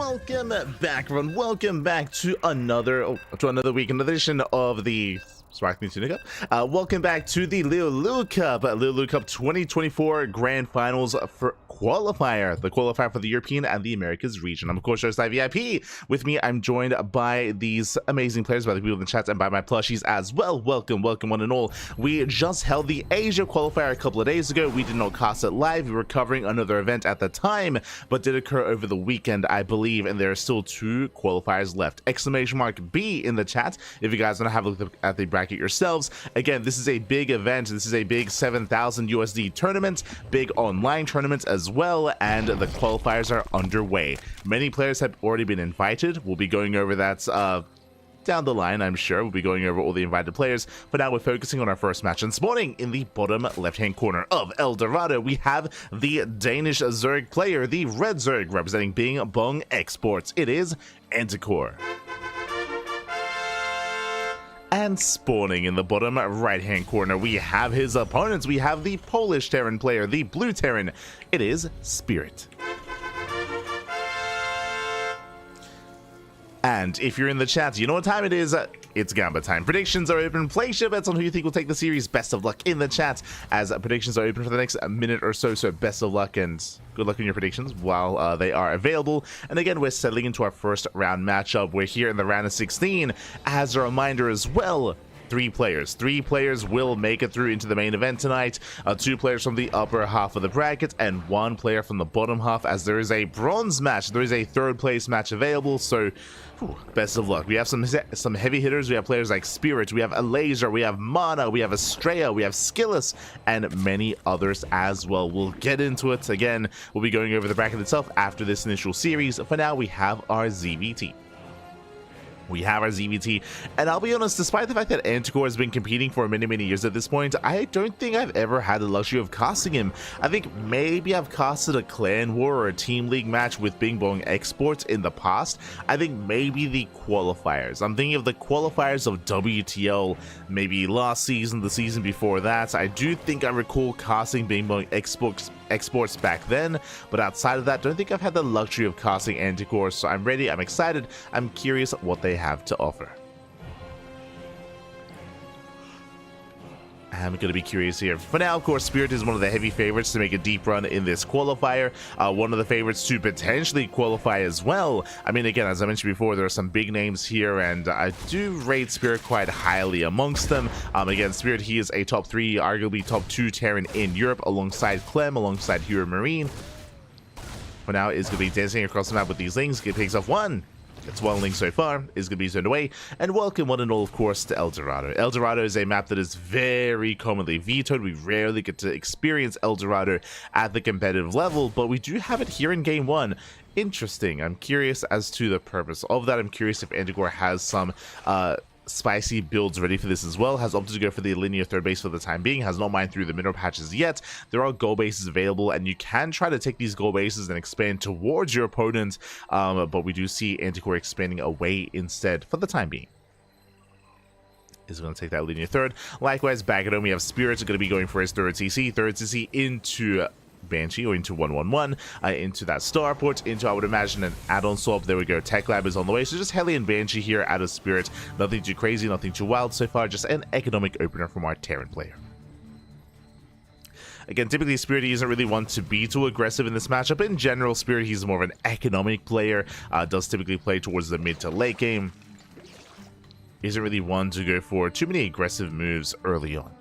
welcome back, everyone. Welcome back to another week, another edition of the Sparkling Tuna Cup. Welcome back to the LiuLi Cup, LiuLi Cup 2024 Grand Finals for Qualifier, the qualifier for the European and the Americas region. I'm of course Host VIP. With me, I'm joined by these amazing players, by the people in the chat, and by my plushies as well. Welcome one and all. We just held the Asia qualifier a couple of days ago. We did not cast it live. We were covering another event at the time, but did occur over the weekend, I believe, and there are still 2 qualifiers left. Exclamation mark B in the chat if you guys want to have a look at the bracket yourselves. Again, this is a big event. This is a big 7,000 USD tournament, big online tournament as well, and the qualifiers are underway. Many players have already been invited. We'll be going over that down the line, I'm sure. We'll be going over all the invited players. For now, we're focusing on our first match. And spawning in the bottom left-hand corner of El Dorado, we have the Danish Zerg player, the Red Zerg, representing Bing Bong Exports. It is Anticor. And spawning in the bottom right-hand corner, we have his opponents. We have the Polish Terran player, the Blue Terran. It is Spirit. And if you're in the chat, you know what time it is. It's Gamba time. Predictions are open. Place your bets on who you think will take the series. Best of luck in the chat, as predictions are open for the next minute or so. So best of luck and good luck in your predictions while they are available. And again, we're settling into our first round matchup. We're here in the round of 16. As a reminder as well, 3 players will make it through into the main event tonight. 2 players from the upper half of the bracket and 1 player from the bottom half, as there is a bronze match. There is a 3rd place match available, so best of luck. We have some heavy hitters. We have players like Spirit, we have Laser, we have MaNa, we have Astrea, we have SKillous, and many others as well. We'll get into it. Again, we'll be going over the bracket itself after this initial series. For now, we have our ZVT. And I'll be honest, despite the fact that Anticor has been competing for many years at this point, I don't think I've ever had the luxury of casting him. I think maybe I've casted a clan war or a team league match with Bing Bong Exports in the past. I think maybe the qualifiers. I'm thinking of the qualifiers of WTL, maybe last season, the season before that. I do think I recall casting Bing Bong Exports back then, but outside of that, don't think I've had the luxury of casting Anticor. So I'm ready, I'm excited, I'm curious what they have to offer. I'm going to be curious here. For now, of course, Spirit is one of the heavy favorites to make a deep run in this qualifier. One of the favorites to potentially qualify as well. I mean, again, as I mentioned before, there are some big names here, and I do rate Spirit quite highly amongst them. Again, Spirit, he is a top 3, arguably top 2 Terran in Europe, alongside Clem, alongside Hero Marine. For now, is going to be dancing across the map with these links. It picks up 1. It's 1 link so far, is going to be zoned away, and welcome one and all, of course, to El Dorado. El Dorado is a map that is very commonly vetoed. We rarely get to experience El Dorado at the competitive level, but we do have it here in Game 1. Interesting. I'm curious as to the purpose of that. I'm curious if Anticor has some spicy builds ready for this as well. Has opted to go for the linear 3rd base for the time being, has not mined through the mineral patches yet. There are goal bases available, and you can try to take these goal bases and expand towards your opponent, but we do see Anticor expanding away instead for the time being. Is going to take that linear 3rd. Likewise, back at home, we have Spirit going to be going for his 3rd CC into Banshee, or into 111, into that starport, into, I would imagine, an add-on swap. There we go. Tech Lab is on the way. So just Heli and Banshee here out of Spirit. Nothing too crazy, nothing too wild so far. Just an economic opener from our Terran player. Again, typically Spirit, he isn't really one to be too aggressive in this matchup. In general, Spirit, he's more of an economic player. Does typically play towards the mid to late game. Isn't really one to go for too many aggressive moves early on.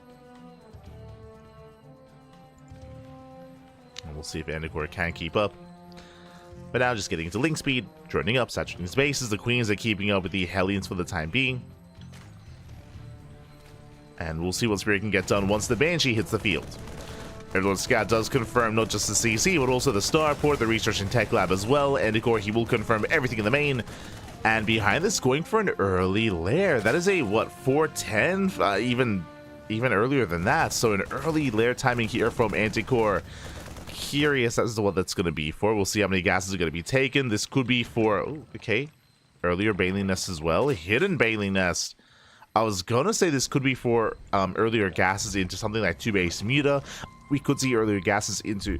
We'll see if Anticor can keep up. But now just getting into link speed, droning up, saturating spaces. The Queens are keeping up with the Hellions for the time being. And we'll see what Spirit can get done once the Banshee hits the field. Airlord Scout does confirm not just the CC, but also the Starport, the Research and Tech Lab as well. Anticor, he will confirm everything in the main. And behind this, going for an early lair. That is a, what, 410? Even earlier than that. So an early lair timing here from Anticor. Curious as to what that's going to be for. We'll see how many gases are going to be taken. This could be for, oh, okay, earlier Bailey Nest as well. Hidden Bailey Nest. I was going to say this could be for earlier gases into something like 2-base Muta. We could see earlier gases into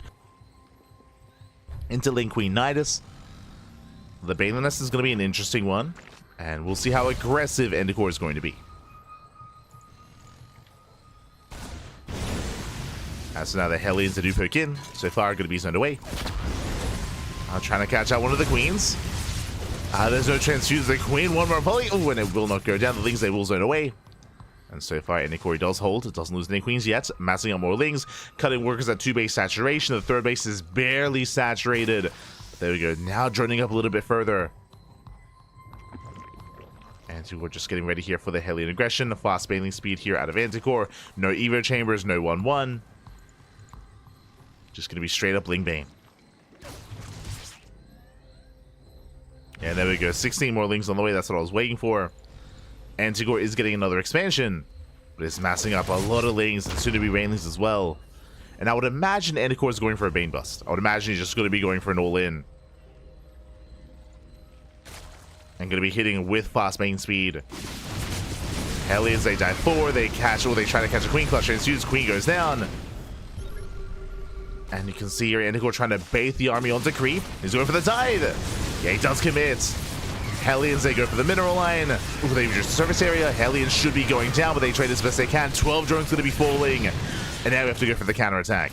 Link Queen Nidus. The Baneling Nest is going to be an interesting one, and we'll see how aggressive Endercore is going to be. So now the Hellions that do poke in, so far going to be zoned away. Trying to catch out one of the queens. There's no chance to use the queen. One more volley. Oh, and it will not go down. The lings, they will zone away. And so far, Endercore does hold. It doesn't lose any queens yet. Massing out more lings. Cutting workers at 2 base saturation. The 3rd base is barely saturated. There we go. Now droning up a little bit further. And so we're just getting ready here for the Hellion aggression. The fast baneling speed here out of Endercore. No Evo chambers. No 1-1. Just going to be straight up Ling Bane. And there we go. 16 more lings on the way. That's what I was waiting for. Endercore is getting another expansion, but it's massing up a lot of lings and soon to be Banelings as well. And I would imagine Endercore is going for a Bane Bust. I would imagine he's just going to be going for an all-in. And going to be hitting with fast Bane speed. Hellions, they die 4. They catch, or they try to catch a Queen Clutch. And as Queen goes down. And you can see here Endercore trying to bait the army onto creep. He's going for the tide. Yeah, he does commit. Hellions, they go for the mineral line. Ooh, they just surface area. Hellions should be going down, but they trade as best they can. 12 drones going to be falling. And now we have to go for the counterattack.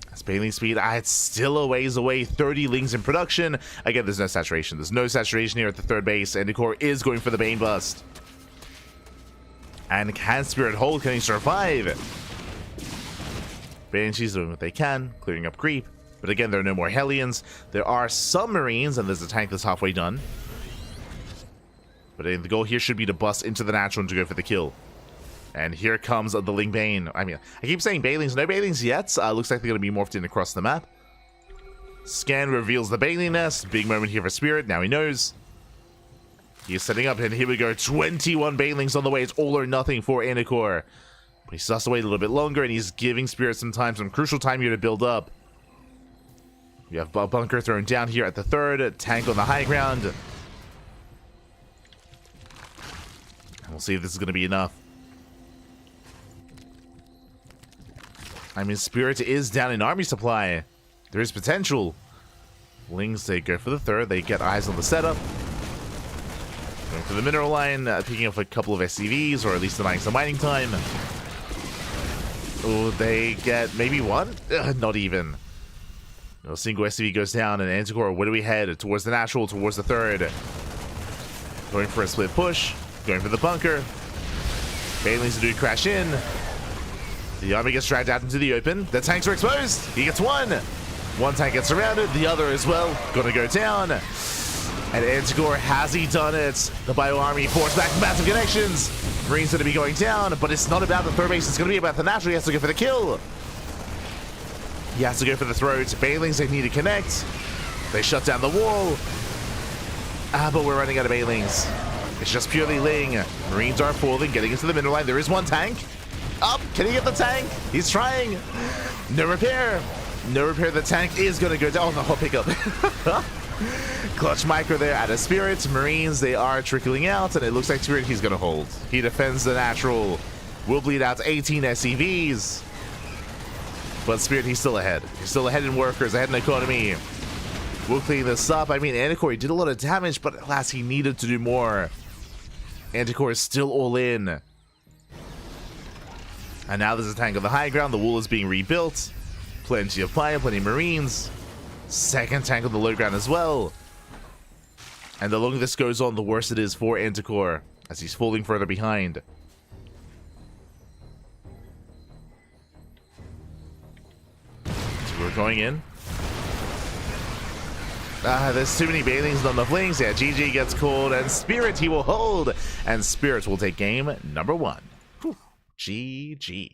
That's Baneling speed. It's still a ways away. 30 lings in production. Again, there's no saturation. There's no saturation here at the 3rd base. Endercore is going for the Bane Bust. And can Spirit hold? Can he survive? Banshees doing what they can, clearing up creep. But again, there are no more Hellions. There are some Marines, and there's a tank that's halfway done. But the goal here should be to bust into the natural and to go for the kill. And here comes the Ling Bane. I mean, I keep saying Banelings. No Banelings yet. Looks like they're going to be morphed in across the map. Scan reveals the Baneling Nest. Big moment here for Spirit. Now he knows. He's setting up, and here we go. 21 Banelings on the way. It's all or nothing for Endercore. But he still has to wait a little bit longer, and he's giving Spirit some crucial time here to build up. We have a bunker thrown down here at the 3rd. Tank on the high ground. And we'll see if this is going to be enough. I mean, Spirit is down in army supply. There is potential. Lings, they go for the 3rd. They get eyes on the setup. Going for the mineral line. Picking up a couple of SCVs, or at least denying some mining time. Oh, they get maybe 1? Not even. No single SCV goes down, and Endercore, where do we head? Towards the natural, towards the 3rd. Going for a split push. Going for the bunker. Banelings do crash in. The army gets dragged out into the open. The tanks are exposed. He gets 1. 1 tank gets surrounded. The other as well. Gonna go down. And Endercore, has he done it? The Bio Army forced back massive connections. Marines gonna be going down, but it's not about the 3rd base. It's gonna be about the natural. He has to go for the kill. He has to go for the throat. Banelings, they need to connect. They shut down the wall. But we're running out of Banelings. It's just purely Ling. Marines are falling, getting into the mineral line. There is 1 tank. Up. Can he get the tank? He's trying. No repair. No repair. The tank is going to go down. Oh, the hot pickup. Clutch micro there out of Spirit. Marines, they are trickling out, and it looks like Spirit, he's going to hold. He defends the natural. Will bleed out 18 SCVs. But Spirit, he's still ahead. He's still ahead in workers, ahead in economy. We'll clean this up. I mean, Endercore did a lot of damage, but alas, he needed to do more. Endercore is still all in. And now there's a tank on the high ground. The wall is being rebuilt. Plenty of fire, plenty of Marines. 2nd tank on the low ground as well. And the longer this goes on, the worse it is for Endercore, as he's falling further behind. So we're going in. There's too many Banelings, not enough lings. Yeah, GG gets called, and Spirit, he will hold. And Spirit will take game number 1. Whew. GG.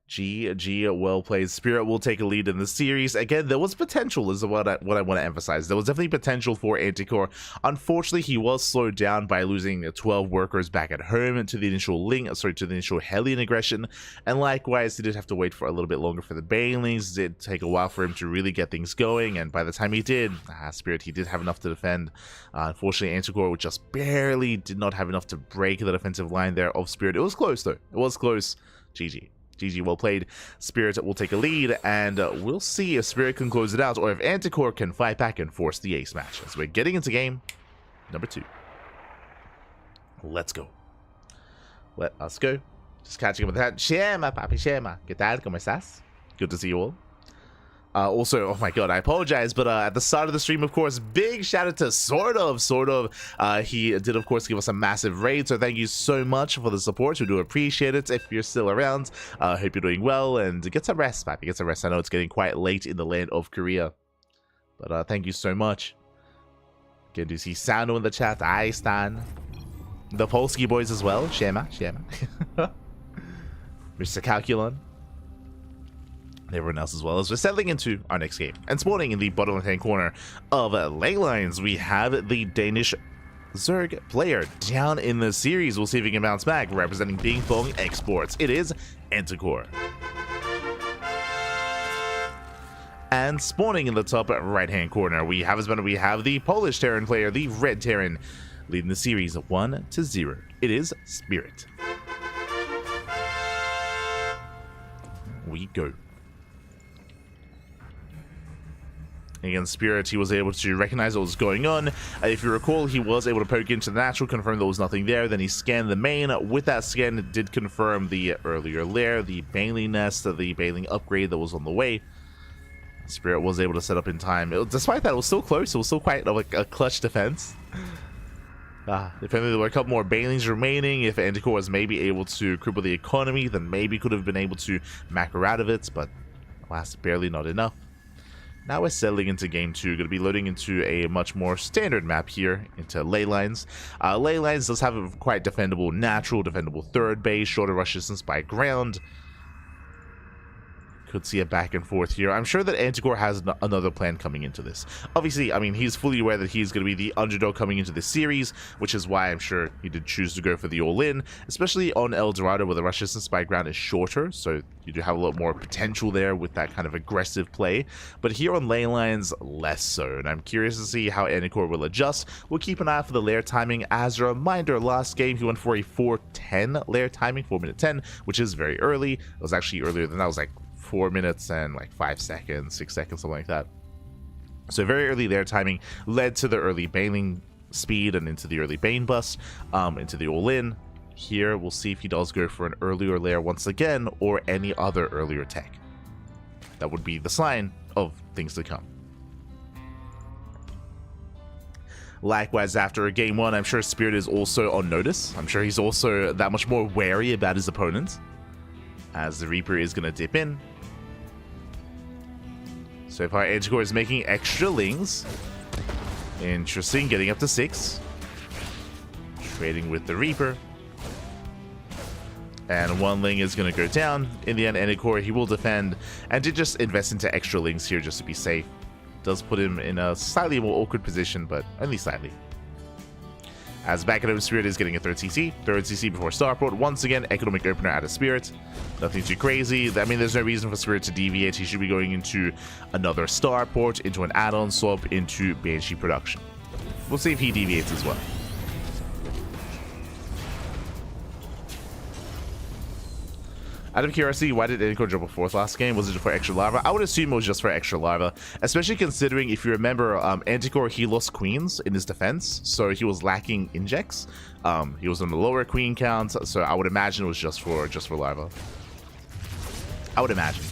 GG, well played. Spirit will take a lead in the series. Again, there was potential, is what I want to emphasize. There was definitely potential for Endercore. Unfortunately, he was slowed down by losing 12 workers back at home to the initial to the initial Hellion aggression. And likewise, he did have to wait for a little bit longer for the Banelings. It did take a while for him to really get things going. And by the time he did, Spirit, he did have enough to defend. Unfortunately, Endercore just barely did not have enough to break the defensive line there of Spirit. It was close, though. It was close. GG. GG, well played. Spirit will take a lead, and we'll see if Spirit can close it out, or if Anticore can fight back and force the ace match. As we're getting into game number 2. Let's go. Let us go. Just catching up with that. Shema, papi, Shema. ¿Qué tal? ¿Cómo estás? Good to see you all. Also, oh my god, I apologize, but at the start of the stream, of course, big shout out to Sort of. He did, of course, give us a massive raid, so thank you so much for the support. We do appreciate it. If you're still around, hope you're doing well, and get some rest, papi. Get some rest. I know it's getting quite late in the land of Korea, but thank you so much. Again, do you see Sando in the chat? I stan. The Polski boys as well. Shema. Mr. Calculon. Everyone else as well, as we're settling into our next game. And spawning in the bottom left-hand corner of ley lines, we have the Danish Zerg player down in the series. We'll see if he can bounce back, representing Ping Pong Exports. It is Anticore. And spawning in the top right-hand corner, we have the Polish Terran player, the Red Terran, leading the series 1-0. It is Spirit. We go. Against Spirit, he was able to recognize what was going on. If you recall, he was able to poke into the natural, confirm there was nothing there. Then he scanned the main. With that scan, it did confirm the earlier lair, the Baneling nest, the Baneling upgrade that was on the way. Spirit was able to set up in time. Despite that, it was still close. It was still quite like a clutch defense. If only there were a couple more Banelings remaining, if Anticore was maybe able to cripple the economy, then maybe could have been able to macro out of it, but alas, barely not enough. Now we're settling into game 2, going to be loading into a much more standard map here, into ley lines. Ley lines does have a quite defendable natural, defendable third base, shorter rush distance by ground. Could see a back and forth here. I'm sure that Anticore has another plan coming into this. Obviously, I mean, he's fully aware that he's going to be the underdog coming into this series, which is why I'm sure he did choose to go for the all-in, especially on El Dorado, where the rush distance by ground is shorter, so you do have a lot more potential there with that kind of aggressive play. But here on ley lines, less so, and I'm curious to see how Anticore will adjust. We'll keep an eye out for the lair timing. As a reminder, last game he went for a 4:10 lair timing, 4:10, which is very early. It was actually earlier than that. It was like 4 minutes and like 5 seconds, 6 seconds, something like that. So very early there timing led to the early Baneling speed and into the early Bane bust, into the all-in. Here we'll see if he does go for an earlier lair once again, or any other earlier tech. That would be the sign of things to come. Likewise, after game 1, I'm sure Spirit is also on notice. I'm sure he's also that much more wary about his opponent, as the Reaper is going to dip in. So far, Anticore is making extra lings. Interesting, getting up to 6. Trading with the Reaper. And 1 ling is going to go down. In the end, Anticore, he will defend, and did just invest into extra lings here just to be safe. Does put him in a slightly more awkward position, but only slightly. As back at home, Spirit is getting a third CC before Starport. Once again, economic opener out of Spirit. Nothing too crazy. I mean, there's no reason for Spirit to deviate. He should be going into another Starport, into an add-on swap, into Banshee production. We'll see if he deviates as well. Out of curiosity, why did Anticore drop a 4th last game? Was it for extra larva? I would assume it was just for extra larva, especially considering, if you remember, Anticore, he lost queens in his defense, so he was lacking injects. He was on the lower queen count, so I would imagine it was just for larva. I would imagine.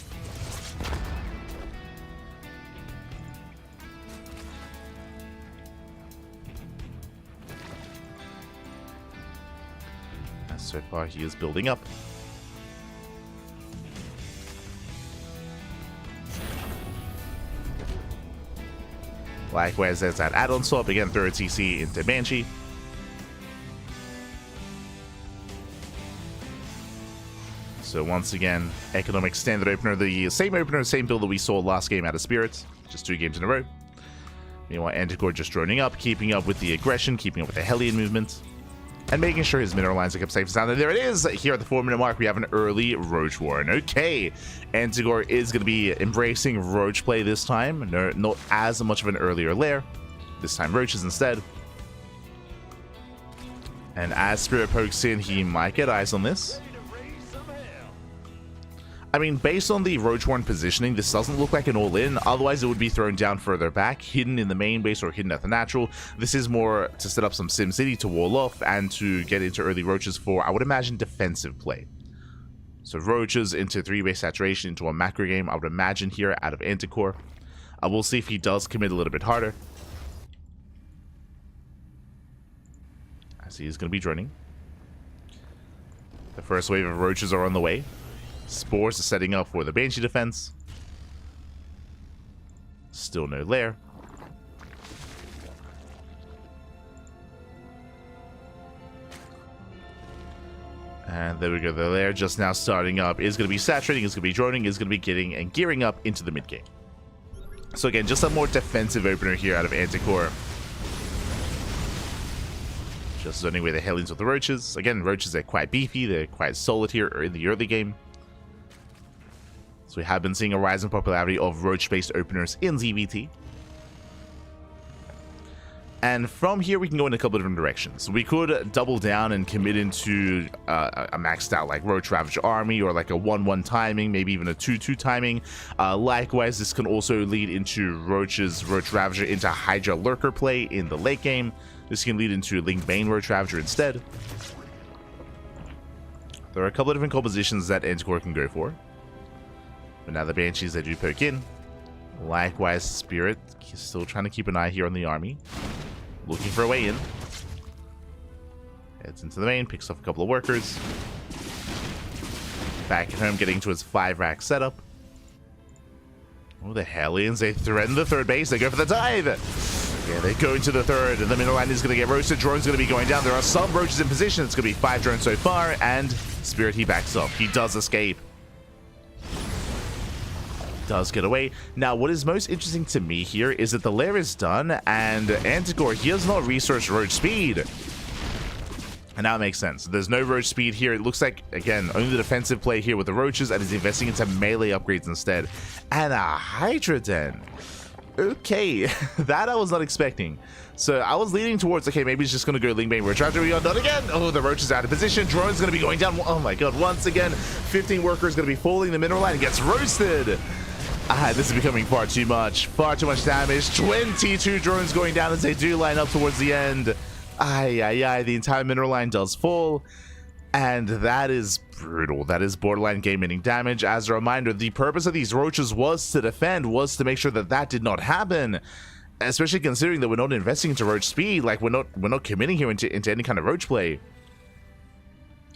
So far, he is building up. Likewise, there's that add-on swap. Again, 3rd CC into Banshee. So once again, economic standard opener. The same opener, same build that we saw last game out of Spirits. Just 2 games in a row. Meanwhile, Anticore just droning up, keeping up with the aggression, keeping up with the Hellion movement, and making sure his mineral lines are kept safe and sound. And there it is! Here at the 4-minute mark, we have an early Roach Warren. Okay, Anticore is going to be embracing Roach play this time. No, not as much of an earlier lair. This time Roaches instead. And as Spirit pokes in, he might get eyes on this. I mean, based on the Roach Warren positioning, this doesn't look like an all-in. Otherwise, it would be thrown down further back, hidden in the main base or hidden at the natural. This is more to set up some SimCity to wall off and to get into early Roaches for, I would imagine, defensive play. So Roaches into 3-base saturation into a macro game, I would imagine here out of Anticore. We'll see if he does commit a little bit harder. I see he's going to be droning. The first wave of Roaches are on the way. Spores are setting up for the Banshee defense. Still no lair. And there we go. The lair just now starting up is going to be saturating, is going to be droning, is going to be getting and gearing up into the mid game. So again, just a more defensive opener here out of Anticore. Just zoning away the Hellions with the Roaches. Again, Roaches are quite beefy, they're quite solid here in the early game. So we have been seeing a rise in popularity of Roach-based openers in ZVT. And from here, we can go in a couple of different directions. We could double down and commit into a maxed out like Roach Ravager Army, or like a 1-1 timing, maybe even a 2-2 timing. Likewise, this can also lead into Roach Ravager into Hydra Lurker play in the late game. This can lead into Link Bane Roach Ravager instead. There are a couple of different compositions that Anticore can go for. But now the Banshees, they do poke in. Likewise, Spirit still trying to keep an eye here on the army. Looking for a way in. Heads into the main, picks off a couple of workers. Back at home, getting to his 5-rack setup. Oh, the Hellions, they threaten the third base. They go for the dive. Yeah, they go into the third, and the middle line is going to get roasted. Drone's going to be going down. There are some Roaches in position. It's going to be 5 drones so far, and Spirit, he backs off. He does escape. Does get away. Now, what is most interesting to me here is that the lair is done, and Anticore, he has not researched Roach speed. And now it makes sense. There's no Roach speed here. It looks like, again, only the defensive play here with the Roaches, and is investing into melee upgrades instead. And a Hydra Den. Okay, that I was not expecting. So I was leaning towards, okay, maybe he's just going to go Link Bane Roach Ravager. We are not again. Oh, the Roach is out of position. Drone's going to be going down. Oh my god, once again, 15 workers going to be falling. The mineral line gets roasted. This is becoming far too much. Far too much damage. 22 drones going down as they do line up towards the end. The entire mineral line does fall. And that is brutal. That is borderline game-ending damage. As a reminder, the purpose of these Roaches was to defend, was to make sure that that did not happen. Especially considering that we're not investing into Roach speed. Like, we're not committing here into any kind of Roach play.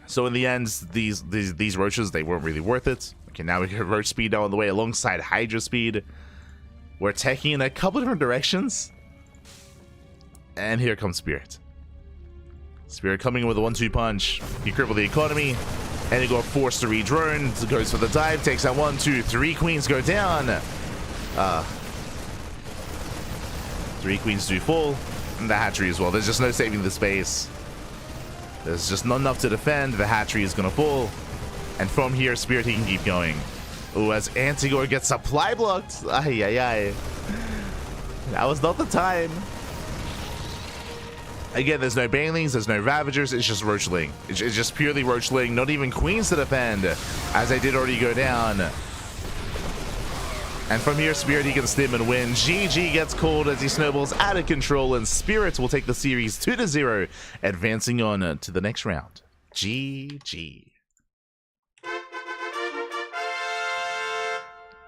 So in the end, these Roaches, they weren't really worth it. Okay, now we get Roach speed now on the way alongside Hydra speed. We're taking in a couple different directions. And here comes Spirit. Spirit coming in with a 1-2 punch. He crippled the economy. And he got forced to re-drone. Goes for the dive. Takes out 1, 2, 3 queens go down. 3 queens do fall. And the hatchery as well. There's just no saving the space. There's just not enough to defend. The hatchery is going to fall. And from here, Spirit, he can keep going. Oh, as Anticore gets supply blocked. That was not the time. Again, there's no Banelings, there's no Ravagers, it's just Roachling. It's just purely Roachling, not even Queens to defend, as they did already go down. And from here, Spirit, he can stim and win. GG gets called as he snowballs out of control, and Spirit will take the series 2-0, advancing on to the next round. GG.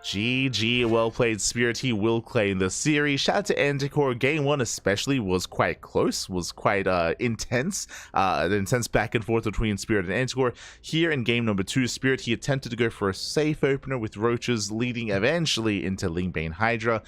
GG, well played, Spirit. He will claim the series. Shout out to Anticore. Game 1 especially was quite close, was quite intense. The intense back and forth between Spirit and Anticore. Here in game number 2, Spirit, he attempted to go for a safe opener with Roaches, leading eventually into Link Bane Hydra,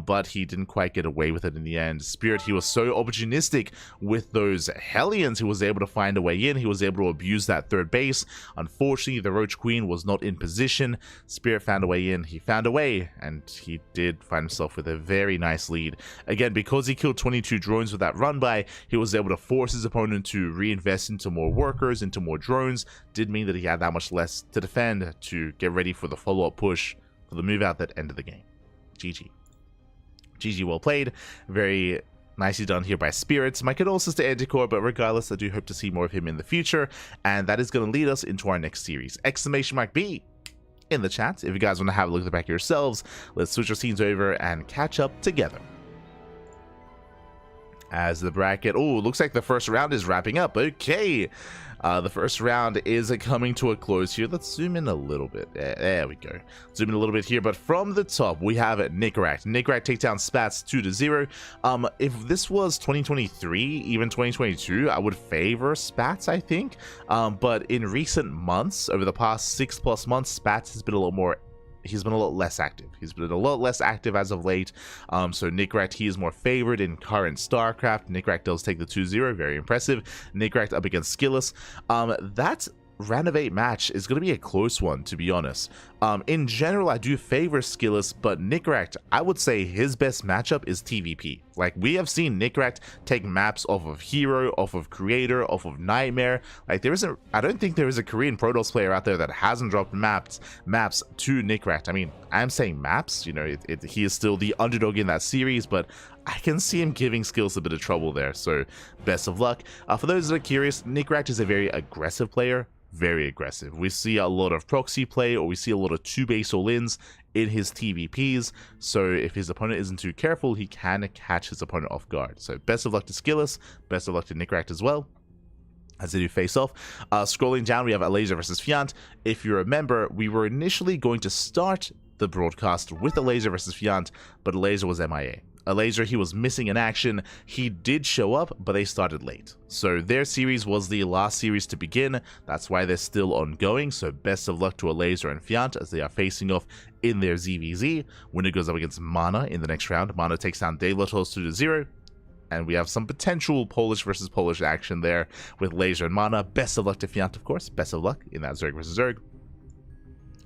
but he didn't quite get away with it in the end. Spirit, he was so opportunistic with those Hellions, he was able to find a way in. He was able to abuse that third base. Unfortunately, the Roach Queen was not in position. Spirit found a way in. He found a way, and he did find himself with a very nice lead. Again, because he killed 22 drones with that run by, he was able to force his opponent to reinvest into more workers, into more drones. Did mean that he had that much less to defend to get ready for the follow-up push for the move out that ended the game. GG. GG, well played. Very nicely done here by Spirits. My condolences to Anticore, but regardless, I do hope to see more of him in the future, and that is going to lead us into our next series. !B in the chat if you guys want to have a look at the back yourselves. Let's switch our scenes over and catch up together. As the bracket, oh, looks like the first round is wrapping up. Okay, the first round is coming to a close here. Let's zoom in a little bit. There we go. Zoom in a little bit here. But from the top, we have Nickrat. Nickrat takes down Spats 2-0. If this was 2023, even 2022, I would favor Spats, I think. But in recent months, over the past 6+ months, Spats has been a little more. He's been a lot less active. He's been a lot less active as of late. So Nickrat, he is more favored in current StarCraft. Nickrat does take the 2-0. Very impressive. Nickrat up against SKillous. That round of 8 match is going to be a close one, to be honest. In general, I do favor SKillous, but Nickrat, I would say his best matchup is TVP. Like, we have seen Nickrat take maps off of Hero, off of Creator, off of Nightmare. Like, I don't think there is a Korean Protoss player out there that hasn't dropped maps to Nickrat. I mean, I'm saying maps, you know, he is still the underdog in that series, but I can see him giving SKillous a bit of trouble there, so best of luck. For those that are curious, Nickrat is a very aggressive player. Very aggressive. We see a lot of proxy play, or we see a lot of 2-base all-ins in his TVPs, so if his opponent isn't too careful, he can catch his opponent off guard. So best of luck to SKillous, best of luck to Nickrat as well, as they do face off. Scrolling down, we have Astrea versus Fiant. If you remember, we were initially going to start the broadcast with Astrea versus Fiant, but Astrea was MIA. Astrea, he was missing in action. He did show up, but they started late. So their series was the last series to begin. That's why they're still ongoing. So best of luck to Astrea and Fiant as they are facing off in their ZVZ. Winner goes up against MaNa in the next round. MaNa takes down Daylotos 2-0. And we have some potential Polish versus Polish action there with Astrea and MaNa. Best of luck to Fiant, of course. Best of luck in that Zerg versus Zerg.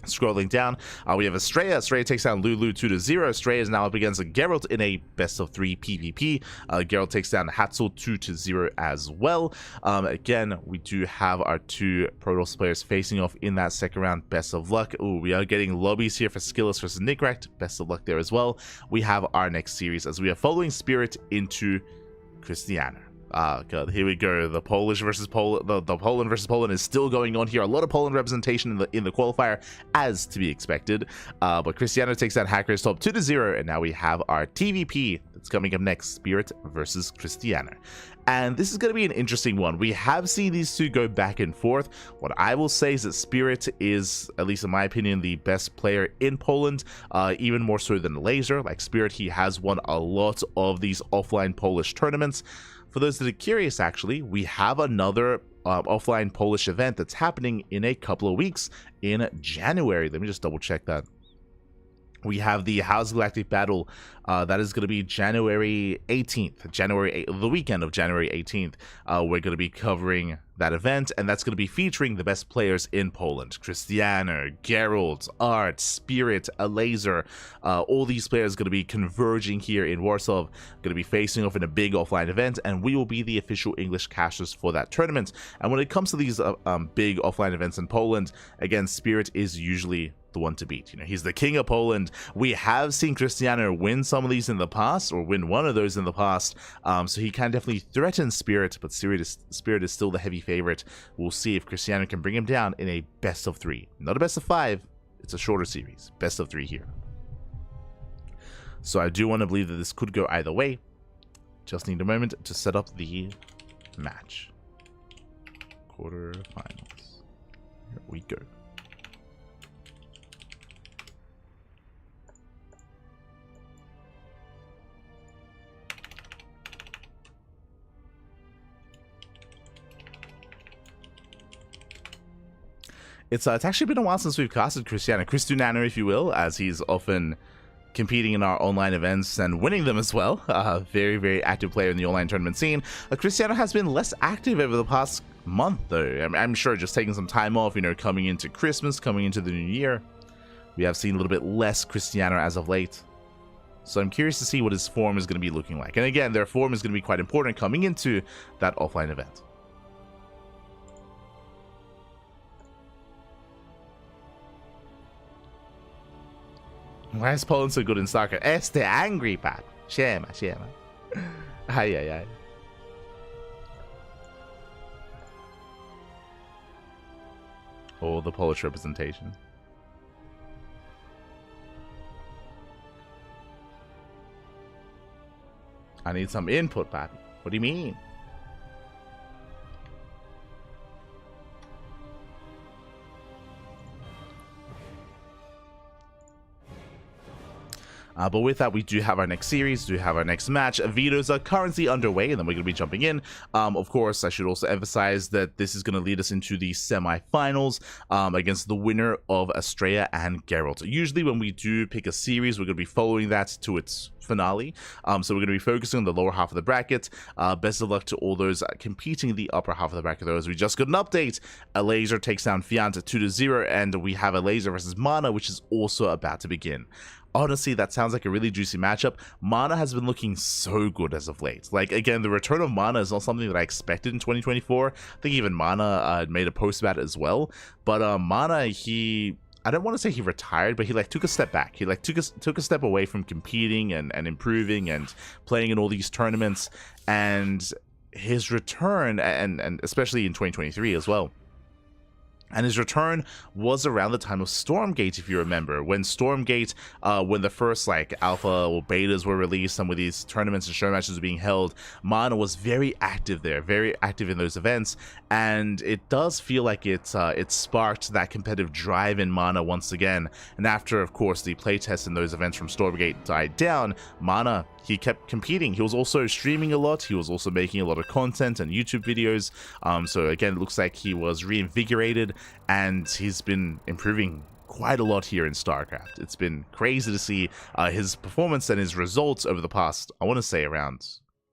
Scrolling down, we have Astrea. Astrea takes down LiuLi 2-0. Astrea is now up against Geralt in a best-of-3 PvP. Geralt takes down Hatzel 2-0 as well. Again, we do have our 2 Protoss players facing off in that second round. Best of luck. Ooh, we are getting lobbies here for SKillous versus Nickrat. Best of luck there as well. We have our next series as we are following Spirit into Christiana. God, here we go. The Polish versus Poland, the Poland versus Poland is still going on here. A lot of Poland representation in the qualifier, as to be expected. But Christiana takes that Hackers top 2-0, and now we have our TVP that's coming up next: Spirit versus Christiana. And this is going to be an interesting one. We have seen these two go back and forth. What I will say is that Spirit is, at least in my opinion, the best player in Poland, even more so than Laser. Like Spirit, he has won a lot of these offline Polish tournaments. For those that are curious, actually, we have another offline Polish event that's happening in a couple of weeks in January. Let me just double check that. We have the House Galactic Battle that is going to be January 18th, the weekend of January 18th. We're going to be covering that event, and that's going to be featuring the best players in Poland: Christiana, Geralt, Art, Spirit, Laser. All these players are going to be converging here in Warsaw, going to be facing off in a big offline event, and we will be the official English casters for that tournament. And when it comes to these big offline events in Poland, again, Spirit is usually the one to beat. You know, he's the king of Poland. We have seen Christiana win some of these in the past, or win one of those in the past, so he can definitely threaten Spirit, but Spirit is still the heavy favorite. We'll see if Christiana can bring him down in a best of 3, not a best of 5. It's a shorter series, best of 3 here. So I do want to believe that this could go either way. Just need a moment to set up the match. Quarterfinals. Here we go. It's actually been a while since we've casted Christiana, if you will, as he's often competing in our online events and winning them as well. Very, very active player in the online tournament scene. Christiana has been less active over the past month, though. I'm sure just taking some time off, you know, coming into Christmas, coming into the new year. We have seen a little bit less Christiana as of late. So I'm curious to see what his form is going to be looking like. And again, their form is going to be quite important coming into that offline event. Why is Poland so good in soccer? Este angry pat. Siema. Ay. Oh, the Polish representation. I need some input, Pappy. What do you mean? But with that, we do have our next series, do have our next match. Vetoes are currently underway, and then we're going to be jumping in. Of course, I should also emphasize that this is going to lead us into the semi-finals against the winner of Astrea and Geralt. Usually when we do pick a series, we're going to be following that to its finale. So we're going to be focusing on the lower half of the bracket. Best of luck to all those competing in the upper half of the bracket, though, as we just got an update. A laser takes down Fiant 2-0, and we have a laser versus MaNa, which is also about to begin. Honestly, that sounds like a really juicy matchup. MaNa has been looking so good as of late. Like, again, the return of MaNa is not something that I expected in 2024. I think even MaNa made a post about it as well. But MaNa, I don't want to say he retired, but he like took a step back. He like took a step away from competing and improving and playing in all these tournaments. And his return, and especially in 2023 as well. And his return was around the time of Stormgate, if you remember. When Stormgate, when the first like alpha or betas were released, some of these tournaments and show matches were being held, MaNa was very active there, very active in those events. And it does feel like it sparked that competitive drive in MaNa once again. And after, of course, the playtests in those events from Stormgate died down, MaNa, he kept competing. He was also streaming a lot. He was also making a lot of content and YouTube videos. So again, it looks like he was reinvigorated, and he's been improving quite a lot here in StarCraft. It's been crazy to see his performance and his results over the past, I want to say around,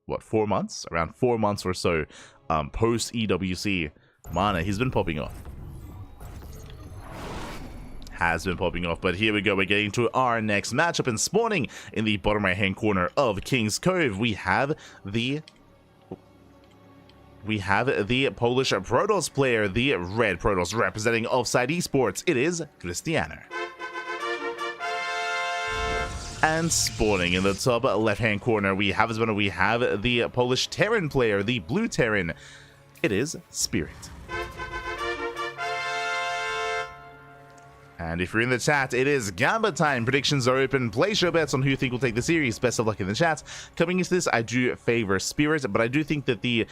what, 4 months? Around 4 months or so post EWC. MaNa, he's been popping off. Has been popping off, but here we go. We're getting to our next matchup, and spawning in the bottom right hand corner of King's Cove, we have the Polish Protoss player, the red Protoss representing Offside Esports. It is Christianer. And spawning in the top left hand corner, we have the Polish Terran player, the blue Terran. It is Spirit. And if you're in the chat, it is Gamba time. Predictions are open. Place your bets on who you think will take the series. Best of luck in the chat. Coming into this, I do favor Spirit, but I do think that the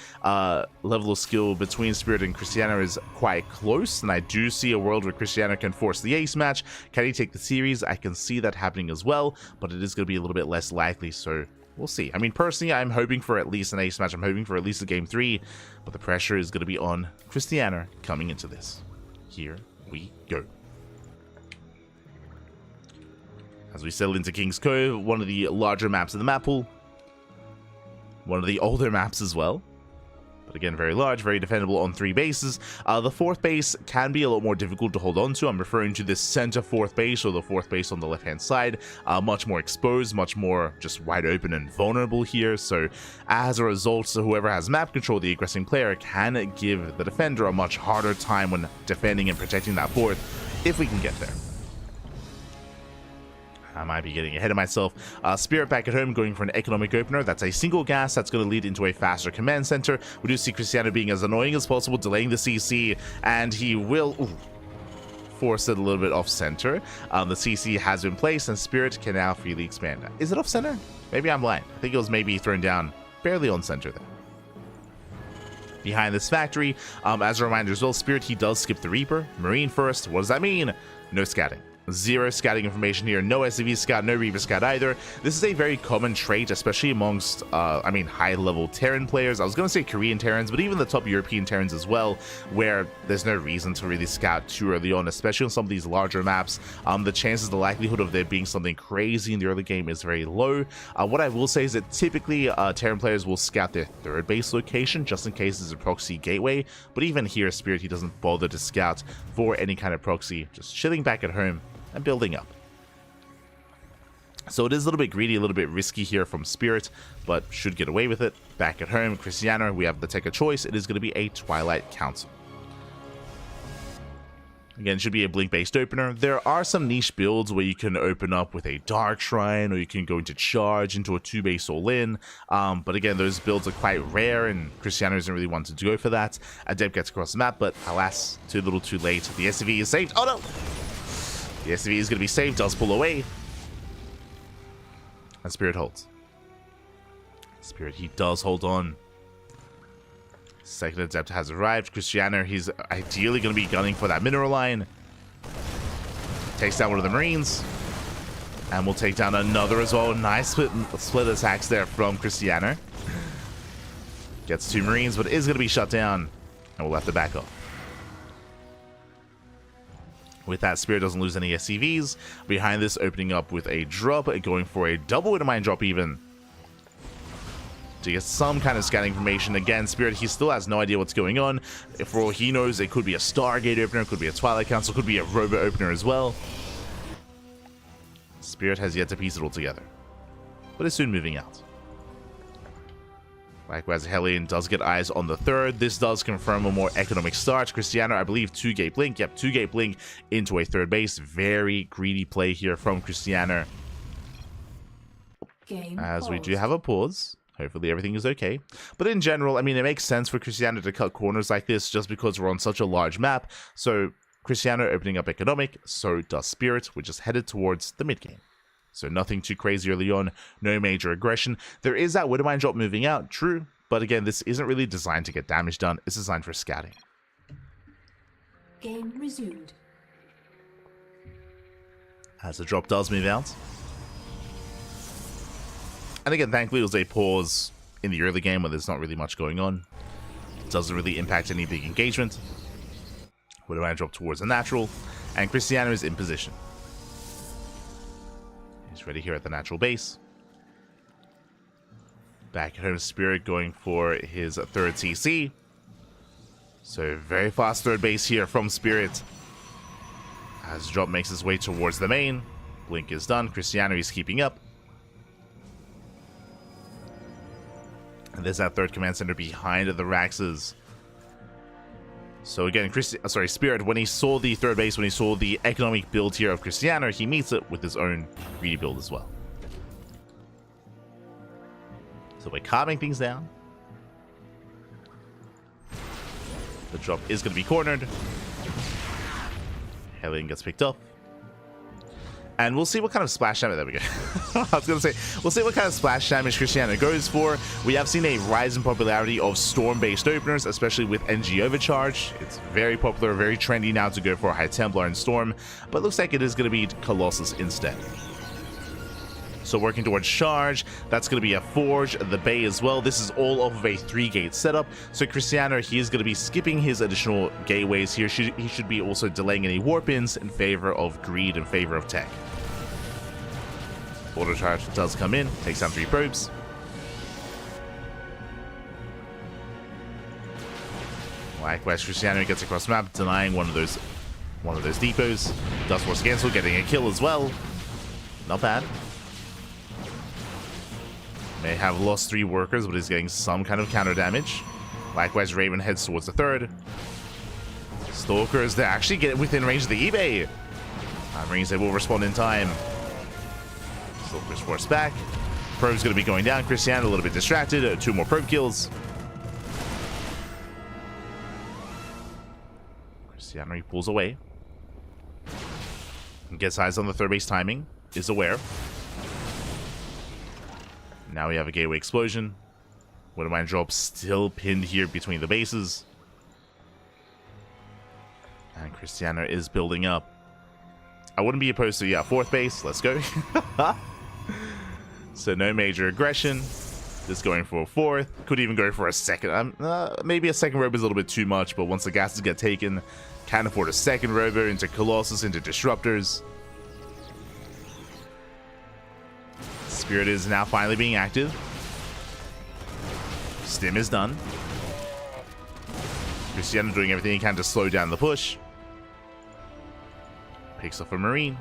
level of skill between Spirit and Christianer is quite close, and I do see a world where Christianer can force the ace match. Can he take the series? I can see that happening as well, but it is going to be a little bit less likely, so we'll see. I mean, personally, I'm hoping for at least an ace match. I'm hoping for at least a game 3, but the pressure is going to be on Christianer coming into this. Here we go. As we settle into King's Cove, one of the larger maps in the map pool. One of the older maps as well. But again, very large, very defendable on 3 bases. The 4th base can be a lot more difficult to hold on to. I'm referring to this center 4th base, or the 4th base on the left-hand side. Much more exposed, much more just wide open and vulnerable here. So as a result, whoever has map control, the aggressing player, can give the defender a much harder time when defending and protecting that 4th, if we can get there. I might be getting ahead of myself. Spirit back at home going for an economic opener. That's a single gas. That's going to lead into a faster command center. We do see Christianer being as annoying as possible, delaying the CC, and he will force it a little bit off center. The CC has been placed, and Spirit can now freely expand. Is it off center? Maybe I'm blind. I think it was maybe thrown down barely on center there. Behind this factory, as a reminder as well, Spirit, he does skip the Reaper. Marine first. What does that mean? No scouting. 0 scouting information here. No SCV scout, no Reaper scout either. This is a very common trait, especially amongst, high-level Terran players. I was going to say Korean Terrans, but even the top European Terrans as well, where there's no reason to really scout too early on, especially on some of these larger maps. The chances, the likelihood of there being something crazy in the early game is very low. What I will say is that typically Terran players will scout their 3rd base location, just in case there's a proxy gateway. But even here, Spirit, he doesn't bother to scout for any kind of proxy, just chilling back at home and building up. So it is a little bit greedy, a little bit risky here from Spirit, but should get away with it. Back at home, Christianer, we have the tech of choice. It is going to be a Twilight Council. Again, should be a blink-based opener. There are some niche builds where you can open up with a Dark Shrine, or you can go into Charge, into a 2-base all-in. But again, those builds are quite rare, and Christianer doesn't really want to go for that. Adept gets across the map, but alas, too little too late. The SCV is saved. Oh no! The SCV is going to be saved, does pull away. And Spirit holds. Spirit, he does hold on. Second Adept has arrived. Cristiano, he's ideally going to be gunning for that mineral line. Takes down one of the Marines. And we'll take down another as well. Nice split attacks there from Cristiano. Gets 2 Marines, but is going to be shut down. And we'll have to back off. With that, Spirit doesn't lose any SCVs. Behind this, opening up with a drop, going for a double with a mine drop even. To get some kind of scanning information. Again, Spirit, he still has no idea what's going on. For all he knows, it could be a Stargate opener, it could be a Twilight Council, could be a Robo opener as well. Spirit has yet to piece it all together, but is soon moving out. Likewise, Hellion does get eyes on the third. This does confirm a more economic start. Cristiano, I believe, 2-gate blink. Yep, 2-gate blink into a third base. Very greedy play here from Cristiano. As we do have a pause. Hopefully everything is okay. But in general, I mean, it makes sense for Cristiano to cut corners like this just because we're on such a large map. So Cristiano opening up economic, so does Spirit, which is headed towards the mid-game. So nothing too crazy early on, no major aggression. There is that Widowmine drop moving out, true, but again, this isn't really designed to get damage done, it's designed for scouting. Game resumed. As the drop does move out. And again, thankfully it was a pause in the early game when there's not really much going on. It doesn't really impact any big engagement. Widowmine drop towards the natural, and Cristiano is in position. He's ready here at the natural base. Back at home, Spirit going for his third CC. So very fast third base here from Spirit. As drop makes his way towards the main. Blink is done. Cristiano is keeping up. And there's that third command center behind the Raxes. So again, Spirit, when he saw the third base, when he saw the economic build here of Cristiano, he meets it with his own greedy build as well. So we're calming things down. The drop is going to be cornered. Hellion gets picked up. And we'll see what kind of splash damage. There we go. I was going to say, we'll see what kind of splash damage Cristiano goes for. We have seen a rise in popularity of storm-based openers, especially with NG Overcharge. It's very popular, very trendy now to go for High Templar and Storm, but looks like it is going to be Colossus instead. So working towards charge, that's going to be a Forge, the Bay as well. This is all off of a 3-gate setup. So Cristiano, he is going to be skipping his additional gateways here. He should be also delaying any warp-ins in favor of Greed, in favor of Tech. Auto charge does come in, takes down 3 probes. Likewise, Cristiano gets across map, denying one of those depots. Does force cancel, getting a kill as well. Not bad. May have lost 3 workers, but is getting some kind of counter damage. Likewise, Raven heads towards the third. Stalkers, they actually get within range of the eBay. Marines, they will respond in time. Stalkers force back. Probe's going to be going down. Cristiano a little bit distracted. 2 more probe kills. Cristiano, he pulls away. Gets eyes on the third base timing. Is aware. Now we have a gateway explosion. Widowmine drop still pinned here between the bases. And Cristiano is building up. I wouldn't be opposed to, yeah, 4th base. Let's go. So no major aggression. Just going for a 4th. Could even go for a 2nd. Maybe a 2nd robo is a little bit too much, but once the gases get taken, can't afford a 2nd robo into Colossus, into Disruptors. Spirit is now finally being active. Stim is done. Cristiano doing everything he can to slow down the push. Picks up a Marine.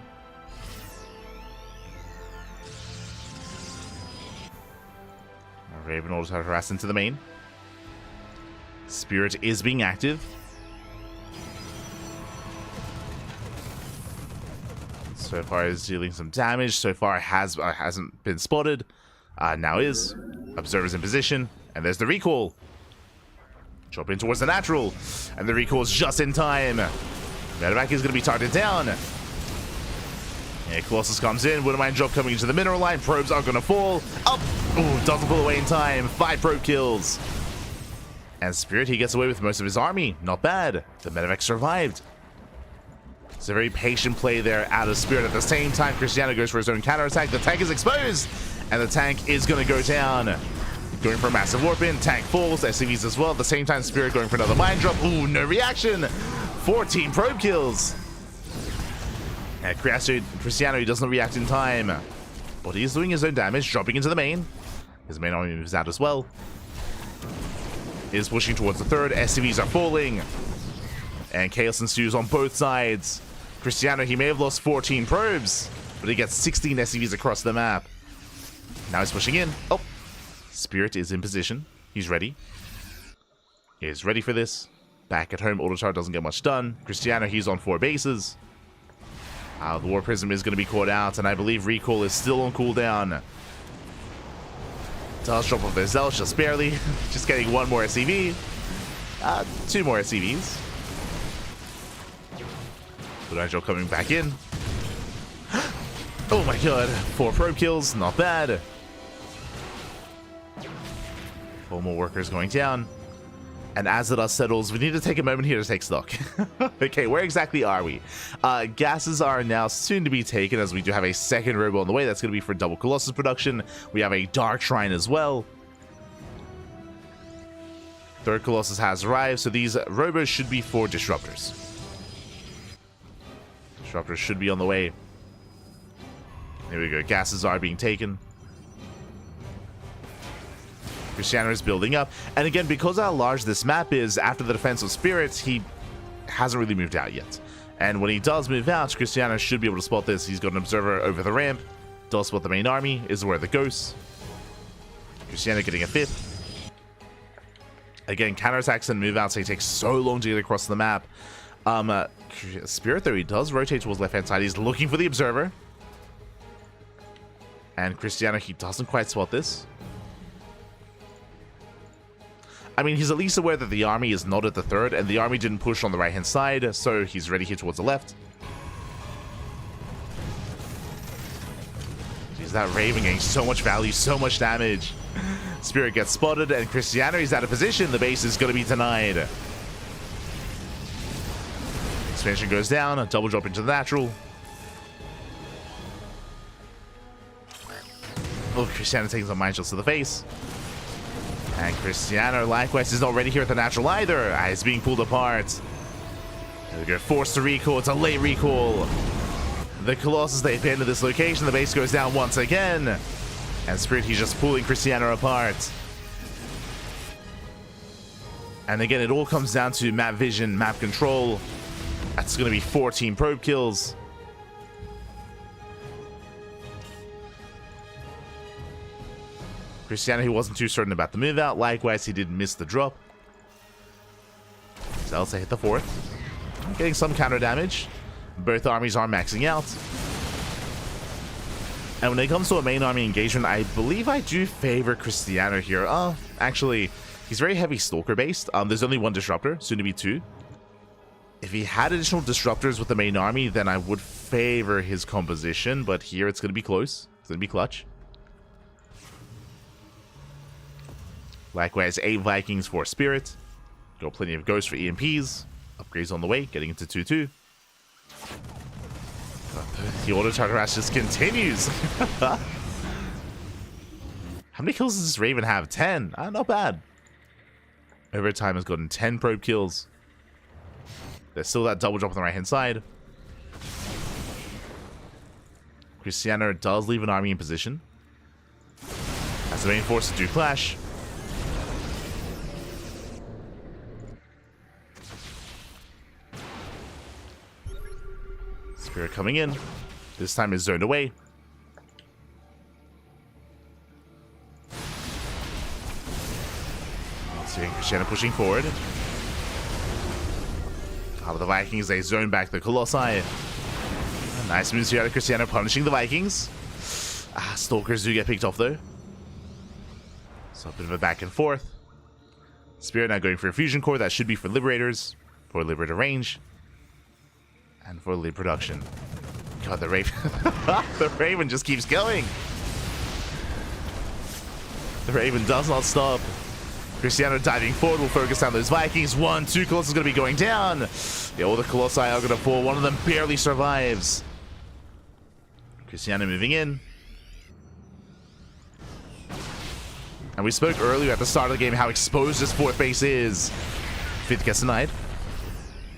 Raven orders her to harass into the main. Spirit is being active. So far is dealing some damage. So far hasn't been spotted. Now is. Observers in position. And there's the recall. Drop in towards the natural. And the recall is just in time. Medevac is going to be targeted down. Yeah, Colossus comes in. Wouldn't mind drop coming into the mineral line. Probes are going to fall. Up! Ooh, doesn't pull away in time. 5 probe kills. And Spirit, he gets away with most of his army. Not bad. The medevac survived. It's a very patient play there out of Spirit. At the same time, Cristiano goes for his own counterattack. The tank is exposed. And the tank is going to go down. Going for a massive warp in. Tank falls. SCVs as well. At the same time, Spirit going for another mine drop. Ooh, no reaction. 14 probe kills. And Cristiano, he doesn't react in time. But he's doing his own damage. Dropping into the main. His main army moves out as well. Is pushing towards the third. SCVs are falling. And chaos ensues on both sides. Cristiano, he may have lost 14 probes. But he gets 16 SCVs across the map. Now he's pushing in. Oh. Spirit is in position. He's ready. He is ready for this. Back at home, Autochar doesn't get much done. Cristiano, he's on 4 bases. The War Prism is going to be caught out, and I believe Recall is still on cooldown. Does drop off their Zealous, just barely. Just getting 1 more SCV. 2 more SCVs. Good Angel coming back in. Oh my god. 4 probe kills, not bad. 4 more workers going down. And as the dust settles, we need to take a moment here to take stock. Okay, where exactly are we? Gases are now soon to be taken, as we do have a second robo on the way. That's going to be for double Colossus production. We have a Dark Shrine as well. Third Colossus has arrived, so these robos should be for Disruptors. Disruptors should be on the way. Here we go. Gases are being taken. Cristiano is building up. And again, because how large this map is, after the defense of Spirits, he hasn't really moved out yet. And when he does move out, Cristiano should be able to spot this. He's got an observer over the ramp. Does spot the main army. Is where the ghosts. Cristiano getting a 5th. Again, counterattacks and move outs, they take so long to get across the map. Spirit, though, he does rotate towards left-hand side. He's looking for the observer. And Cristiano, he doesn't quite spot this. I mean, he's at least aware that the army is not at the third, and the army didn't push on the right-hand side, so he's ready here towards the left. Jeez, that Raven getting so much value, so much damage. Spirit gets spotted, and Cristiano is out of position. The base is going to be denied. Expansion goes down, a double drop into the natural. Oh, Cristiano taking some mind shots to the face. And Cristiano, likewise, is not ready here at the natural either. He's being pulled apart. They get forced to recall. It's a late recall. The Colossus, they abandon this location. The base goes down once again. And Spirit, he's just pulling Cristiano apart. And again, it all comes down to map vision, map control. That's going to be 14 probe kills. Cristiano, he wasn't too certain about the move out. Likewise, he did miss the drop. Zelsa hit the 4th. Getting some counter damage. Both armies are maxing out. And when it comes to a main army engagement, I believe I do favor Cristiano here. Actually, he's very heavy Stalker based. There's only 1 Disruptor, soon to be 2. If he had additional Disruptors with the main army, then I would favor his composition. But here it's going to be close. It's going to be clutch. Likewise, 8 Vikings for Spirit. Got plenty of Ghosts for EMPs. Upgrades on the way, getting into 2-2. The auto harass just continues. How many kills does this Raven have? 10. Not bad. Overtime has gotten 10 probe kills. There's still that double drop on the right-hand side. Cristiano does leave an army in position. As the main forces do clash. Spirit coming in. This time is zoned away. Seeing Cristiano pushing forward. The Vikings, they zone back the Colossi. Nice moves here out of Cristiano, punishing the Vikings. Stalkers do get picked off though. So a bit of a back and forth. Spirit now going for a fusion core. That should be for Liberators. For Liberator range. And for lead production. God, the Raven. The Raven just keeps going. The Raven does not stop. Cristiano diving forward will focus on those Vikings. 1, 2 Colossus is going to be going down. Yeah, all the Colossi are going to fall. One of them barely survives. Cristiano moving in. And we spoke earlier at the start of the game how exposed this 4th base is. 5th gets denied.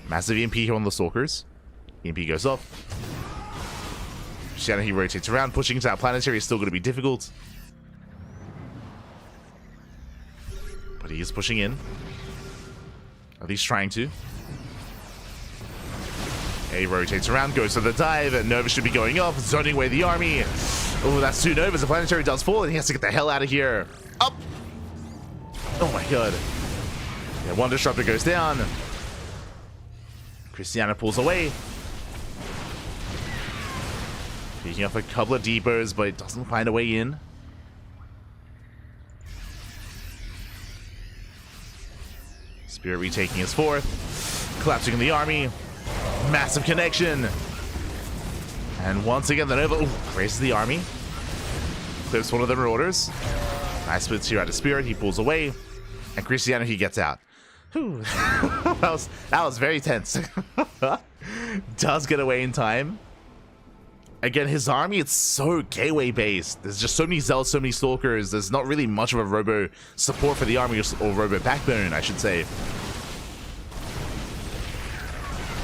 Massive EMP here on the Stalkers. EMP goes off. Cristiano, he rotates around. Pushing into that planetary is still going to be difficult. But he is pushing in. At least trying to. He rotates around, goes to the dive, and Nova should be going off, zoning away the army. Oh, that's 2 Novas. The planetary does fall, and he has to get the hell out of here. Up! Oh my god. Yeah, 1 disruptor goes down. Cristiano pulls away. Picking up a couple of depots, but doesn't find a way in. Spirit retaking his 4th. Collapsing in the army. Massive connection. And once again, the Nova raises the army. Clips one of the Marauders. Nice splits here out of Spirit. He pulls away. And Cristiano, he gets out. Whew. that was very tense. Does get away in time. Again, his army, it's so gateway based. There's just so many Zealots, so many Stalkers. There's not really much of a robo support for the army, or robo backbone, I should say.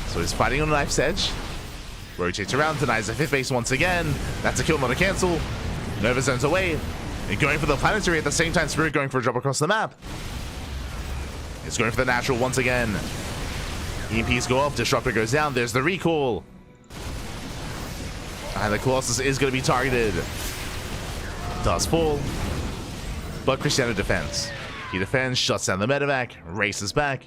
So he's fighting on a knife's edge. Rotates around, denies the 5th base once again. That's a kill, not a cancel. Nova zones away. And going for the planetary at the same time, Spirit going for a drop across the map. It's going for the natural once again. EMPs go off, Disruptor goes down, there's the recall. And the Colossus is going to be targeted. Does fall. But Cristiano defends. He defends, shuts down the medevac, races back.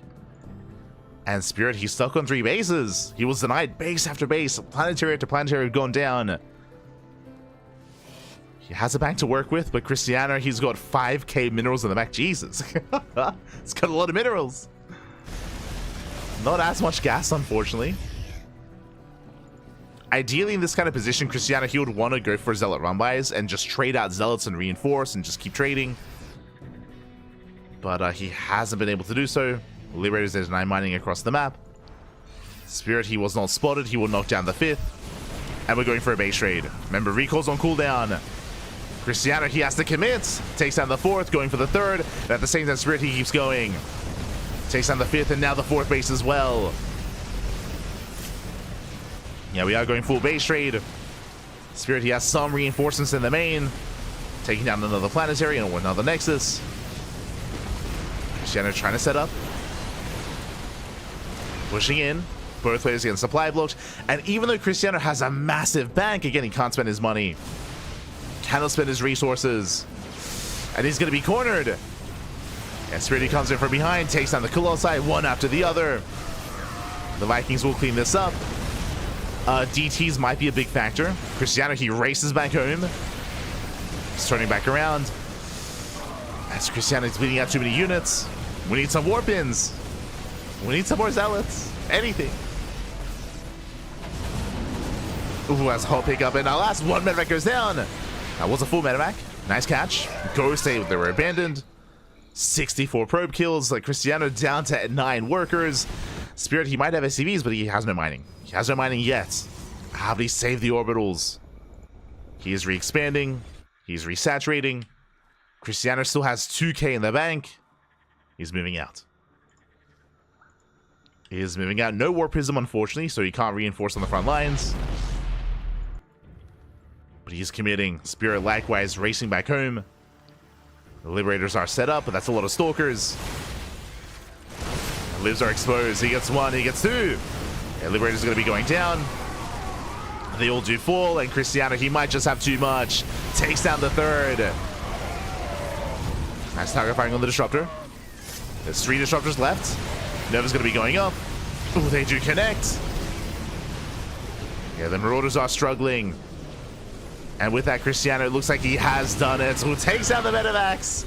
And Spirit, he's stuck on 3 bases. He was denied base after base. Planetary after planetary have gone down. He has a bank to work with, but Cristiano, he's got 5k minerals in the back. Jesus. It's got a lot of minerals. Not as much gas, unfortunately. Ideally, in this kind of position, Cristiano, he would want to go for Zealot run-bys and just trade out Zealots and reinforce and just keep trading. But he hasn't been able to do so. Liberators, there's 9 mining across the map. Spirit, he was not spotted. He will knock down the 5th. And we're going for a base raid. Remember, recall's on cooldown. Cristiano, he has to commit. Takes down the 4th, going for the 3rd. And at the same time, Spirit, he keeps going. Takes down the 5th and now the 4th base as well. Yeah, we are going full base raid. Spirit, he has some reinforcements in the main. Taking down another planetary and another Nexus. Cristiano trying to set up. Pushing in. Both players getting supply blocked. And even though Cristiano has a massive bank, again, he can't spend his money. Cannot spend his resources. And he's going to be cornered. And Spirit, he comes in from behind, takes down the Colossi, one after the other. The Vikings will clean this up. DTs might be a big factor. Cristiano, he races back home. He's turning back around. As Cristiano is bleeding out too many units. We need some warp-ins. We need some more Zealots. Anything. Ooh, that's a whole pickup. And our last 1 medevac goes down. That was a full medevac. Nice catch. Ghost, they were abandoned. 64 probe kills. Like Cristiano down to 9 workers. Spirit, he might have SCVs, but he has no mining. He has no mining yet. How did he save the orbitals? He is re-expanding. He's resaturating. Cristiano still has 2k in the bank. He's moving out. He is moving out. No Warp Prism, unfortunately, so he can't reinforce on the front lines. But he's committing. Spirit likewise racing back home. The Liberators are set up, but that's a lot of Stalkers. Libs are exposed. He gets 1, he gets 2. Yeah, Liberator's going to be going down. They all do fall, and Cristiano, he might just have too much. Takes down the 3rd. Nice target firing on the Disruptor. There's 3 Disruptors left. Nova's going to be going up. Ooh, they do connect. Yeah, the Marauders are struggling. And with that, Cristiano, it looks like he has done it. So takes down the medevacs.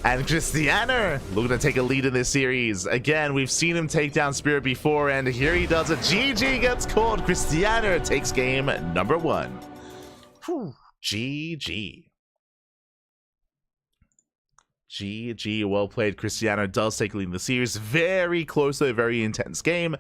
And Cristiano looking to take a lead in this series. Again, we've seen him take down Spirit before, and here he does it. GG gets called. Cristiano takes game number 1. Whew. GG. GG, well played. Cristiano does take lead in the series. Very close, though, very intense game.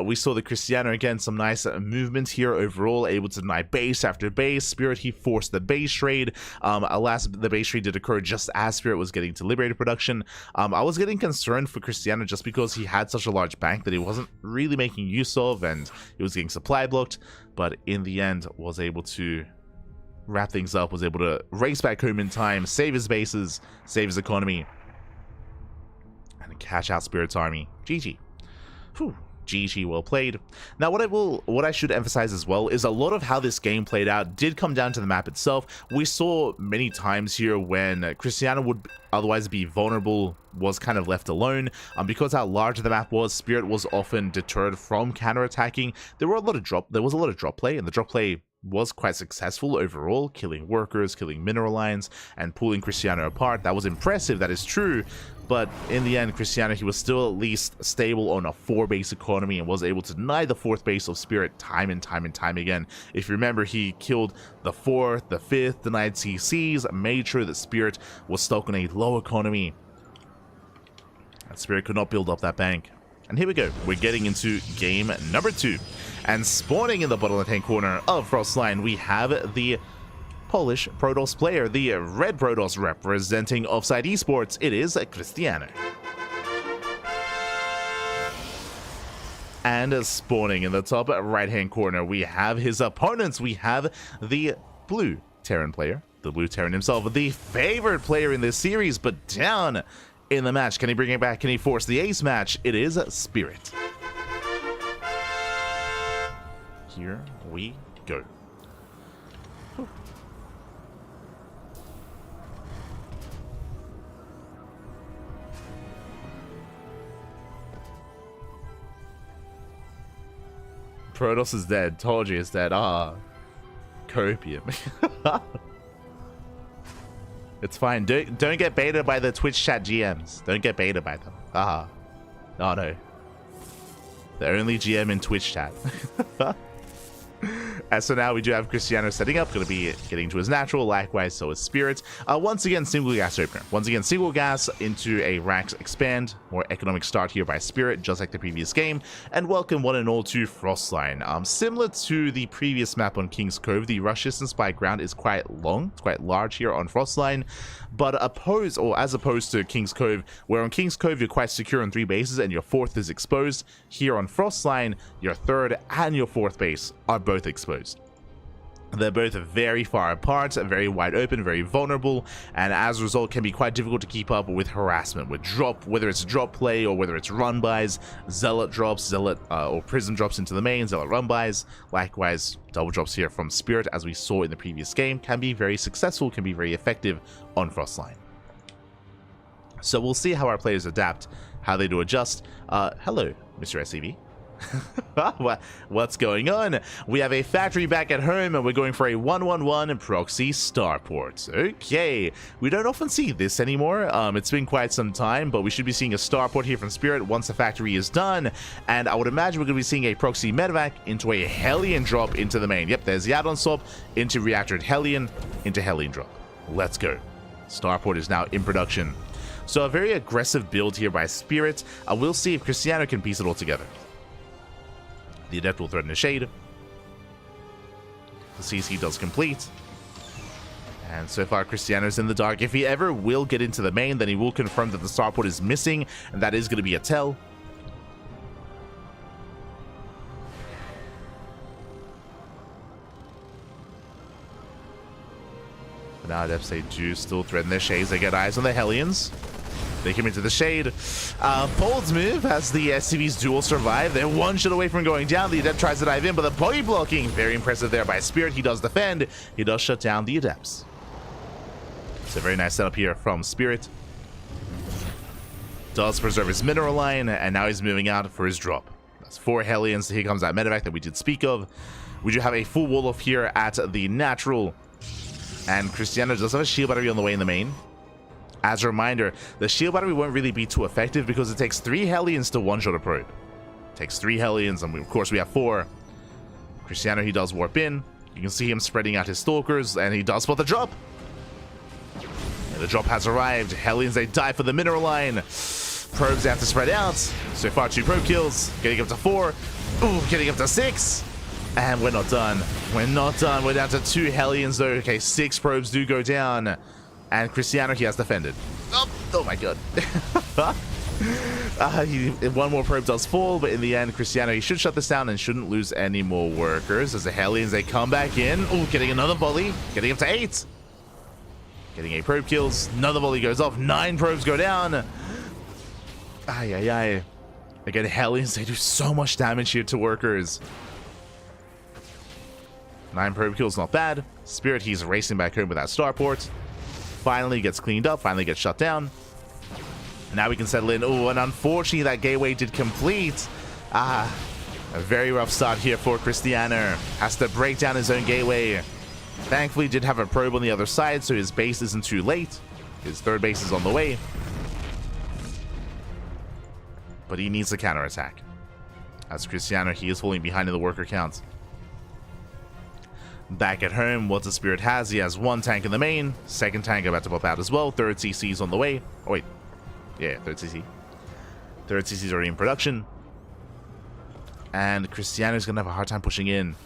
We saw the Cristiano again, some nice movement here overall, able to deny base after base. Spirit, he forced the base trade. Alas, the base trade did occur just as Spirit was getting to Liberator production. I was getting concerned for Cristiano just because he had such a large bank that he wasn't really making use of, and he was getting supply blocked, but in the end was able to wrap things up, was able to race back home in time, save his bases, save his economy, and cash out Spirit's army. GG. Whew. GG, well played. Now, what I should emphasize as well is a lot of how this game played out did come down to the map itself. We saw many times here when Cristiano would otherwise be vulnerable, was kind of left alone. Because how large the map was, Spirit was often deterred from counterattacking. There was a lot of drop play, and the drop play was quite successful overall, killing workers, killing mineral lines, and pulling Cristiano apart. That was impressive, that is true, but in the end, Cristiano, he was still at least stable on a 4-base economy and was able to deny the 4th base of Spirit time and time again. If you remember, he killed the 4th, the 5th, denied CCs, made sure that Spirit was stuck on a low economy, and Spirit could not build up that bank. And here we go, we're getting into game number 2. And spawning in the bottom left-hand corner of Frostline, we have the Polish Protoss player, the red Protoss representing Offside Esports. It is Cristiano. And spawning in the top right-hand corner, we have his opponents. We have the blue Terran player, the blue Terran himself, the favorite player in this series, but down in the match. Can he bring it back? Can he force the ace match? It is Spirit. Here we go. Whew. Protoss is dead. Told you it's dead. Ah, copium. It's fine. Don't get baited by the Twitch chat GMs. Don't get baited by them. Ah, oh no. The only GM in Twitch chat. And so now we do have Cristiano setting up, going to be getting to his natural, likewise so is Spirit. Once again, single gas opener. Once again, single gas into a Rax expand. More economic start here by Spirit, just like the previous game. And welcome one and all to Frostline. Similar to the previous map on King's Cove, the rush distance by ground is quite long. It's quite large here on Frostline. But as opposed to King's Cove, where on King's Cove you're quite secure on 3 bases and your 4th is exposed, here on Frostline, your 3rd and your 4th base are both exposed. They're both very far apart, very wide open, very vulnerable, and as a result can be quite difficult to keep up with harassment, with whether it's drop play or whether it's run bys, zealot drops, or prism drops into the main, zealot run bys. Likewise, double drops here from Spirit, as we saw in the previous game, can be very successful, can be very effective on Frostline. So we'll see how our players adapt, how they do adjust. Hello, Mr. SCV. What's going on? We have a factory back at home and we're going for a 1-1-1 proxy starport. Okay, we don't often see this anymore. It's been quite some time, but we should be seeing a starport here from Spirit once the factory is done, and I would imagine we're going to be seeing a proxy medevac into a Hellion drop into the main. Yep, there's Yadon swap into reactored Hellion into Hellion drop. Let's go. Starport is now in production. So a very aggressive build here by Spirit. We'll see if Cristiano can piece it all together. The Adept will threaten the Shade. The CC does complete. And so far, Cristiano's in the dark. If he ever will get into the main, then he will confirm that the starport is missing, and that is going to be a tell. But now Adepts, they do still threaten their Shades. They get eyes on the Hellions. They come into the Shade. Bold's move as the SCV's duel survive. They're one shot away from going down. The Adept tries to dive in, but the body blocking, very impressive there by Spirit. He does defend. He does shut down the Adepts. It's a very nice setup here from Spirit. Does preserve his mineral line, and now he's moving out for his drop. That's 4 Hellions. Here comes that medevac that we did speak of. We do have a full wall off here at the natural. And Cristiano does have a shield battery on the way in the main. As a reminder, the shield battery won't really be too effective because it takes 3 Hellions to one-shot a probe. It takes 3 Hellions, and of course we have 4. Cristiano, he does warp in. You can see him spreading out his stalkers, and he does spot the drop. And the drop has arrived. Hellions, they die for the mineral line. Probes have to spread out. So far, 2 probe kills. Getting up to 4. Ooh, getting up to 6. And we're not done. We're not done. We're down to 2 Hellions, though. Okay, 6 probes do go down. And Cristiano, he has defended. Oh my god. One more probe does fall, but in the end, Cristiano, he should shut this down and shouldn't lose any more workers. As the Hellions, they come back in. Oh, getting another volley. Getting up to 8. Getting 8 probe kills. Another volley goes off. 9 probes go down. Ay. Again, Hellions, they do so much damage here to workers. 9 probe kills, not bad. Spirit, he's racing back home with that starport. Finally gets cleaned up, finally gets shut down. Now we can settle in. Oh, and unfortunately that gateway did complete. A very rough start here for Cristiano. Has to break down his own gateway. Thankfully did have a probe on the other side, so his base isn't too late. His third base is on the way. But he needs a counterattack. As Cristiano, he is falling behind in the worker count. Back at home, what the Spirit has, he has 1 tank in the main, 2nd tank about to pop out as well, 3rd CC is on the way. Oh wait, yeah, 3rd CC. 3rd CC is already in production. And Cristiano's gonna have a hard time pushing in.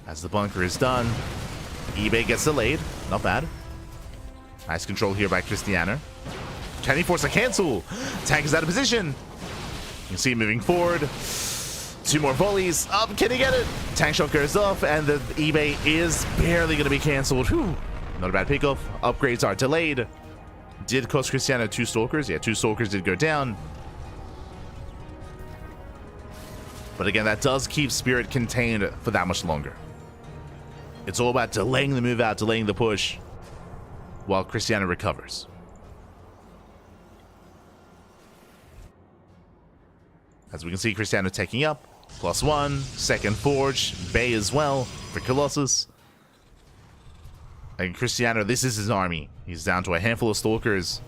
As the bunker is done, eBay gets delayed, not bad. Nice control here by Cristiano. Can he force a cancel? Tank is out of position. You can see him moving forward. 2 more volleys. Can he get it? Tank shot goes off, and the eBay is barely going to be cancelled. Whew. Not a bad pickoff. Upgrades are delayed. Did cost Cristiano 2 stalkers. Yeah, 2 stalkers did go down. But again, that does keep Spirit contained for that much longer. It's all about delaying the move out, delaying the push, while Cristiano recovers. As we can see, Cristiano taking up. +1, 2nd Forge, Bay as well for Colossus. And Cristiano, this is his army. He's down to a handful of stalkers.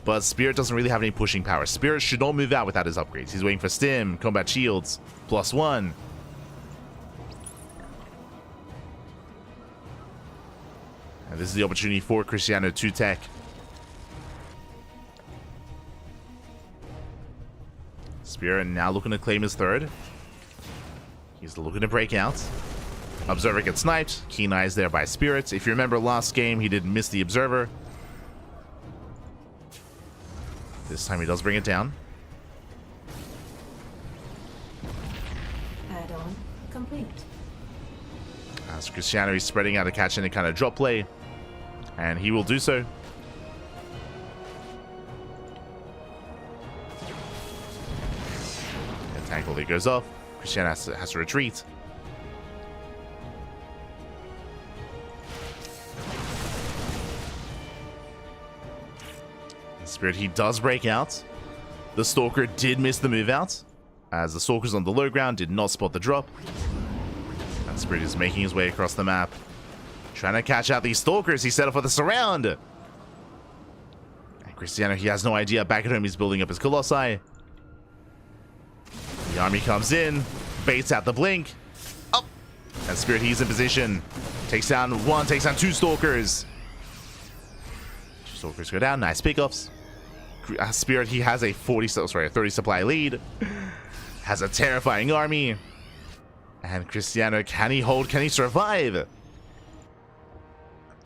But Spirit doesn't really have any pushing power. Spirit should not move out without his upgrades. He's waiting for Stim, combat shields, +1. And this is the opportunity for Cristiano to tech. Spirit now looking to claim his 3rd. He's looking to break out. Observer gets sniped. Keen eyes there by Spirit. If you remember last game, he did miss the Observer. This time he does bring it down. Add-on complete. As Cristiano is spreading out to catch any kind of drop play. And he will do so. Tank volley goes off. Cristiano has to retreat. And Spirit, he does break out. The Stalker did miss the move out, as the Stalkers on the low ground did not spot the drop. And Spirit is making his way across the map, trying to catch out these Stalkers. He set up for the surround. And Cristiano, he has no idea. Back at home, he's building up his Colossi. The army comes in, baits out the blink. Up! And Spirit, he's in position. Takes down 1, takes down 2 Stalkers. 2 Stalkers go down, nice pickoffs. Spirit, he has a 30 supply lead. Has a terrifying army. And Cristiano, can he hold? Can he survive?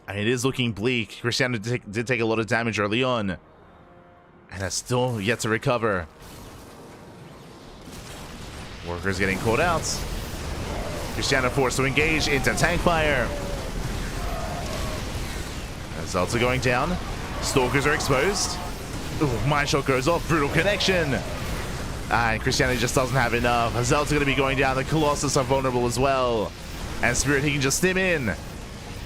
I mean, it is looking bleak. Cristiano did take a lot of damage early on. And has still yet to recover. Workers getting caught out. Cristiano forced to engage into tank fire. Zelda going down. Stalkers are exposed. Ooh, mine shot goes off. Brutal connection. And Cristiano just doesn't have enough. Zelda's going to be going down. The Colossus are vulnerable as well. And Spirit, he can just stim in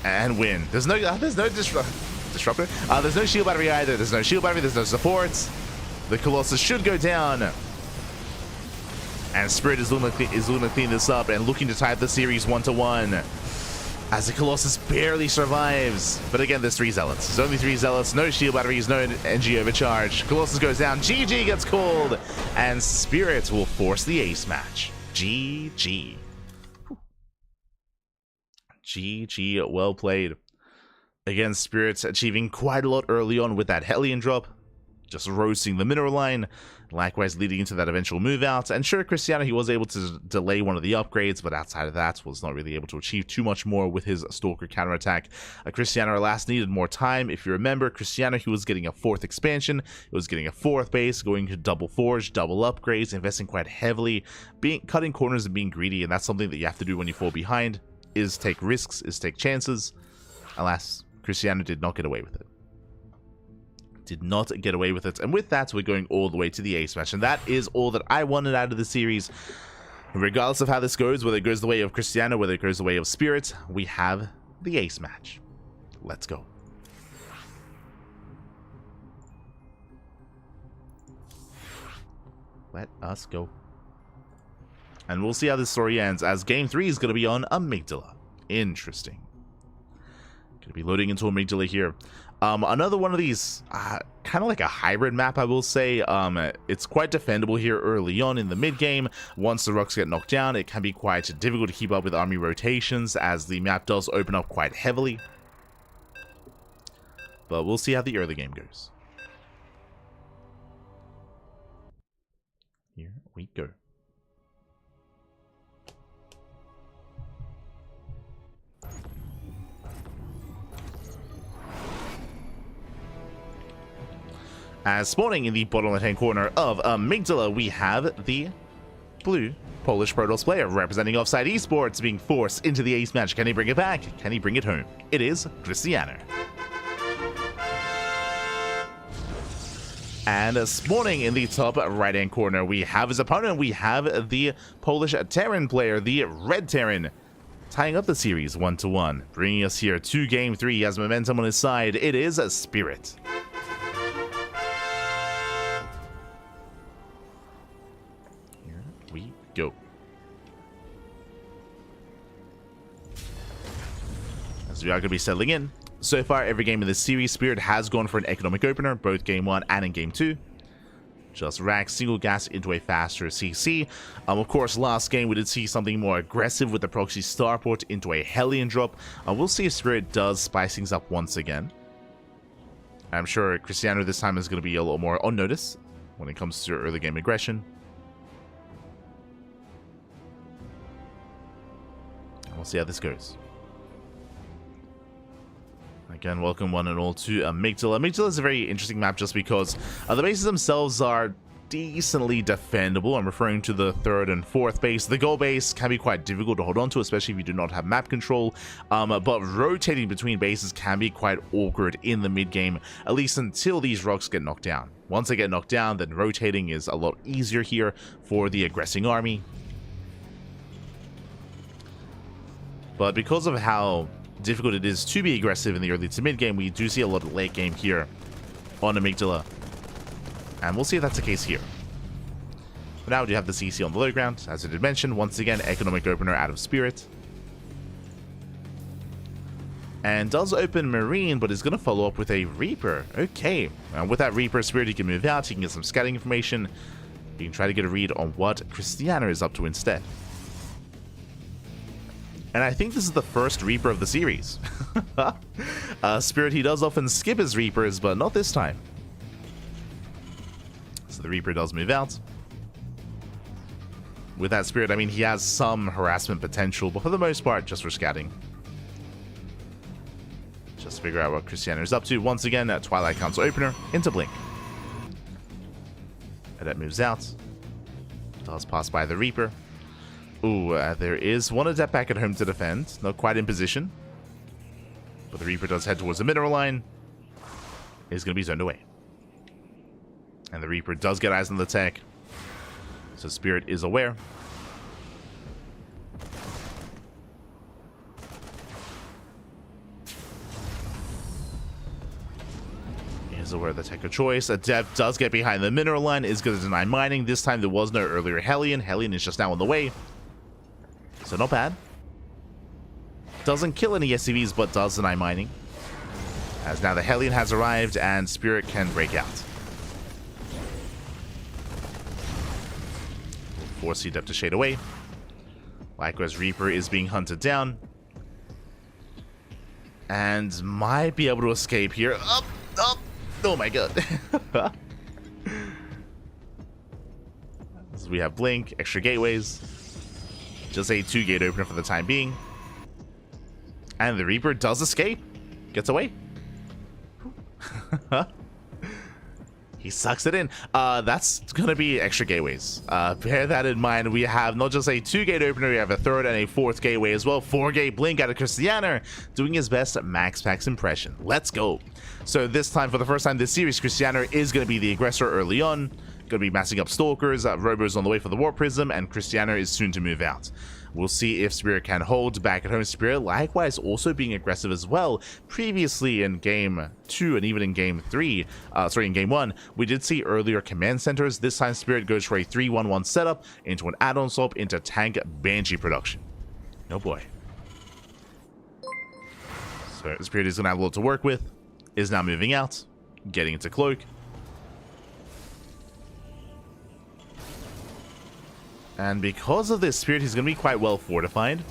and win. There's no disruptor. There's no shield battery either. There's no shield battery. There's no support. The Colossus should go down. And Spirit is looking to clean this up and looking to tie up the series 1-1. as the Colossus barely survives. But again, there's 3 Zealots. There's only 3 Zealots, no shield batteries, no NG overcharge. Colossus goes down, GG gets called, and Spirit will force the ace match. GG. GG, well played. Again, Spirit achieving quite a lot early on with that Hellion drop. Just roasting the mineral line, likewise leading into that eventual move out. And sure, Cristiano, he was able to delay one of the upgrades, but outside of that, was not really able to achieve too much more with his Stalker counterattack. Cristiano, alas, needed more time. If you remember, Cristiano, he was getting a 4th expansion, he was getting a 4th base, going to double forge, double upgrades, investing quite heavily, cutting corners and being greedy, and that's something that you have to do when you fall behind, is take risks, is take chances. Alas, Cristiano did not get away with it. Did not get away with it, and with that, we're going all the way to the ace match, and that is all that I wanted out of the series. Regardless of how this goes, whether it goes the way of Cristiano, whether it goes the way of Spirit, we have the ace match. Let's go. Let us go. And we'll see how this story ends, as game 3 is going to be on Amygdala. Interesting. Going to be loading into Amygdala here. Another one of these, kind of like a hybrid map, I will say. It's quite defendable here early on in the mid-game. Once the rocks get knocked down, it can be quite difficult to keep up with army rotations, as the map does open up quite heavily. But we'll see how the early game goes. Here we go. As spawning in the bottom left-hand corner of Amygdala, we have the blue Polish Protoss player representing Offside Esports being forced into the ace match. Can he bring it back? Can he bring it home? It is Cristiano. And spawning in the top right-hand corner, we have his opponent. We have the Polish Terran player, the Red Terran, tying up the series 1-1. Bringing us here to game 3. He has momentum on his side. It is Spirit. Go. As we are going to be settling in. So far, every game in this series, Spirit has gone for an economic opener, both game 1 and in game 2. Just rack single gas into a faster CC. Of course, last game we did see something more aggressive with the proxy starport into a Hellion drop. We'll see if Spirit does spice things up once again. I'm sure Cristiano this time is going to be a little more on notice when it comes to early game aggression. We'll see how this goes. Again, welcome one and all to Amygdala. Amygdala is a very interesting map just because the bases themselves are decently defendable. I'm referring to the 3rd and 4th base. The goal base can be quite difficult to hold on to, especially if you do not have map control. But rotating between bases can be quite awkward in the mid-game, at least until these rocks get knocked down. Once they get knocked down, then rotating is a lot easier here for the aggressing army. But because of how difficult it is to be aggressive in the early to mid game, we do see a lot of late game here on Amygdala. And we'll see if that's the case here. For now, we do have the CC on the low ground. As I did mention, once again, economic opener out of Spirit. And does open Marine, but is going to follow up with a Reaper. Okay. And with that Reaper, Spirit, he can move out. He can get some scouting information. He can try to get a read on what Cristiano is up to instead. And I think this is the first Reaper of the series. Spirit, he does often skip his Reapers, but not this time. So the Reaper does move out. With that Spirit, I mean, he has some harassment potential, but for the most part, just for scouting. Just figure out what Cristiano is up to. Once again, Twilight Council opener into Blink. Adept moves out. Does pass by the Reaper. Ooh, there is one Adept back at home to defend. Not quite in position. But the Reaper does head towards the mineral line. He's going to be zoned away. And the Reaper does get eyes on the tech. So Spirit is aware. Is aware of the tech of choice. Adept does get behind the mineral line. Is going to deny mining. This time there was no earlier Hellion. Hellion is just now on the way. So not bad. doesn't kill any SCVs, but does deny mining. As now the Hellion has arrived, and Spirit can break out. Force Adept to shade away. Likewise, Reaper is being hunted down. And might be able to escape here. Up, up. Oh my god. So we have Blink, extra gateways. Just a 2-gate opener for the time being. And the Reaper does escape. Gets away. He sucks it in. That's gonna be extra gateways. Bear that in mind. We have not just a 2-gate opener, we have a 3rd and a 4th gateway as well. 4-gate Blink out of Cristiano, doing his best Max Packs impression. Let's go. So this time, for the first time this series, Cristiano is gonna be the aggressor early on. Gonna be massing up Stalkers. Robo's on the way for the Warp Prism, and Cristiano is soon to move out. We'll see if Spirit can hold back at home. Spirit likewise also being aggressive as well. Previously in Game 2 and even in Game 3, in Game 1, we did see earlier command centers. This time Spirit goes for a 3-1-1 setup into an add-on swap into tank Banshee production. Oh boy. So Spirit is going to have a lot to work with. Is now moving out, getting into Cloak. And because of this, Spirit is going to be quite well fortified.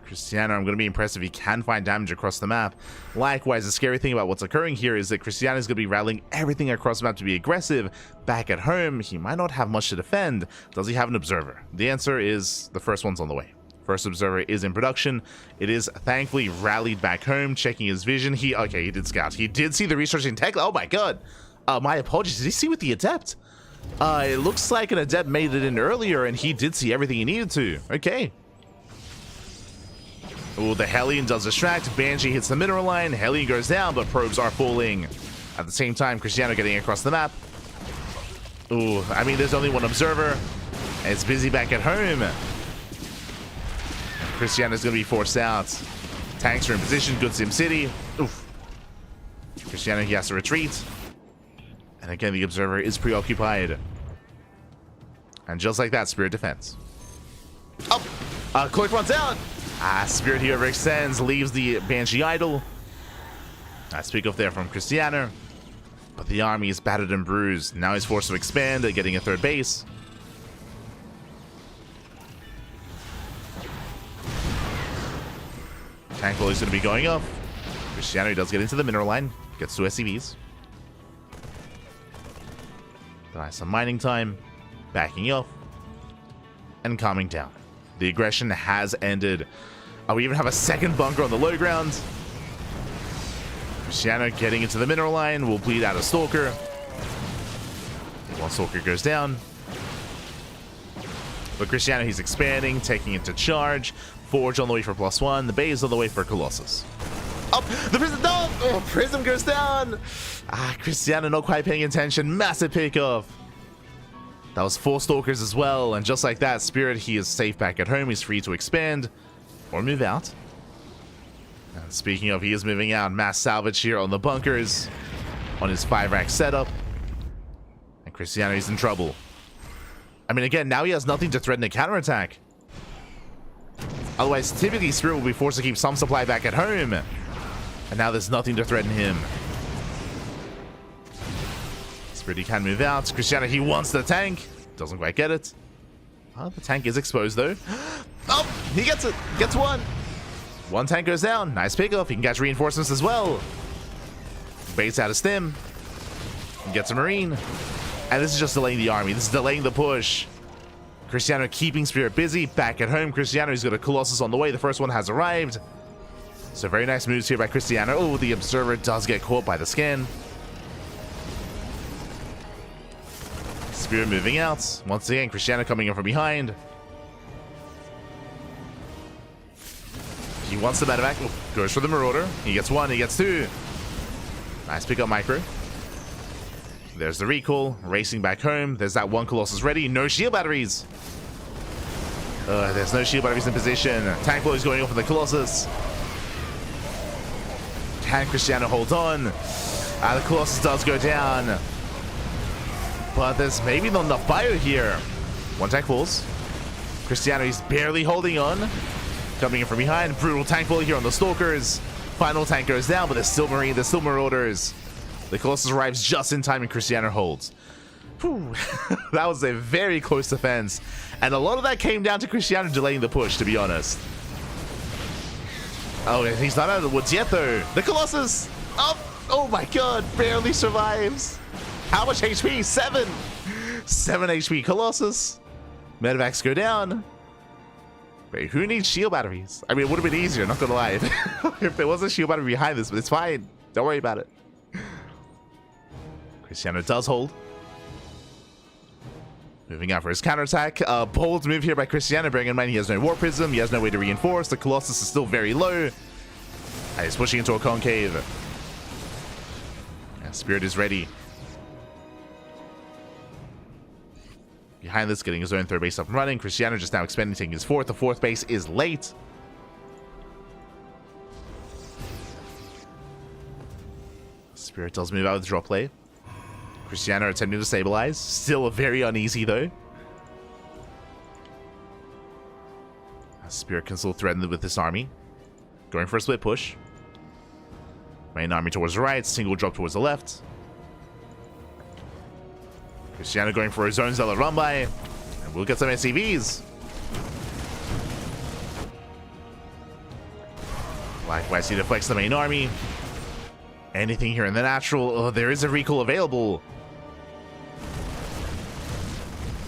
Cristiano, I'm going to be impressed if he can find damage across the map. Likewise, the scary thing about what's occurring here is that Cristiano is going to be rallying everything across the map to be aggressive. Back at home, he might not have much to defend. Does he have an observer? The answer is the first one's on the way. First observer is in production. It is thankfully rallied back home, checking his vision. He did scout. He did see the researching tech. Oh my god. My apologies. Did he see with the Adept? It looks like an Adept made it in earlier, and he did see everything he needed to. Okay. Oh, the Hellion does distract. Banshee hits the mineral line. Hellion goes down, but probes are falling. At the same time, Cristiano getting across the map. Ooh, I mean, there's only one observer. And it's busy back at home. Cristiano's going to be forced out. Tanks are in position. Good Sim City. Oof. Cristiano, he has to retreat. And again, the observer is preoccupied. And just like that, Spirit defends. Oh! Cloak runs out! Spirit here overextends, leaves the Banshee idle. Nice pick off there from Cristiano. But the army is battered and bruised. Now he's forced to expand, getting a 3rd base. Tank volley is going to be going off. Cristiano does get into the mineral line. Gets 2 SCVs. Nice, some mining time. Backing off. And calming down. The aggression has ended. We even have a 2nd bunker on the low ground. Cristiano getting into the mineral line. Will bleed out a Stalker. One Stalker goes down. But Cristiano, he's expanding, taking it to charge. Forge on the way for +1. The Bay is on the way for Colossus. Up! The Prism! No! Oh, Prism goes down! Cristiano not quite paying attention. Massive pickoff. That was 4 Stalkers as well. And just like that, Spirit, he is safe back at home. He's free to expand or move out. And speaking of, he is moving out. Mass salvage here on the bunkers. On his 5-rack setup. And Cristiano is in trouble. I mean, again, now he has nothing to threaten a counterattack. Otherwise, typically, Spirit will be forced to keep some supply back at home. And now there's nothing to threaten him. Spirit, he can move out. Cristiano, he wants the tank. Doesn't quite get it. Oh, the tank is exposed, though. Oh, he gets it. Gets 1. 1 tank goes down. Nice pickoff. He can catch reinforcements as well. Baits out a stim. Gets a Marine. And this is just delaying the army. This is delaying the push. Cristiano keeping Spirit busy. Back at home, Cristiano, he's got a Colossus on the way. The first one has arrived. So very nice moves here by Cristiano. Oh, the observer does get caught by the scan. Spirit moving out. Once again, Cristiano coming in from behind. He wants the medevac. Oh, goes for the Marauder. He gets 1, he gets 2. Nice pick up micro. There's the recall. Racing back home. There's that 1 Colossus ready. No shield batteries. There's no shield batteries in position. Tank blow is going off for the Colossus. Can Cristiano hold on? The Colossus does go down. But there's maybe not enough fire here. 1 tank falls. Cristiano, he's barely holding on. Coming in from behind. Brutal tank volley here on the Stalkers. Final tank goes down, but there's still Marine, there's still Marauders. The Colossus arrives just in time and Cristiano holds. Whew. That was a very close defense. And a lot of that came down to Cristiano delaying the push, to be honest. Oh, he's not out of the woods yet, though. The Colossus! Oh my god, barely survives. How much HP? 7! 7 HP Colossus. Medivacs go down. Wait, who needs shield batteries? I mean, it would have been easier, not gonna lie. If there was a shield battery behind this, but it's fine. Don't worry about it. Cristiano does hold. Moving out for his counterattack. Bold move here by Cristiano, bearing in mind he has no War Prism, he has no way to reinforce. The Colossus is still very low. And he's pushing into a concave. And Spirit is ready. Behind this, getting his own third base up and running. Cristiano just now expanding, taking his fourth. The fourth base is late. Spirit does move out with drop play. Cristiano attempting to stabilize. Still very uneasy, though. Spirit can still threaten with this army. Going for a split push. Main army towards the right. Single drop towards the left. Cristiano going for his own Zealot run by. And we'll get some SCVs. Likewise, he deflects the main army. Anything here in the natural. Oh, there is a recall available.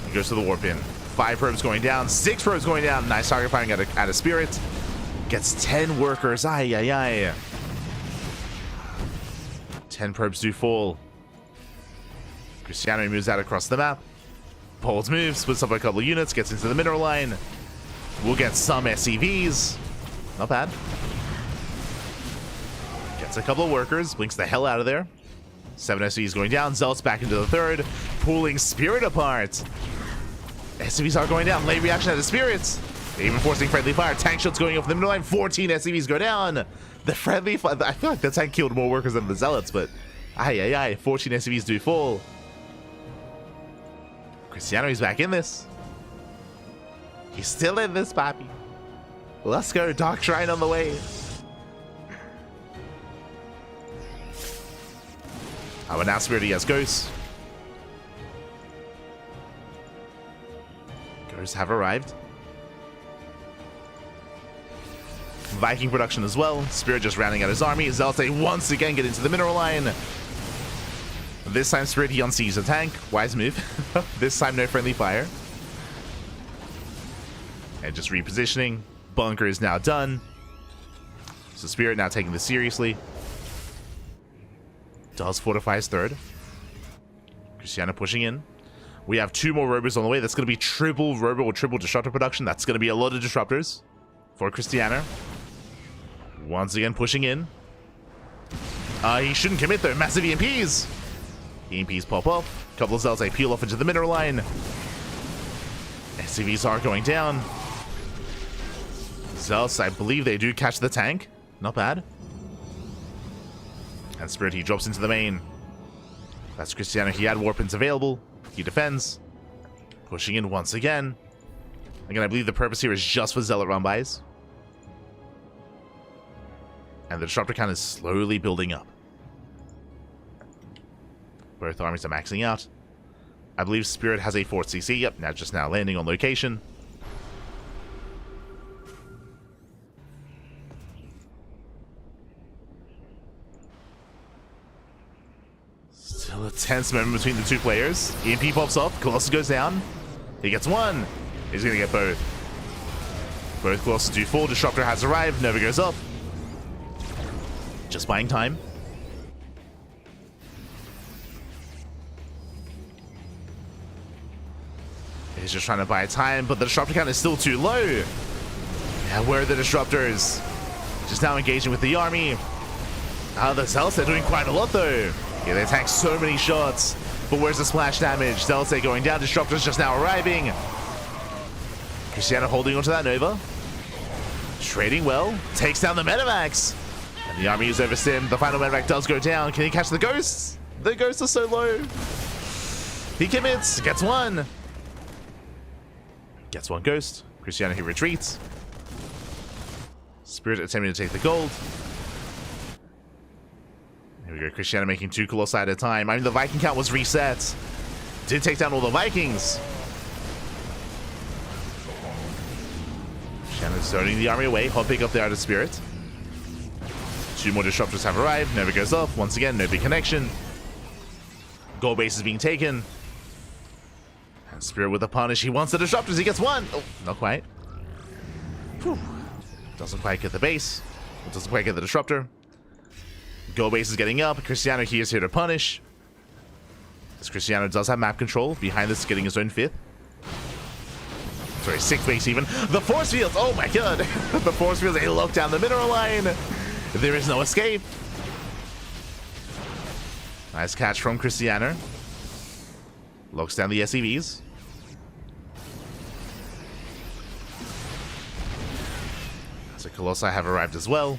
He goes to the warp in. 5 probes going down. 6 probes going down. Nice target firing at a Spirit. Gets 10 workers. Ay, ay, ay. 10 probes do fall. Cristiano moves out across the map. Pulls moves, splits up a couple of units, gets into the mineral line. We'll get some SCVs. Not bad. Gets a couple of workers, blinks the hell out of there. 7 SCVs going down, Zealots back into the third, pulling Spirit apart. SCVs are going down, late reaction at the Spirits. Even forcing friendly fire, tank shields going off the middle line, 14 SCVs go down. The friendly fire, I feel like the tank killed more workers than the Zealots, but ay, ay, ay, 14 SCVs do fall. Cristiano is back in this. He's still in this, papi. Let's go, Dark Shrine on the way. Our now Spirit has Ghosts. Ghosts have arrived. Viking production as well. Spirit just rounding out his army. Zealot once again get into the mineral line. This time Spirit, he unsees a tank. Wise move. This time no friendly fire. And just repositioning. Bunker is now done. So Spirit now taking this seriously. Does fortify his third. Cristiano pushing in. We have 2 more Robos on the way. That's going to be triple Robo or triple Disruptor production. That's going to be a lot of Disruptors for Cristiano. Once again pushing in. He shouldn't commit though. Massive EMPs. EMPs pop up. Couple of Zealots, they peel off into the mineral line. SCVs are going down. Zealots, I believe they do catch the tank. Not bad. And Spirit, he drops into the main. That's Cristiano. He had Warpins available. He defends. Pushing in once again. Again, I believe the purpose here is just for Zealot run-bys. And the Disruptor count is slowly building up. Both armies are maxing out. I believe Spirit has a 4th CC. Yep, now landing on location. Still a tense moment between the 2 players. EMP pops off. Colossus goes down. He gets 1. He's going to get both. Both Colossus do fall. Disruptor has arrived. Nova goes up. Just buying time. He's just trying to buy time, but the Disruptor count is still too low. Yeah, where are the Disruptors? Just now engaging with the army. The Zealots, they're doing quite a lot though. Yeah, they tank so many shots. But where's the splash damage? Zealots going down. Disruptors just now arriving. Cristiano holding onto that Nova. Trading well. Takes down the Medivacs. And the army is overstimmed. The final Medivac does go down. Can he catch the Ghosts? The Ghosts are so low. He commits. Gets 1. Gets 1 Ghost. Cristiano, he retreats. Spirit attempting to take the gold. Here we go, Cristiano making 2 Colossi at a time. I mean, the Viking count was reset. Did take down all the Vikings. Cristiano's zoning the army away. Hot pick up there out of Spirit. 2 more disruptors have arrived. Never goes off. Once again, no big connection. Gold base is being taken. And Spirit with a punish. He wants the disruptors. He gets 1. Oh, not quite. Whew. Doesn't quite get the base. Doesn't quite get the disruptor. Gold base is getting up. Cristiano here is here to punish. As Cristiano does have map control. Behind this, getting his own 5th. Sorry, 6th base even. The force fields. Oh my god. The force fields. They lock down the mineral line. There is no escape. Nice catch from Cristiano. Locks down the SEVs. So Colossi have arrived as well.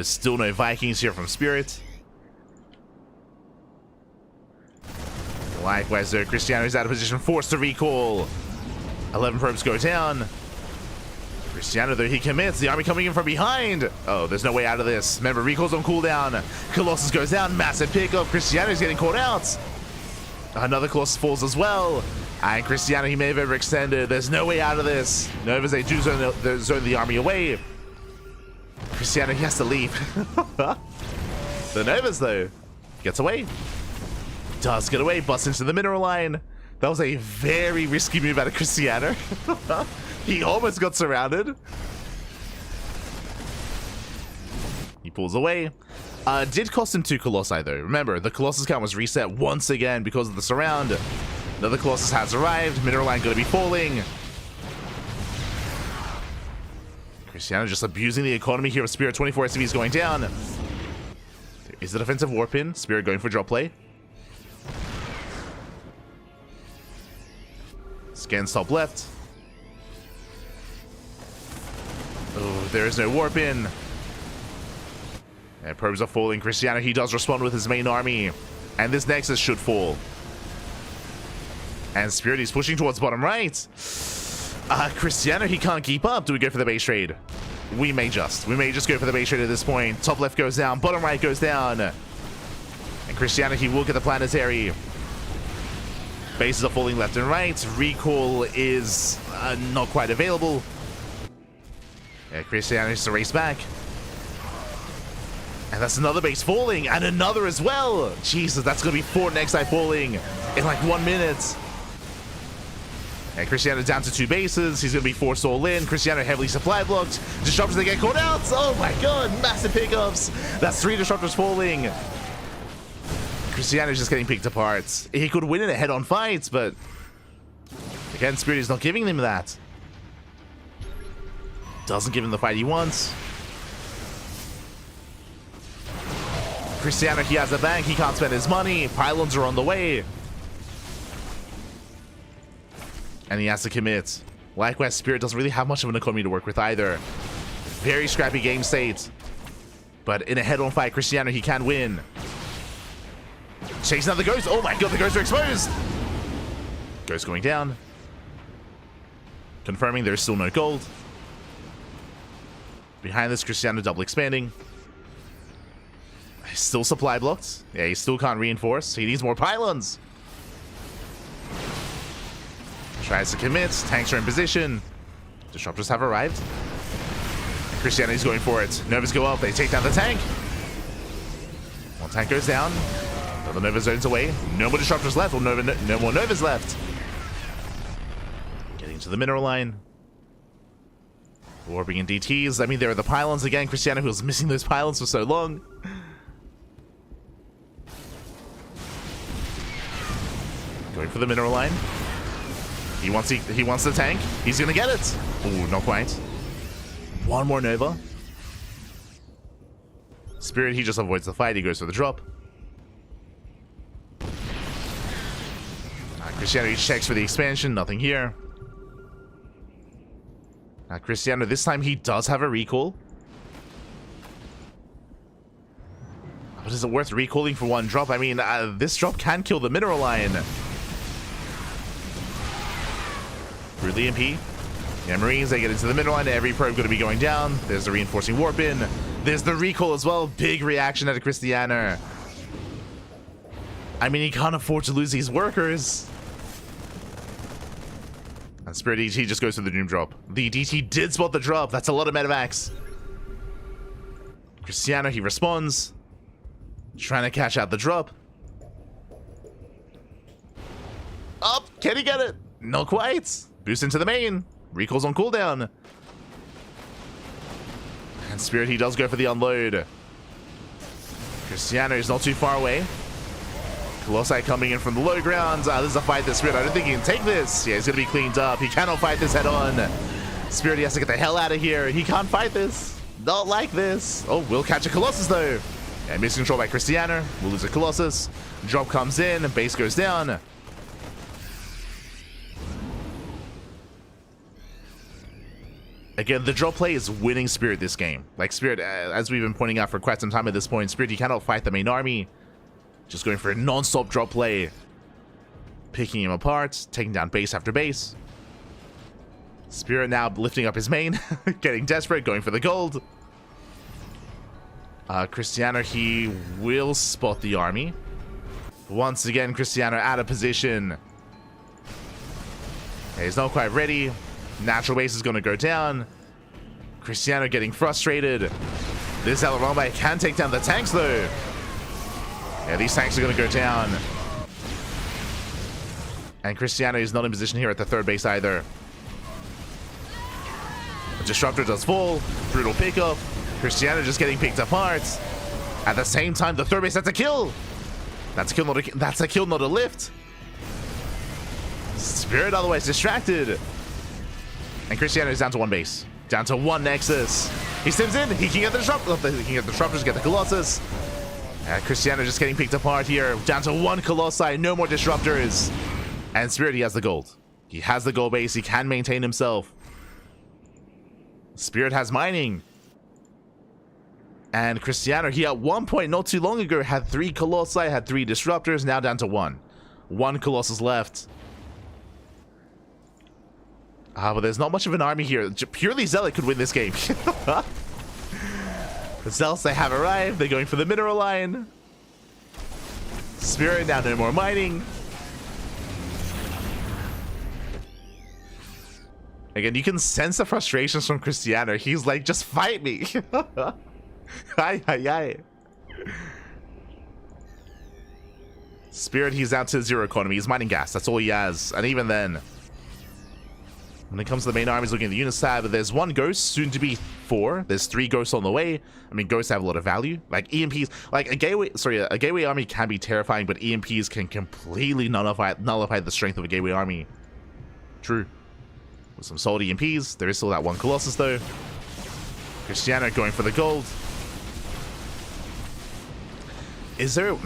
Still no Vikings here from Spirit. Likewise, though, Cristiano's out of position, forced to recall. 11 probes go down. Cristiano, though, he commits. The army coming in from behind. Oh, there's no way out of this. Remember, recall's on cooldown. Colossus goes down. Massive pickup. Cristiano's getting caught out. Another Colossus falls as well. And Cristiano, he may have overextended. There's no way out of this. Novas, they do zone the army away. Cristiano, he has to leave. The Novas, though, gets away. Does get away, busts into the mineral line. That was a very risky move out of Cristiano. He almost got surrounded. He pulls away. Did cost him 2 Colossi, though. Remember, the Colossus count was reset once again because of the surround. Another Colossus has arrived. Mineral line going to be falling. Cristiano just abusing the economy here with Spirit. 24 SCVs going down. Is the defensive warp in? Spirit going for drop play. Scans top left. Oh, there is no warp in. And probes are falling. Cristiano, he does respond with his main army. And this Nexus should fall. And Spirit is pushing towards bottom right. Cristiano, he can't keep up. Do we go for the base trade? We may just go for the base trade at this point. Top left goes down. Bottom right goes down. And Cristiano, he will get the planetary. Bases are falling left and right. Recall is not quite available. Yeah, Cristiano needs to race back. And that's another base falling. And another as well. Jesus, that's going to be 4 Nexi falling in like 1 minute. And Cristiano down to 2 bases. He's going to be forced all in. Cristiano heavily supply blocked. Disruptors, they get caught out. Oh my god, massive pickups. That's 3 disruptors falling. Cristiano's just getting picked apart. He could win in a head-on fight, but again, Spirit is not giving him that. Doesn't give him the fight he wants. Cristiano, he has a bank. He can't spend his money. Pylons are on the way. And he has to commit. Likewise, Spirit doesn't really have much of an economy to work with either. Very scrappy game state. But in a head-on fight, Cristiano, he can win. Chasing out the ghost. Oh my god, the ghosts are exposed. Ghost going down. Confirming there's still no gold. Behind this, Cristiano double expanding. He's still supply blocked. Yeah, he still can't reinforce. He needs more pylons. Tries to commit. Tanks are in position. Disruptors have arrived. Cristiano's going for it. Novas go up. They take down the tank. One tank goes down. Another Nova zones away. No more disruptors left. Or no more Novas left. Getting to the mineral line. Warping in DTs. I mean, there are the pylons again. Cristiano, who was missing those pylons for so long. Going for the mineral line. He wants the tank. He's gonna get it. Ooh, not quite. One more Nova. Spirit, he just avoids the fight. He goes for the drop. Cristiano, he checks for the expansion. Nothing here. Cristiano, this time he does have a recall. But is it worth recalling for 1 drop? I mean, this drop can kill the mineral line. Brutally MP. Yeah, Marines, they get into the middle line. Every probe going to be going down. There's the reinforcing warp in. There's the recall as well. Big reaction out of Cristiano. I mean, he can't afford to lose these workers. And Spirit DT just goes for the Doom drop. The DT did spot the drop. That's a lot of medevacs. Cristiano, he responds. Trying to catch out the drop. Up! Can he get it? Not quite. Boost into the main. Recall's on cooldown. And Spirit, he does go for the unload. Cristiano is not too far away. Colossi coming in from the low ground. This is a fight that Spirit, I don't think he can take this. Yeah, he's going to be cleaned up. He cannot fight this head on. Spirit, he has to get the hell out of here. He can't fight this. Not like this. Oh, we'll catch a Colossus though. And miscontrol by Cristiano. We'll lose a Colossus. Drop comes in. Base goes down. Again, the drop play is winning Spirit this game. Like Spirit, as we've been pointing out for quite some time at this point, Spirit, you cannot fight the main army. Just going for a non-stop drop play. Picking him apart, taking down base after base. Spirit now lifting up his main, getting desperate, going for the gold. Cristiano, he will spot the army. Once again, Cristiano out of position. Okay, he's not quite ready. Natural base is going to go down. Cristiano getting frustrated. This Alarambe can take down the tanks though. Yeah, these tanks are going to go down. And Cristiano is not in position here at the third base either. The Disruptor does fall. Brutal pickup. Cristiano just getting picked apart. At the same time, the third base, that's a kill. That's a kill, not a lift. Spirit otherwise distracted. And Cristiano is down to one base. Down to one Nexus. He stims in. He can get the Disruptor. He can get the Disruptors, get the Colossus. Cristiano just getting picked apart here. Down to one Colossi. No more Disruptors. And Spirit, he has the gold. He has the gold base. He can maintain himself. Spirit has mining. And Cristiano, he at one point not too long ago had 3 Colossi, had 3 Disruptors. Now down to 1. 1 Colossus left. But there's not much of an army here. Purely Zealot could win this game. The Zealots, they have arrived. They're going for the mineral line. Spirit, now no more mining. Again, you can sense the frustrations from Cristiano. He's like, just fight me. Ay, ay, ay. Spirit, he's down to 0 economy. He's mining gas. That's all he has. And even then, when it comes to the main army, he's looking at the unit tab. There's 1 ghost, soon to be 4. There's 3 ghosts on the way. I mean, ghosts have a lot of value. Like EMPs, like a gateway army can be terrifying, but EMPs can completely nullify the strength of a gateway army. True. With some solid EMPs, there is still that 1 Colossus though. Cristiano going for the gold. Is there...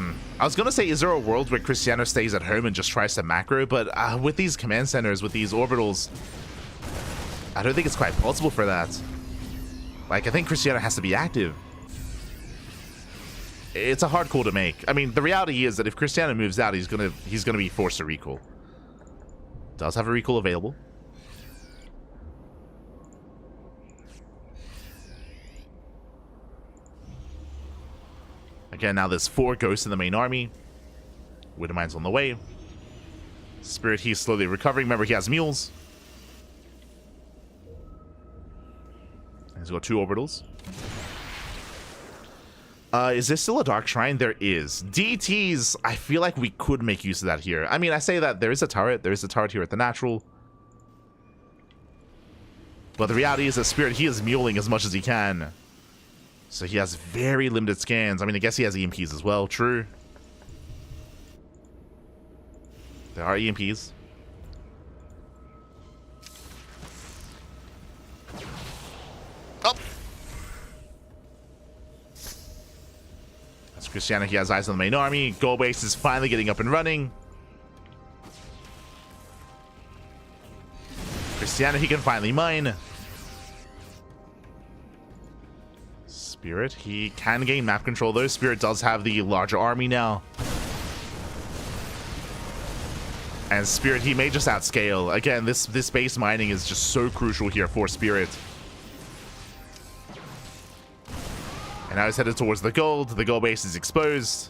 I was going to say, is there a world where Cristiano stays at home and just tries to macro? But with these command centers, with these orbitals, I don't think it's quite possible for that. Like, I think Cristiano has to be active. It's a hard call to make. I mean, the reality is that if Cristiano moves out, he's gonna be forced to recall. Does have a recall available. Again, now there's 4 ghosts in the main army. Widowmine's on the way. Spirit, he's slowly recovering. Remember, he has mules. He's got 2 orbitals. Is there still a Dark Shrine? There is. DTs, I feel like we could make use of that here. I mean, I say that there is a turret. There is a turret here at the natural. But the reality is that Spirit, he is muling as much as he can. So he has very limited scans. I mean, I guess he has EMPs as well. True. There are EMPs. Oh! That's Cristiano. He has eyes on the main army. Gold base is finally getting up and running. Cristiano, he can finally mine. Spirit, he can gain map control though. Spirit does have the larger army now. And Spirit, he may just outscale. Again, this base mining is just so crucial here for Spirit. And now he's headed towards the gold. The gold base is exposed.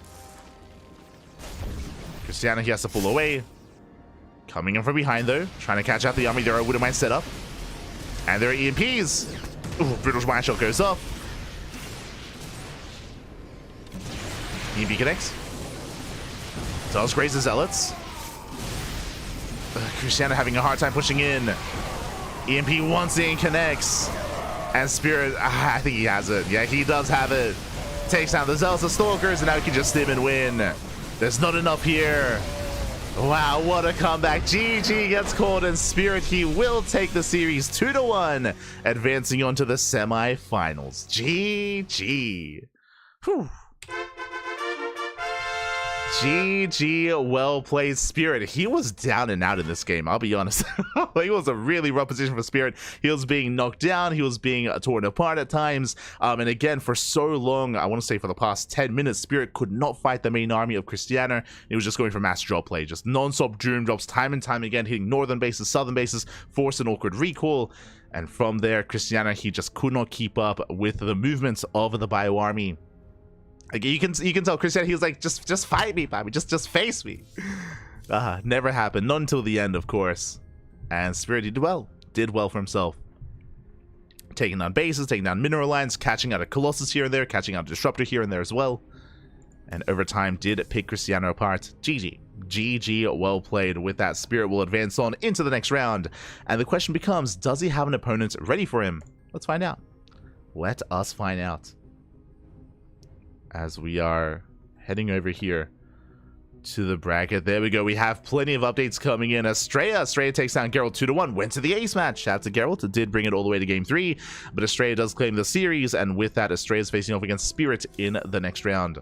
Cristiano, he has to pull away. Coming in from behind, though. Trying to catch out the army. There are Widowmine set up. And there are EMPs. Ooh, Brutal Mind Shot goes off. EMP connects. Does graze the Zealots. Cristiano having a hard time pushing in. EMP once in, connects. And Spirit, I think he has it. Yeah, he does have it. Takes down the Zealots, the Stalkers, and now he can just stim and win. There's not enough here. Wow, what a comeback. GG gets called, and Spirit, he will take the series 2-1, advancing on to the semi-finals. GG. Whew. GG, well played, Spirit. He was down and out in this game, I'll be honest. It was a really rough position for Spirit. He was being knocked down, he was being torn apart at times, and again, for so long, I want to say for the past 10 minutes, Spirit could not fight the main army of Cristiano. He was just going for mass drop play, just non-stop doom drops time and time again, hitting northern bases, southern bases, force an awkward recall, and from there, Cristiano, he just could not keep up with the movements of the bio army. Like, you can tell Cristiano, he was like, just fight me, Bobby, just face me. Never happened, not until the end, of course. And Spirit did well for himself. Taking down bases, taking down mineral lines, catching out a Colossus here and there, catching out a Disruptor here and there as well. And over time did pick Cristiano apart. GG. GG, well played. With that, Spirit will advance on into the next round. And the question becomes, does he have an opponent ready for him? Let's find out. Let us find out. As we are heading over here to the bracket. There we go. We have plenty of updates coming in. Astrea takes down Geralt 2-1. Went to the ace match. Shout out to Geralt. It did bring it all the way to game 3. But Astrea does claim the series. And with that, Astrea is facing off against Spirit in the next round.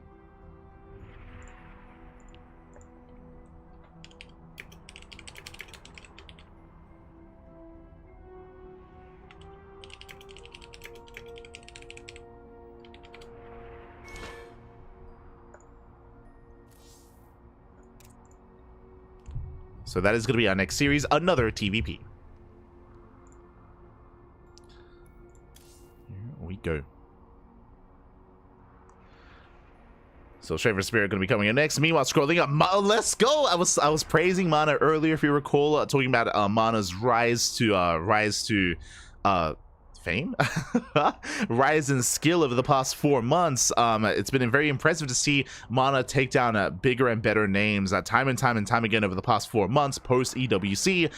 So that is going to be our next series, another TVP. Here we go. So Straver Spirit going to be coming in next. Meanwhile, scrolling up, let's go. I was praising MaNa earlier, if you recall, talking about MaNa's rise to fame, rise in skill over the past 4 months. It's been very impressive to see MaNa take down bigger and better names time and time again over the past 4 months, post EWC,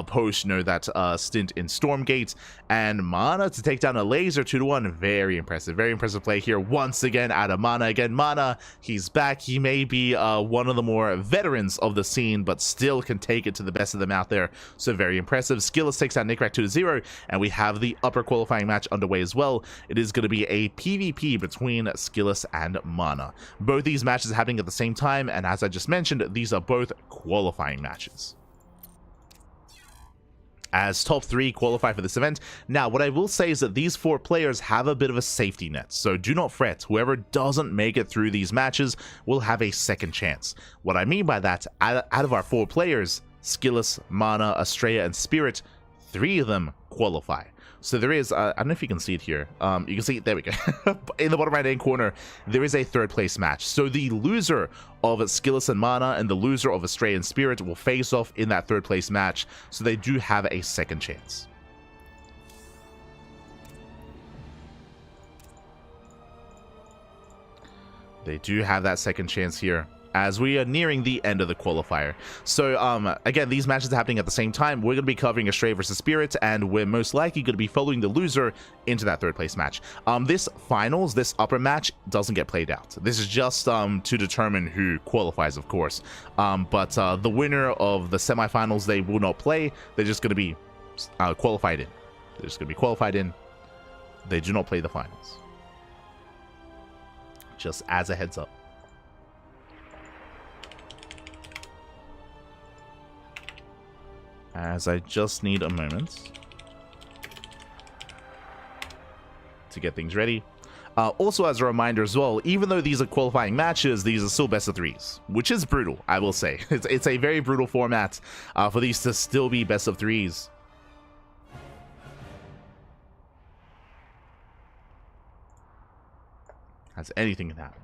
post that stint in Stormgate, and MaNa to take down a laser 2-1. Very impressive play here once again out of MaNa. Again, MaNa, he's back. He may be one of the more veterans of the scene, but still can take it to the best of them out there. So very impressive. SKillous takes down Nickrak 2-0, and we have the upper qualifying match underway as well. It is going to be a PvP between SKillous and MaNa. Both these matches are happening at the same time, and as I just mentioned, these are both qualifying matches, as top 3 qualify for this event. Now, what I will say is that these 4 players have a bit of a safety net, so do not fret. Whoever doesn't make it through these matches will have a second chance. What I mean by that, out of our 4 players, SKillous, MaNa, Astrea, and Spirit, 3 of them qualify. So there is, I don't know if you can see it here. You can see, there we go. In the bottom right hand corner, there is a 3rd place match. So the loser of SKillous and MaNa and the loser of Astrea and Spirit will face off in that 3rd place match. So they do have a second chance. They do have that second chance here, as we are nearing the end of the qualifier. So again, these matches are happening at the same time. We're going to be covering Astrea versus Spirit, and we're most likely going to be following the loser into that 3rd place match. This finals, this upper match, doesn't get played out. This is just to determine who qualifies, of course. But the winner of the semifinals, they will not play. They're just going to be qualified in. They're just going to be qualified in. They do not play the finals. Just as a heads up. As I just need a moment to get things ready. Also, as a reminder as well, even though these are qualifying matches, these are still best of threes, which is brutal, I will say. It's a very brutal format for these to still be best of threes. As anything can happen.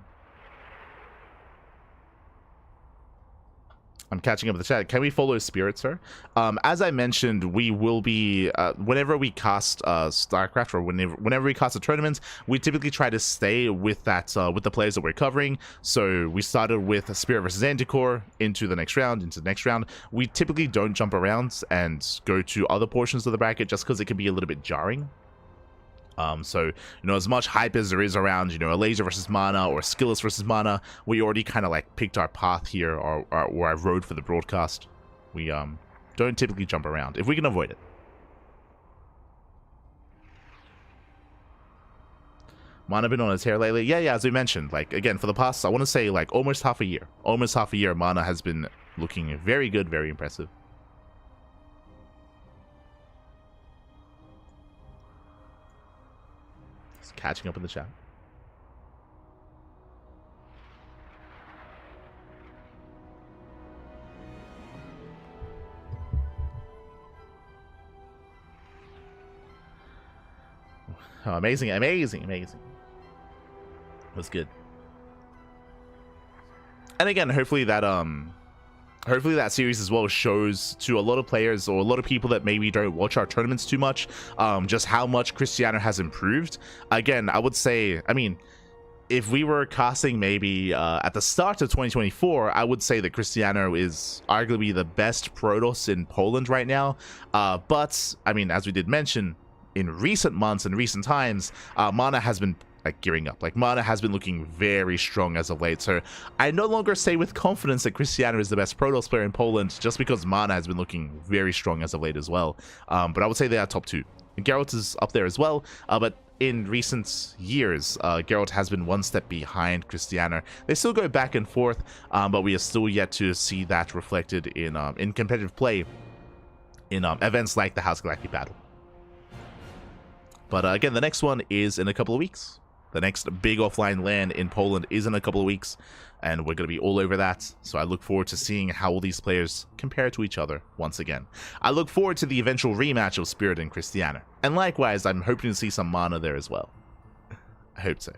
I'm catching up with the chat. Can we follow Spirit, sir? As I mentioned, we will be whenever we cast StarCraft, or whenever we cast a tournament, we typically try to stay with that with the players that we're covering. So we started with Spirit versus Anticore into the next round, We typically don't jump around and go to other portions of the bracket just because it can be a little bit jarring. So, you know, as much hype as there is around, you know, a Laser versus MaNa or SKillous versus MaNa, we already kind of like picked our path here, or our road for the broadcast. We don't typically jump around if we can avoid it. MaNa been on his hair lately? Yeah, as we mentioned, like, again, for the past, I want to say, like, almost half a year, MaNa has been looking very good, very impressive. Catching up in the chat. Oh, amazing. Was good. And again, hopefully that series as well shows to a lot of players or a lot of people that maybe don't watch our tournaments too much, just how much Cristiano has improved. Again, I would say, I mean, if we were casting maybe at the start of 2024, I would say that Cristiano is arguably the best Protoss in Poland right now. But, I mean, as we did mention, in recent months and recent times, MaNa has been like gearing up. Like, MaNa has been looking very strong as of late, so I no longer say with confidence that Cristiano is the best Protoss player in Poland just because MaNa has been looking very strong as of late as well. But I would say they are top two. Geralt is up there as well, but in recent years, Geralt has been one step behind Cristiano. They still go back and forth, but we are still yet to see that reflected in competitive play in events like the House Galactic Battle. But again, the next one is in a couple of weeks. The next big offline LAN in Poland is in a couple of weeks, and we're going to be all over that. So I look forward to seeing how all these players compare to each other once again. I look forward to the eventual rematch of Spirit and Cristiano. And likewise, I'm hoping to see some MaNa there as well. I hope so.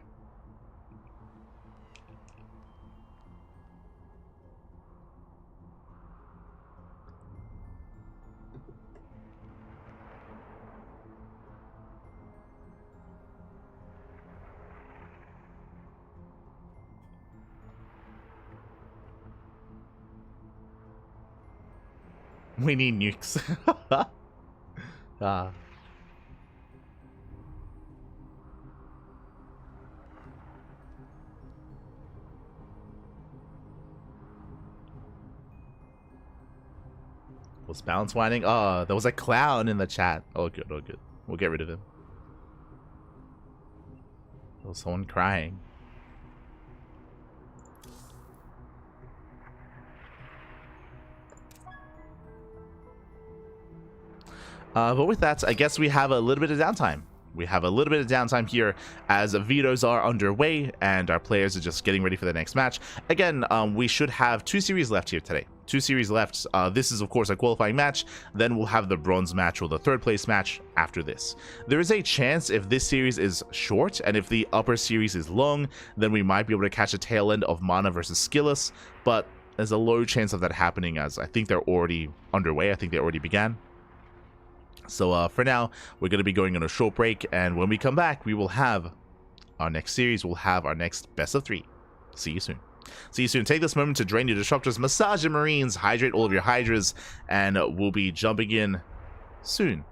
We need nukes. Was balance winding? Oh, there was a clown in the chat. Oh, good, oh, good. We'll get rid of him. There was someone crying. But with that, I guess we have a little bit of downtime. We have a little bit of downtime here as vetoes are underway and our players are just getting ready for the next match. Again, we should have 2 series left here today. 2 series left. This is, of course, a qualifying match. Then we'll have the bronze match or the 3rd place match after this. There is a chance if this series is short and if the upper series is long, then we might be able to catch a tail end of MaNa versus SKillous. But there's a low chance of that happening as I think they're already underway. I think they already began. So for now, we're going to be going on a short break, and when we come back, we will have our next series. We'll have our next best of 3. See you soon. See you soon. Take this moment to drain your disruptors, massage your marines, hydrate all of your hydras, and we'll be jumping in soon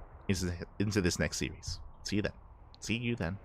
into this next series. See you then. See you then.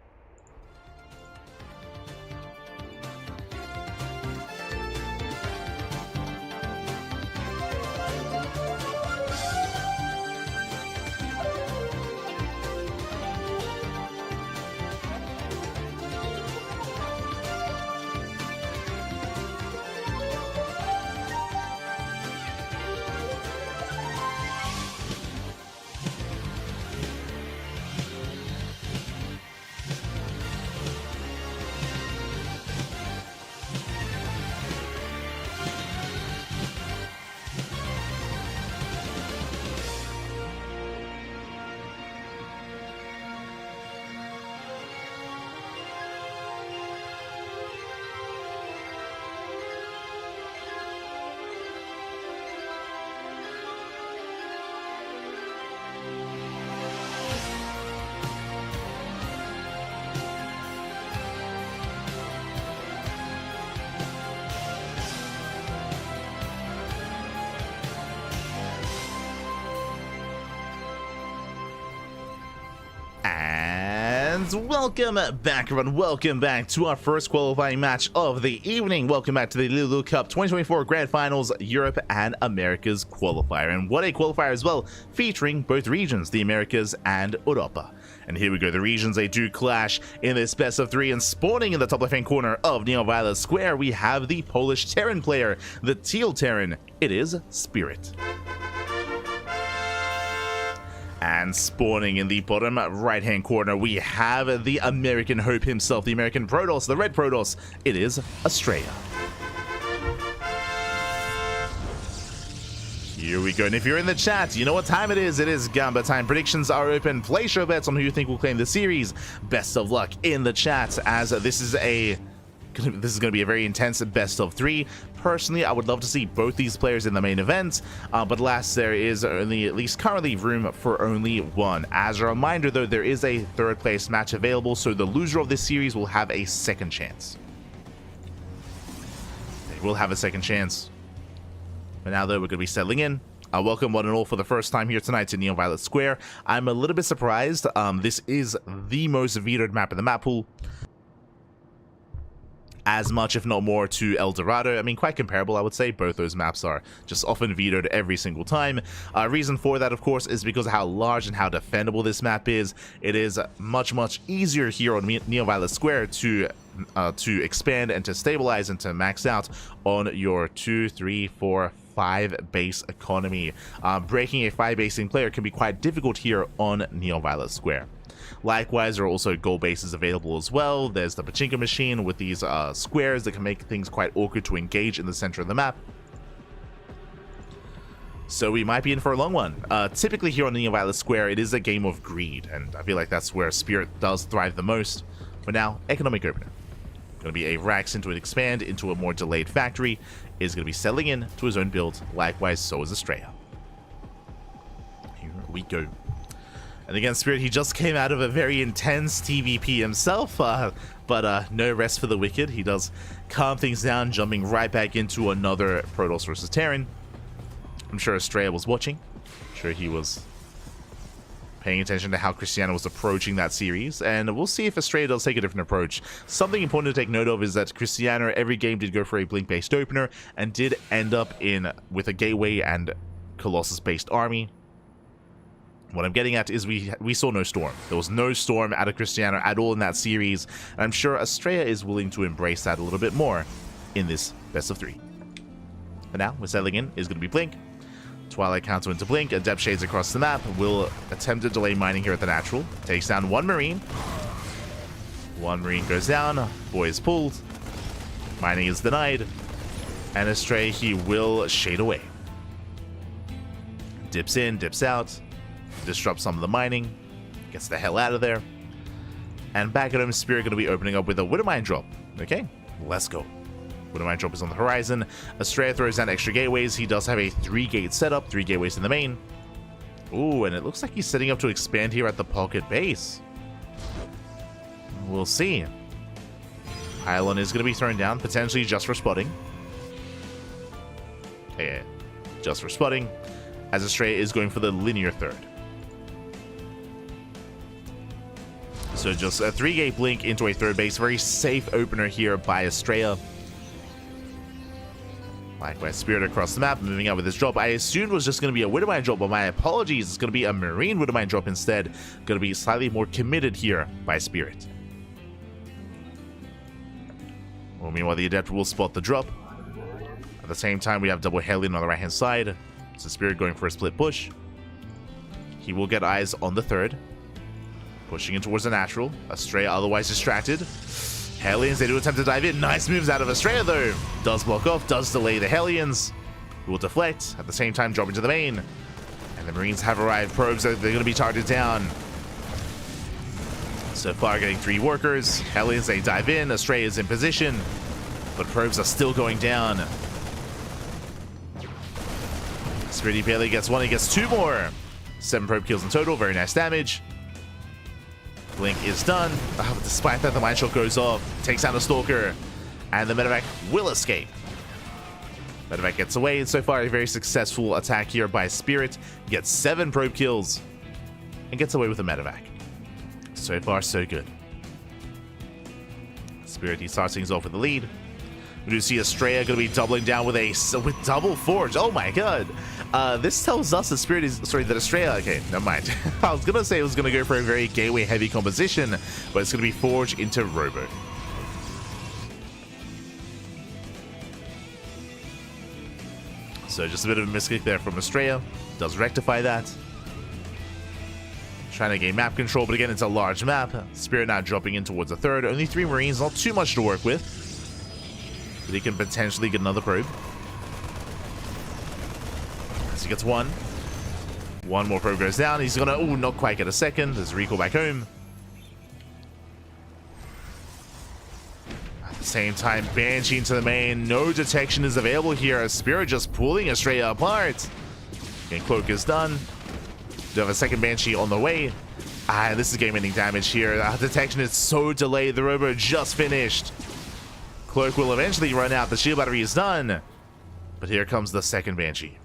And welcome back, everyone. Welcome back to our first qualifying match of the evening. Welcome back to the LiuLi Cup 2024 Grand Finals Europe and Americas qualifier. And what a qualifier as well, featuring both regions, the Americas and Europa. And here we go, the regions, they do clash in this best of three, and spawning in the top left-hand corner of Neo-Violet Square, we have the Polish Terran player, the Teal Terran. It is Spirit. And spawning in the bottom right-hand corner, we have the American Hope himself, the American Protoss, the Red Protoss. It is Astrea. Here we go, and if you're in the chat, you know what time it is. It is Gamba time. Predictions are open. Place your bets on who you think will claim the series. Best of luck in the chat, as this is going to be a very intense best of three. Personally, I would love to see both these players in the main event, but alas, there is only, at least currently, room for only one. As a reminder, though, there is a third place match available, so the loser of this series will have a second chance. They will have a second chance. But now, though, we're going to be settling in. Welcome one and all for the first time here tonight to Neo-Violet Square. I'm a little bit surprised. This is the most vetoed map in the map pool. As much, if not more, to El Dorado. I mean, quite comparable, I would say. Both those maps are just often vetoed every single time. Reason for that, of course, is because of how large and how defendable this map is. It is much, much easier here on Neo-Violet Square to expand and to stabilize and to max out on your 2, 3, 4, 5 base economy. Breaking a 5 basing player can be quite difficult here on Neo-Violet Square. Likewise, there are also goal bases available as well. There's the Pachinko machine with these squares that can make things quite awkward to engage in the center of the map. So we might be in for a long one. Typically here on Neo-Violet Square, it is a game of greed, and I feel like that's where Spirit does thrive the most. But now, economic opener. Going to be a Rax into an expand into a more delayed factory. Is going to be settling in to his own build. Likewise, so is Astrea. Here we go. And again, Spirit, he just came out of a very intense TVP himself, but no rest for the wicked. He does calm things down, jumping right back into another Protoss versus Terran. I'm sure Astrea was watching. I'm sure he was paying attention to how Cristiano was approaching that series, and we'll see if Astrea does take a different approach. Something important to take note of is that Cristiano, every game, did go for a Blink-based opener, and did end up with a Gateway and Colossus-based army. What I'm getting at is we saw no Storm. There was no Storm out of Cristiano at all in that series, and I'm sure Astrea is willing to embrace that a little bit more in this best of three. But now, we're settling in, is going to be Blink. Twilight counter into Blink, and Depth Shades across the map. Will attempt to delay mining here at the natural. Takes down one Marine. One Marine goes down. Boy is pulled. Mining is denied. And Astrea, he will shade away. Dips in, dips out. Disrupts some of the mining, gets the hell out of there, and back at home, Spirit going to be opening up with a Widowmine drop. Okay, let's go. Widowmine drop is on the horizon. Astrea throws down extra gateways. He does have a 3-gate setup, 3 gateways in the main. Ooh, and it looks like he's setting up to expand here at the pocket base. We'll see. Pylon is going to be thrown down, potentially just for spotting. Okay, just for spotting, as Astrea is going for the linear third. So just a 3-gate blink into a third base. Very safe opener here by Astrea. Likewise, Spirit across the map, moving out with his drop. I assumed it was just going to be a Widowmine drop, but my apologies. It's going to be a Marine Widowmine drop instead. Going to be slightly more committed here by Spirit. Well, meanwhile, the Adept will spot the drop. At the same time, we have double Hellion on the right-hand side. So Spirit going for a split push. He will get eyes on the third. Pushing in towards the natural. Astrea otherwise distracted. Hellions, they do attempt to dive in. Nice moves out of Astrea, though. Does block off, does delay the Hellions. Who will deflect. At the same time, drop into the main. And the Marines have arrived. Probes, they're going to be targeted down. So far, getting 3 workers. Hellions, they dive in. Astrea is in position. But probes are still going down. Spirit, he barely gets 1. He gets 2 more. 7 probe kills in total. Very nice damage. Blink is done. Oh, despite that, the mine shot goes off, takes out a Stalker, and the medevac will escape. Medevac gets away, and so far a very successful attack here by Spirit. Gets 7 probe kills and gets away with a medevac. So far, so good. Spirit, he starts things off with the lead. We do see Astrea going to be doubling down with double Forge. Oh my god. This tells us that Spirit is, sorry, that Astrea, okay, never mind. I was going to say it was going to go for a very gateway heavy composition, but it's going to be Forge into Robo. So just a bit of a misclick there from Astrea. Does rectify that. Trying to gain map control, but again, it's a large map. Spirit now dropping in towards a third. Only 3 Marines, not too much to work with. But he can potentially get another probe. So he gets 1. 1 more probe goes down. He's gonna, oh, not quite get a second. There's a recall back home. At the same time, Banshee into the main. No detection is available here. Spirit just pulling Astrea apart. And Cloak is done. Do have a second Banshee on the way. This is game-ending damage here. Detection is so delayed. The Robo just finished. Cloak will eventually run out. The shield battery is done. But here comes the second Banshee.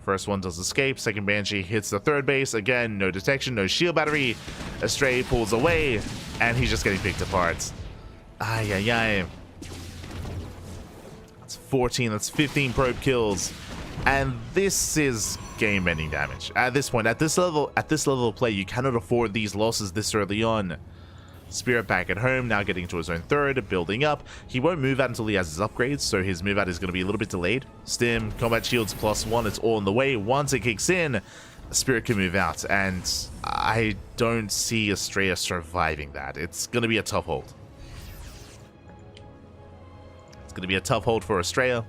First one does escape. Second Banshee hits the third base. Again, no detection, no shield battery. Astrea pulls away, and he's just getting picked apart. Ay, ay, ay. That's 14. That's 15 probe kills. And this is game-ending damage. At this point, at this level of play, you cannot afford these losses this early on. Spirit back at home, now getting to his own third, building up. He won't move out until he has his upgrades, so his move out is going to be a little bit delayed. Stim, combat shields +1, it's all in the way. Once it kicks in, Spirit can move out, and I don't see Astrea surviving that. It's going to be a tough hold. It's going to be a tough hold for Astrea.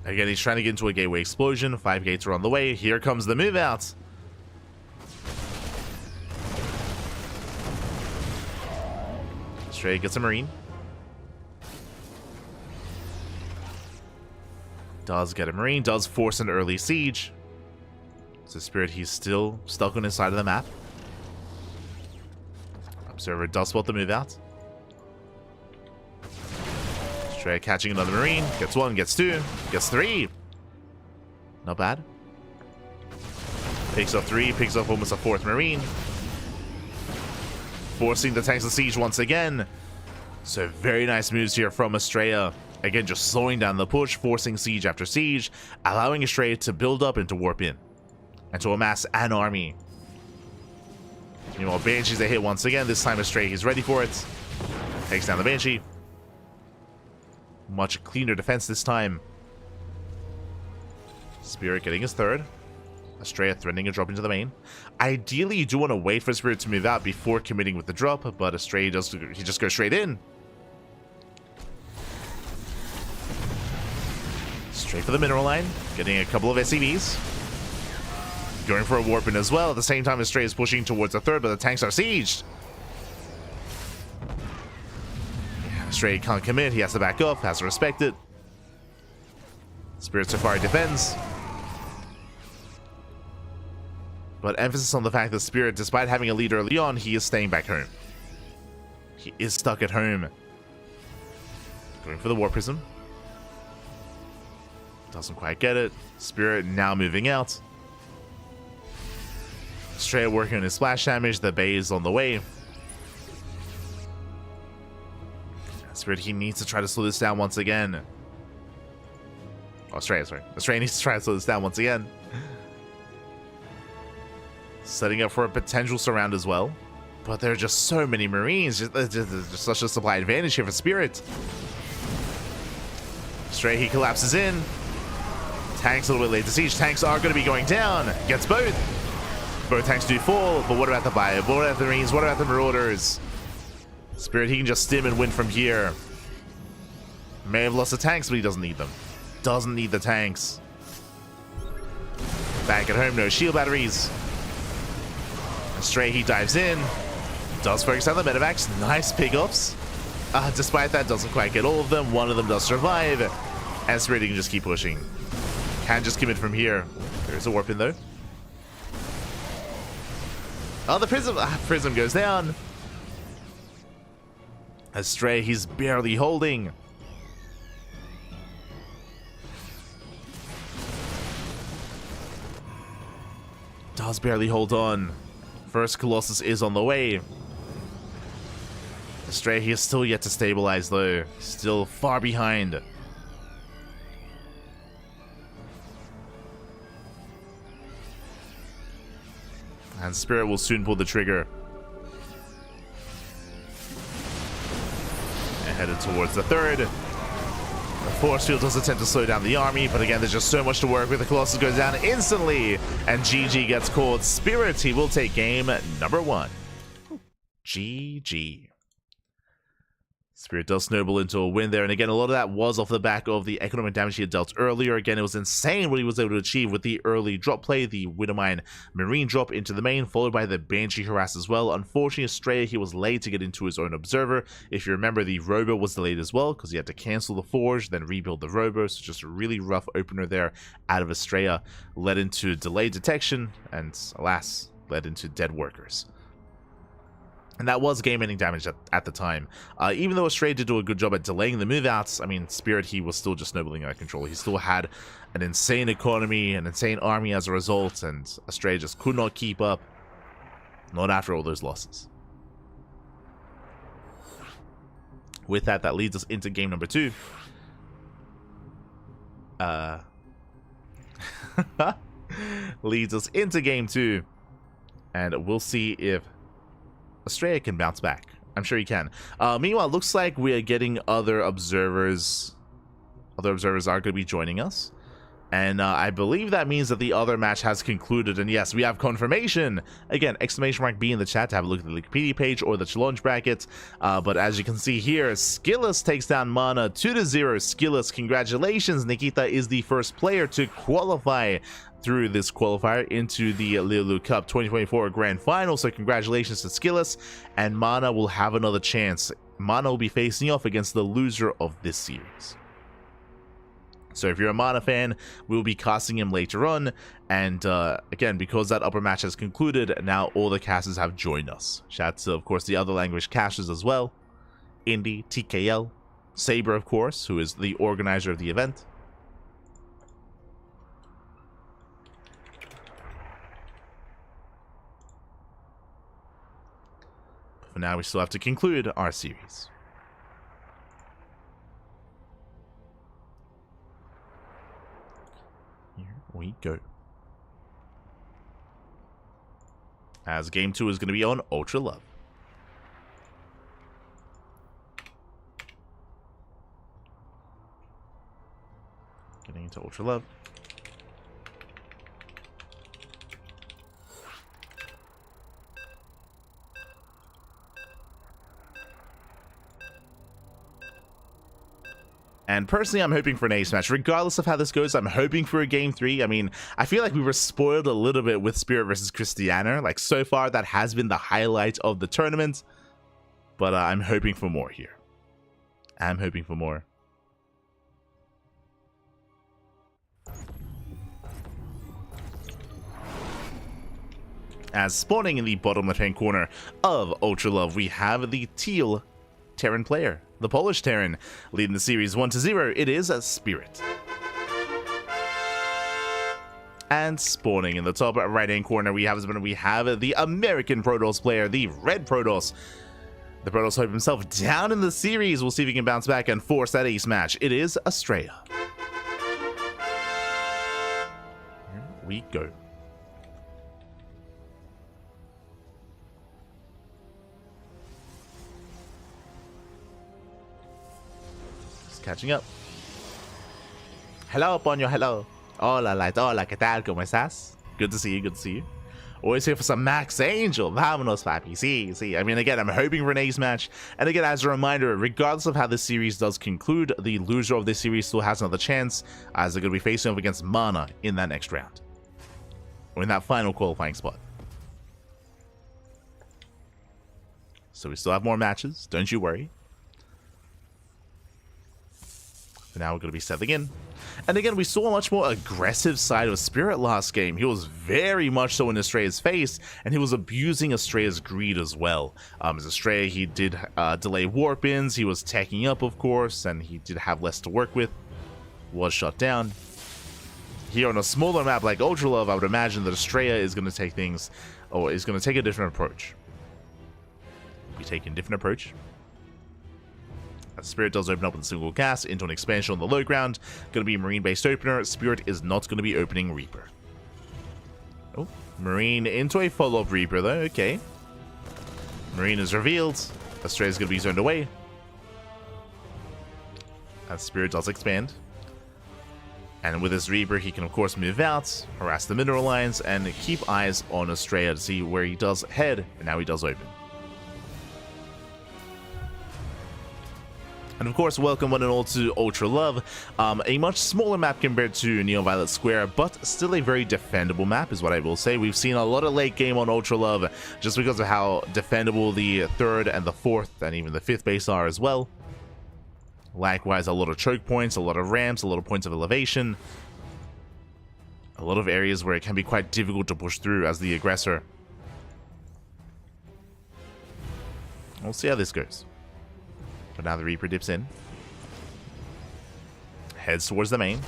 Again, he's trying to get into a gateway explosion. 5 gates are on the way. Here comes the move out. Astrea gets a Marine. Does get a Marine. Does force an early siege. So Spirit, he's still stuck on his side of the map. Observer does spot the move out. Astrea catching another Marine. Gets 1, gets 2, gets 3. Not bad. Picks up 3, picks up almost a 4th Marine. Forcing the tanks to siege once again. So very nice moves here from Astrea. Again, just slowing down the push, forcing siege after siege, allowing Astrea to build up and to warp in. And to amass an army. Meanwhile, Banshee's a hit once again. This time Astrea, he's ready for it. Takes down the Banshee. Much cleaner defense this time. Spirit getting his third. Astrea threatening a drop into the main. Ideally, you do want to wait for Spirit to move out before committing with the drop, but Astrea he just goes straight in. Straight for the mineral line, getting a couple of SCVs. Going for a warp in as well. At the same time, Astrea is pushing towards the third, but the tanks are sieged. Astrea can't commit, he has to back up, has to respect it. Spirit Safari defends. But emphasis on the fact that Spirit, despite having a lead early on, he is staying back home. He is stuck at home. Going for the War Prism. Doesn't quite get it. Spirit now moving out. Astrea working on his splash damage. The Bay is on the way. Spirit, he needs to try to slow this down once again. Oh, Astrea, sorry. Astrea needs to try to slow this down once again. Setting up for a potential surround as well. But there are just so many Marines. There's such a supply advantage here for Spirit. Astrea, he collapses in. Tanks a little bit late to siege. Tanks are going to be going down. Gets both. Both tanks do fall. But what about the Bio? What about the Marines? What about the Marauders? Spirit, he can just stim and win from here. May have lost the tanks, but he doesn't need them. Doesn't need the tanks. Back at home, no shield batteries. Astrea, he dives in. Does focus on the medevacs. Nice pickups. Despite that, doesn't quite get all of them. One of them does survive. And Spirit, he can just keep pushing. Can just commit from here. There's a warp in though. Oh, the prism goes down. Astrea, he's barely holding. Does barely hold on. First Colossus is on the way. Astrea, he is still yet to stabilize though. Still far behind. And Spirit will soon pull the trigger. And headed towards the third. The force field doesn't tend to slow down the army, but again, there's just so much to work with. The Colossus goes down instantly, and GG gets called. Spirit, he will take game number 1. GG. Spirit does snowball into a win there, and again, a lot of that was off the back of the economic damage he had dealt earlier. Again, it was insane what he was able to achieve with the early drop play, the Widowmine Marine drop into the main, followed by the Banshee harass as well. Unfortunately, Astrea, he was late to get into his own Observer. If you remember, the Robo was delayed as well, because he had to cancel the Forge, then rebuild the Robo, so just a really rough opener there out of Astrea, led into delayed detection, and alas, led into dead workers. And that was game-ending damage at the time. Even though Astrea did do a good job at delaying the move-outs, I mean, Spirit, he was still just snowballing out of control. He still had an insane economy, an insane army as a result, and Astrea just could not keep up. Not after all those losses. With that, that leads us into game number 2. Leads us into game 2. And we'll see if Astrea can bounce back. I'm sure he can. Meanwhile, it looks like we are getting other observers. Other observers are going to be joining us. And I believe that means that the other match has concluded. And yes, we have confirmation. Again, exclamation mark B in the chat to have a look at the Wikipedia page or the challenge bracket. But as you can see here, SKillous takes down MaNa 2-0. SKillous, congratulations. Nikita is the first player to qualify through this qualifier into the LiuLi Cup 2024 Grand Final. So congratulations to SKillous, and MaNa will have another chance. MaNa will be facing off against the loser of this series. So if you're a MaNa fan, we'll be casting him later on. And again, because that upper match has concluded, now all the casters have joined us. Shout out to, of course, the other language casters as well. Indy, TKL, Saber, of course, who is the organizer of the event. For now, we still have to conclude our series. Here we go. As game 2 is going to be on Ultra Love. Getting into Ultra Love. And personally, I'm hoping for an ace match. Regardless of how this goes, I'm hoping for a game 3. I mean, I feel like we were spoiled a little bit with Spirit versus Christiana. Like, so far, that has been the highlight of the tournament. But I'm hoping for more here. I'm hoping for more. As spawning in the bottom left-hand corner of Ultra Love, we have the teal Terran player. The Polish Terran, leading the series 1-0. It is a Spirit. And spawning in the top right-hand corner, we have the American Protoss player, the Red Protoss. The Protoss Hope himself down in the series. We'll see if he can bounce back and force that ace match. It is Astrea. Here we go. Catching up. Hello, Ponyo, hello. Hola, hola, ¿qué tal? ¿Cómo estás? Good to see you, good to see you. Always here for some Max Angel. Vámonos, papi. See. I mean, again, I'm hoping for an ace match. And again, as a reminder, regardless of how this series does conclude, the loser of this series still has another chance, as they're going to be facing off against MaNa in that next round. Or in that final qualifying spot. So we still have more matches, don't you worry. But now we're going to be settling in. And again, we saw a much more aggressive side of Spirit last game. He was very much so in Astrea's face, and he was abusing Astrea's greed as well. As Astrea, he did delay warp-ins, he was teching up, of course, and he did have less to work with. Was shut down. Here on a smaller map like Ultra Love, I would imagine that Astrea is going to take things, or is going to take a different approach. Be taking a different approach. As Spirit does open up with a single cast into an expansion on the low ground. Going to be a Marine-based opener. Spirit is not going to be opening Reaper. Oh, Marine into a follow-up Reaper, though. Okay. Marine is revealed. Astrea is going to be zoned away. As Spirit does expand. And with his Reaper, he can, of course, move out, harass the mineral lines, and keep eyes on Astrea to see where he does head. And now he does open. And of course, welcome one and all to Ultra Love, a much smaller map compared to Neon Violet Square, but still a very defendable map is what I will say. We've seen a lot of late game on Ultra Love just because of how defendable the 3rd and the 4th and even the 5th base are as well. Likewise, a lot of choke points, a lot of ramps, a lot of points of elevation. A lot of areas where it can be quite difficult to push through as the aggressor. We'll see how this goes. But now the Reaper dips in. Heads towards the main.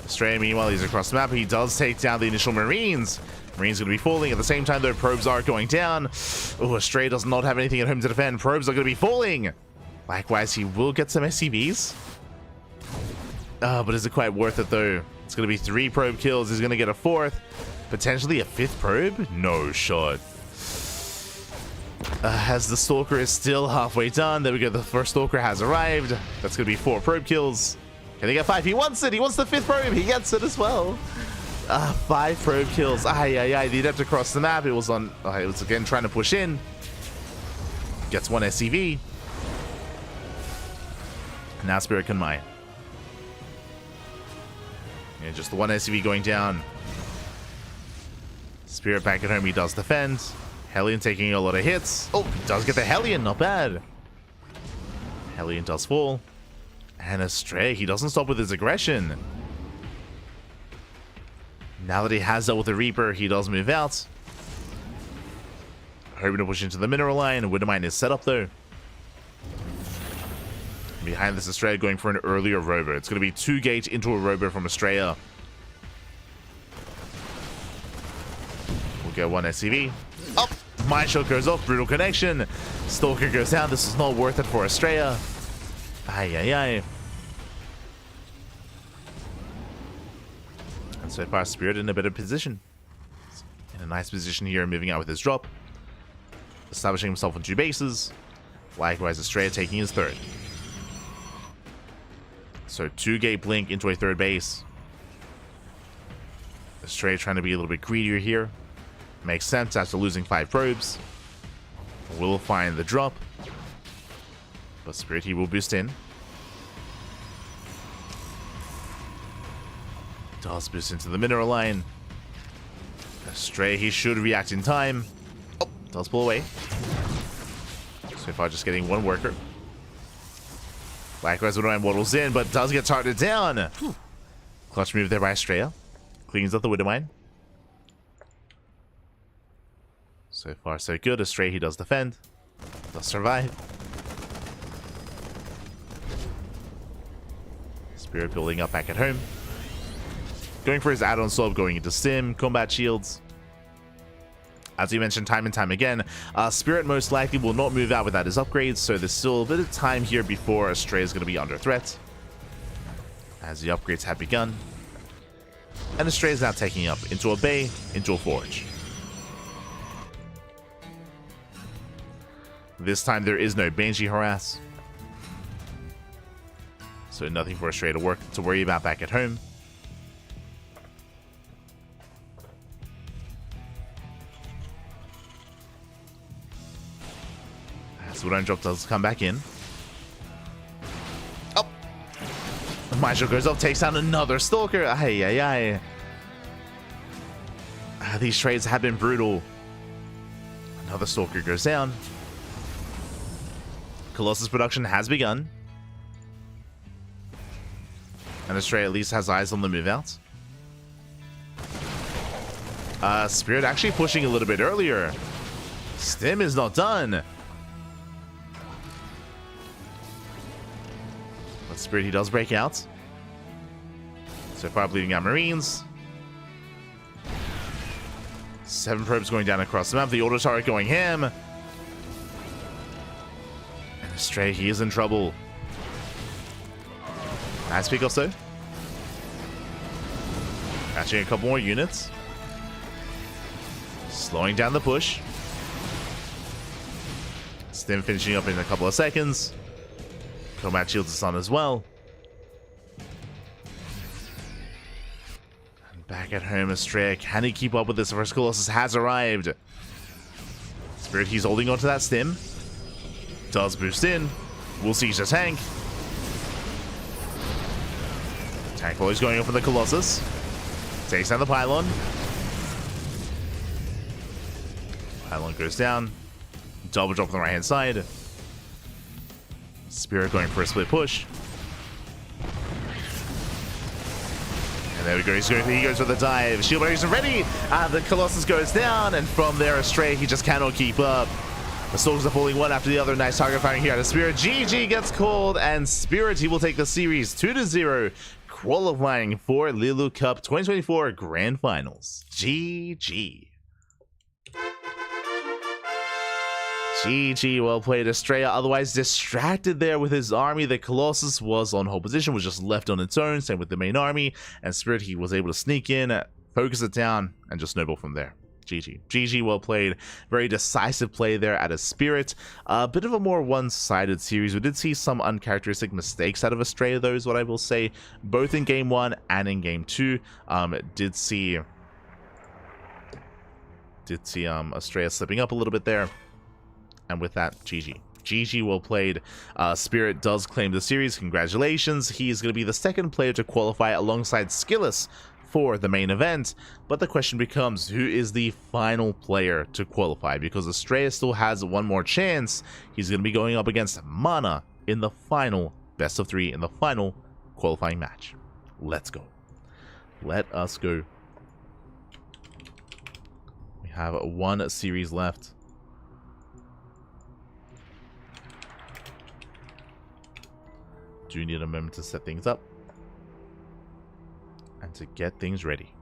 Astrea, meanwhile, he's across the map. He does take down the initial Marines. Marines going to be falling. At the same time, though, probes are going down. Oh, Astrea does not have anything at home to defend. Probes are going to be falling. Likewise, he will get some SCVs. But is it quite worth it, though? It's going to be 3 probe kills. He's going to get a 4th. Potentially a 5th probe? No shot. As the Stalker is still halfway done. There we go. The first Stalker has arrived. That's going to be 4 probe kills. Can he get 5? He wants it. He wants the 5th probe. He gets it as well. 5 probe kills. The Adept across the map. It was on. It was again trying to push in. Gets 1 SCV. Now Spirit can mine. And just the 1 SCV going down. Spirit back at home. He does defend. Hellion taking a lot of hits. Oh, he does get the Hellion. Not bad. Hellion does fall. And Astrea, he doesn't stop with his aggression. Now that he has dealt with the Reaper, he does move out. Hoping to push into the mineral line. Widowmine is set up, though. Behind this, Astrea going for an earlier rover. It's going to be 2 gate into a rover from Astrea. We'll get 1 SCV. Up! My shot goes off. Brutal connection. Stalker goes down. This is not worth it for Astrea. And so far, Spirit in a better position. In a nice position here, moving out with his drop. Establishing himself on 2 bases. Likewise, Astrea taking his 3rd. So 2 gate blink into a 3rd base. Astrea trying to be a little bit greedier here. Makes sense after losing 5 probes. Will find the drop. But Spirit, he will boost in. Does boost into the mineral line. Astrea, he should react in time. Oh, does pull away. So far, just getting 1 worker. Likewise, Widowmine waddles in, but does get targeted down. Clutch move there by Astrea. Cleans up the Widowmine. So far, so good. Astrea, he does defend. Does survive. Spirit building up back at home. Going for his add-on swap, going into Stim, combat shields. As we mentioned time and time again, Spirit most likely will not move out without his upgrades, so there's still a bit of time here before Astrea is going to be under threat. As the upgrades have begun. And Astrea is now taking up into a bay, into a forge. This time there is no Banshee harass. So nothing for Astrea to worry about back at home. So Widowmine drop does come back in. Oh! My shot goes off, takes down another Stalker. These trades have been brutal. Another Stalker goes down. Colossus production has begun. And Astrea at least has eyes on the move out. Spirit actually pushing a little bit earlier. Stim is not done. But Spirit, he does break out. So far, bleeding out Marines. 7 probes going down across the map. The auto turret going ham. And Astrea, he is in trouble. Nice pick also. Catching a couple more units. Slowing down the push. Stim finishing up in a couple of seconds. Combat shields is on as well. And back at home, Astrea, can he keep up with this? First Colossus has arrived. Spirit, he's holding onto that stim. Does boost in. We'll siege the tank. Tank always going up for the Colossus. Takes down the pylon. Pylon goes down. Double drop on the right hand side. Spirit going for a split push. And there we go. He goes for the dive. Shield barriers are ready. The Colossus goes down, and from there, Astrea, he just cannot keep up. The soldiers are falling one after the other. Nice target firing here out of Spirit. GG gets called, and Spirit, he will take the series 2-0, qualifying for LiuLi Cup 2024 Grand Finals. GG. GG, well played, Astrea. Otherwise distracted there with his army. The Colossus was on hold position, was just left on its own. Same with the main army. And Spirit, he was able to sneak in, focus it down, and just snowball from there. GG. GG, well played. Very decisive play there out of Spirit. A bit of a more one-sided series. We did see some uncharacteristic mistakes out of Astrea, though, is what I will say. Both in Game 1 and in Game 2. Did see Astrea slipping up a little bit there. And with that, GG. GG, well played. Spirit does claim the series. Congratulations. He's going to be the second player to qualify alongside SKillous for the main event. But the question becomes, who is the final player to qualify? Because Astrea still has one more chance. He's going to be going up against MaNa in the final best of 3 in the final qualifying match. Let's go. Let us go. We have one series left. Do need a moment to set things up and to get things ready.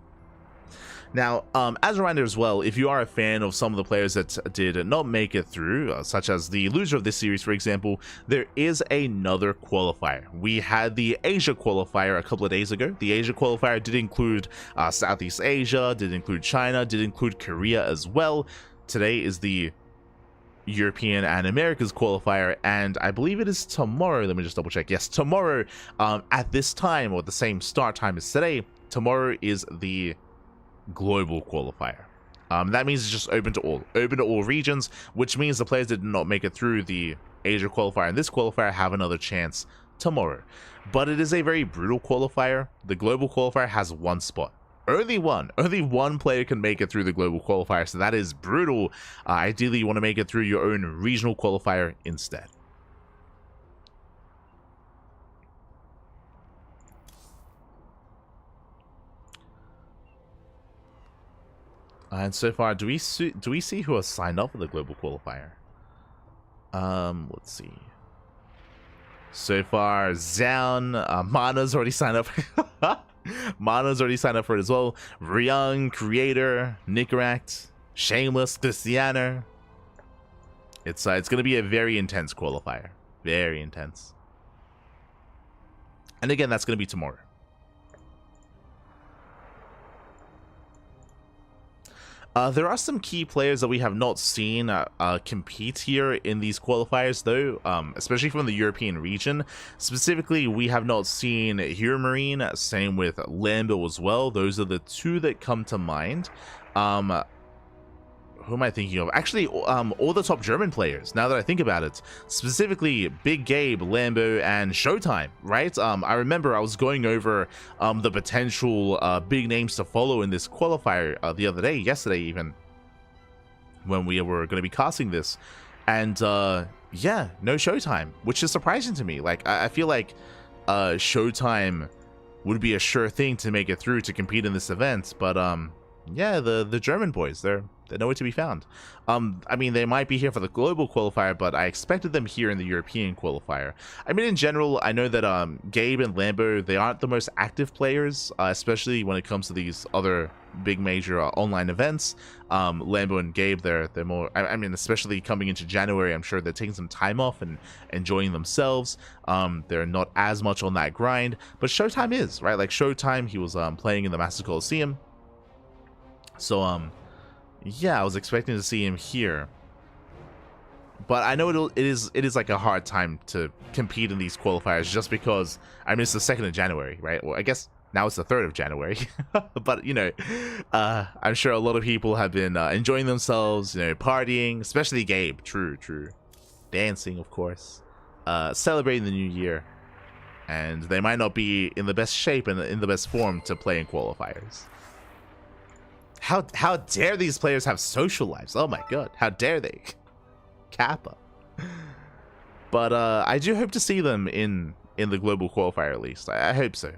Now, as a reminder as well, if you are a fan of some of the players that did not make it through, such as the loser of this series, for example, there is another qualifier. We had the Asia qualifier a couple of days ago. The Asia qualifier did include Southeast Asia, did include China, did include Korea as well. Today is the European and Americas qualifier, and I believe it is tomorrow. Let me just double check. Yes, tomorrow at this time, or the same start time as today, tomorrow is the global qualifier. That means it's just open to all regions, which means the players that did not make it through the Asia qualifier and this qualifier have another chance tomorrow. But it is a very brutal qualifier. The global qualifier has one spot. Only one player can make it through the global qualifier, so that is brutal. Ideally, you want to make it through your own regional qualifier instead. And so far, do we see who has signed up for the global qualifier? Let's see. So far, Zhang, MaNa's already signed up. MaNa's already signed up for it as well. Ryung, Creator, Nicaract, Shameless, Cristiano. It's going to be a very intense qualifier. Very intense. And again, that's going to be tomorrow. There are some key players that we have not seen compete here in these qualifiers, though, especially from the European region. Specifically, we have not seen Hero Marine, same with Lambo as well. Those are the two that come to mind. Who am I thinking of? Actually, all the top German players, now that I think about it. Specifically, Big Gabe, Lambo, and Showtime, right? I remember I was going over the potential big names to follow in this qualifier the other day, yesterday even, when we were going to be casting this. And yeah, no Showtime, which is surprising to me. Like, I feel like Showtime would be a sure thing to make it through to compete in this event. But yeah, the German boys, they're They're nowhere to be found. I mean, they might be here for the global qualifier, but I expected them here in the European qualifier. I mean, in general, I know that Gabe and Lambo, they aren't the most active players, especially when it comes to these other big major online events. Lambo and Gabe, they're more, I mean, especially coming into January, I'm sure they're taking some time off and enjoying themselves. They're not as much on that grind, but Showtime is, right? Like Showtime, he was playing in the Master Coliseum. So, yeah, I was expecting to see him here, but I know it is like a hard time to compete in these qualifiers just because, I mean, it's the 2nd of January, right? Well, I guess now it's the 3rd of January, but you know, I'm sure a lot of people have been enjoying themselves, you know, partying, especially Gabe. True, dancing, of course, celebrating the new year, and they might not be in the best shape and in the best form to play in qualifiers. How dare these players have social lives? Oh my god, how dare they? Kappa. But I do hope to see them in the global qualifier at least. I hope so.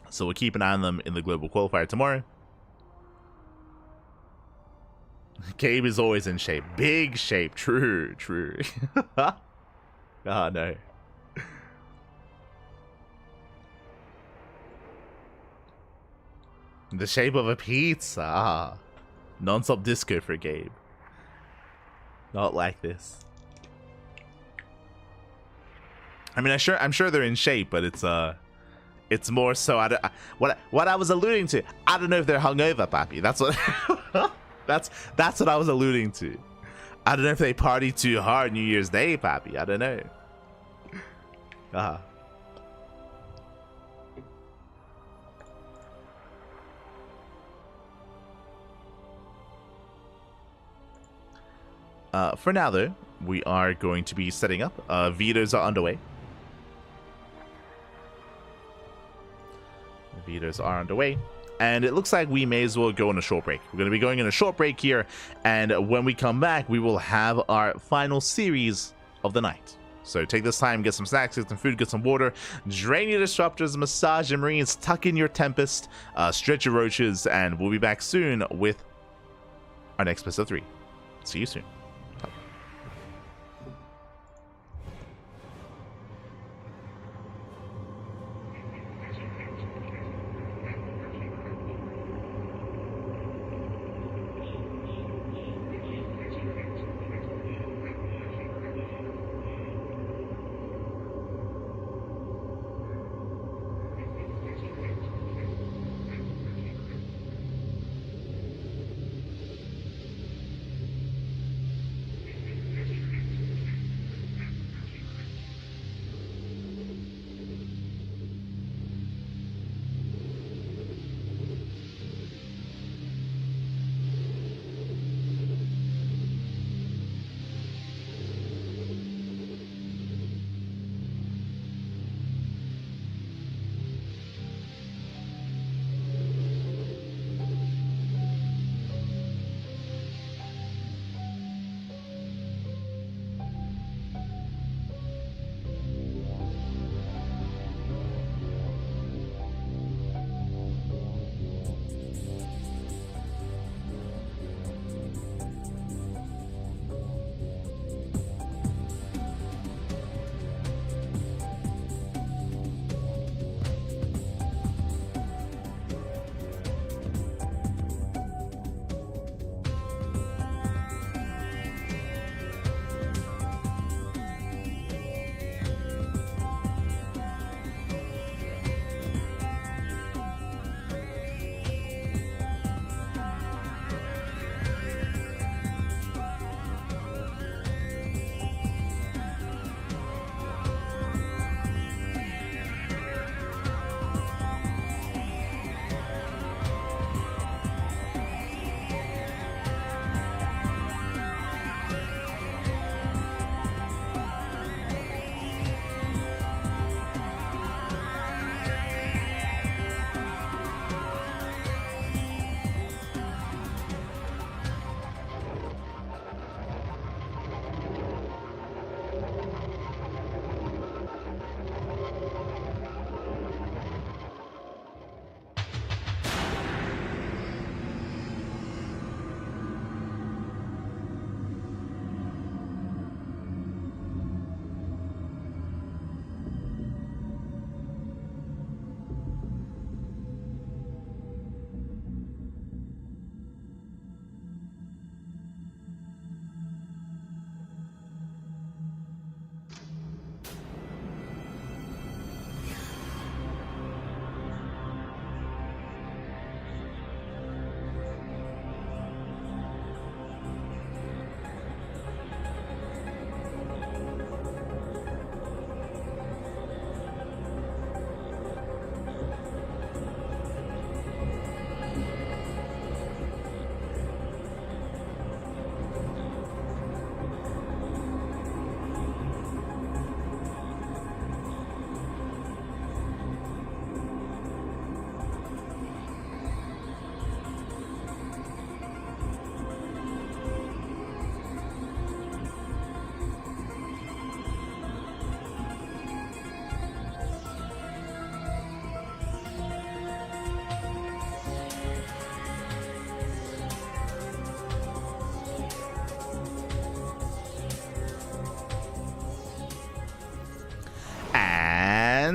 So we'll keep an eye on them in the global qualifier tomorrow. Gabe is always in shape. Big shape. True. Oh, no. The shape of a pizza. Ah. Non-stop disco for Gabe. Not like this. I mean, I'm sure they're in shape, but it's more so what I was alluding to. I don't know if they're hungover, papi. That's what that's what I was alluding to. I don't know if they party too hard New Year's Day, papi. I don't know. For now, though, we are going to be setting up. Vetoes are underway. Vetoes are underway. And it looks like we may as well go on a short break. We're going to be going on a short break here. And when we come back, we will have our final series of the night. So take this time, get some snacks, get some food, get some water, drain your disruptors, massage your marines, tuck in your tempest, stretch your roaches, and we'll be back soon with our next best of 3. See you soon.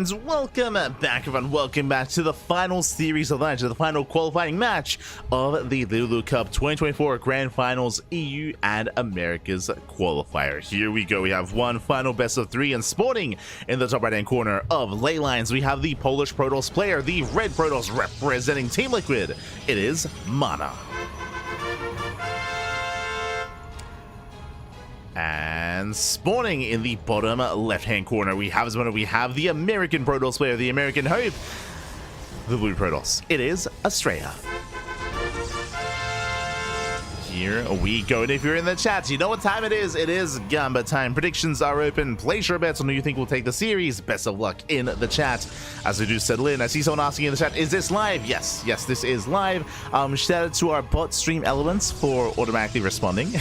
And welcome back, everyone. Welcome back to the final series of the night, to the final qualifying match of the LiuLi Cup 2024 Grand Finals EU and Americas Qualifier. Here we go. We have one final best of three, and spawning in the top right-hand corner of ley lines, we have the Polish Protoss player, the Red Protoss representing Team Liquid. It is MaNa. And spawning in the bottom left-hand corner, we have the American Protoss player, the American Hope, the Blue Protoss. It is Astrea. Here we go, and if you're in the chat, you know what time it is. It is Gamba time. Predictions are open. Place your bets on who you think will take the series. Best of luck in the chat as we do settle in. I see someone asking in the chat, is this live? Yes, this is live. Shout out to our bot stream elements for automatically responding.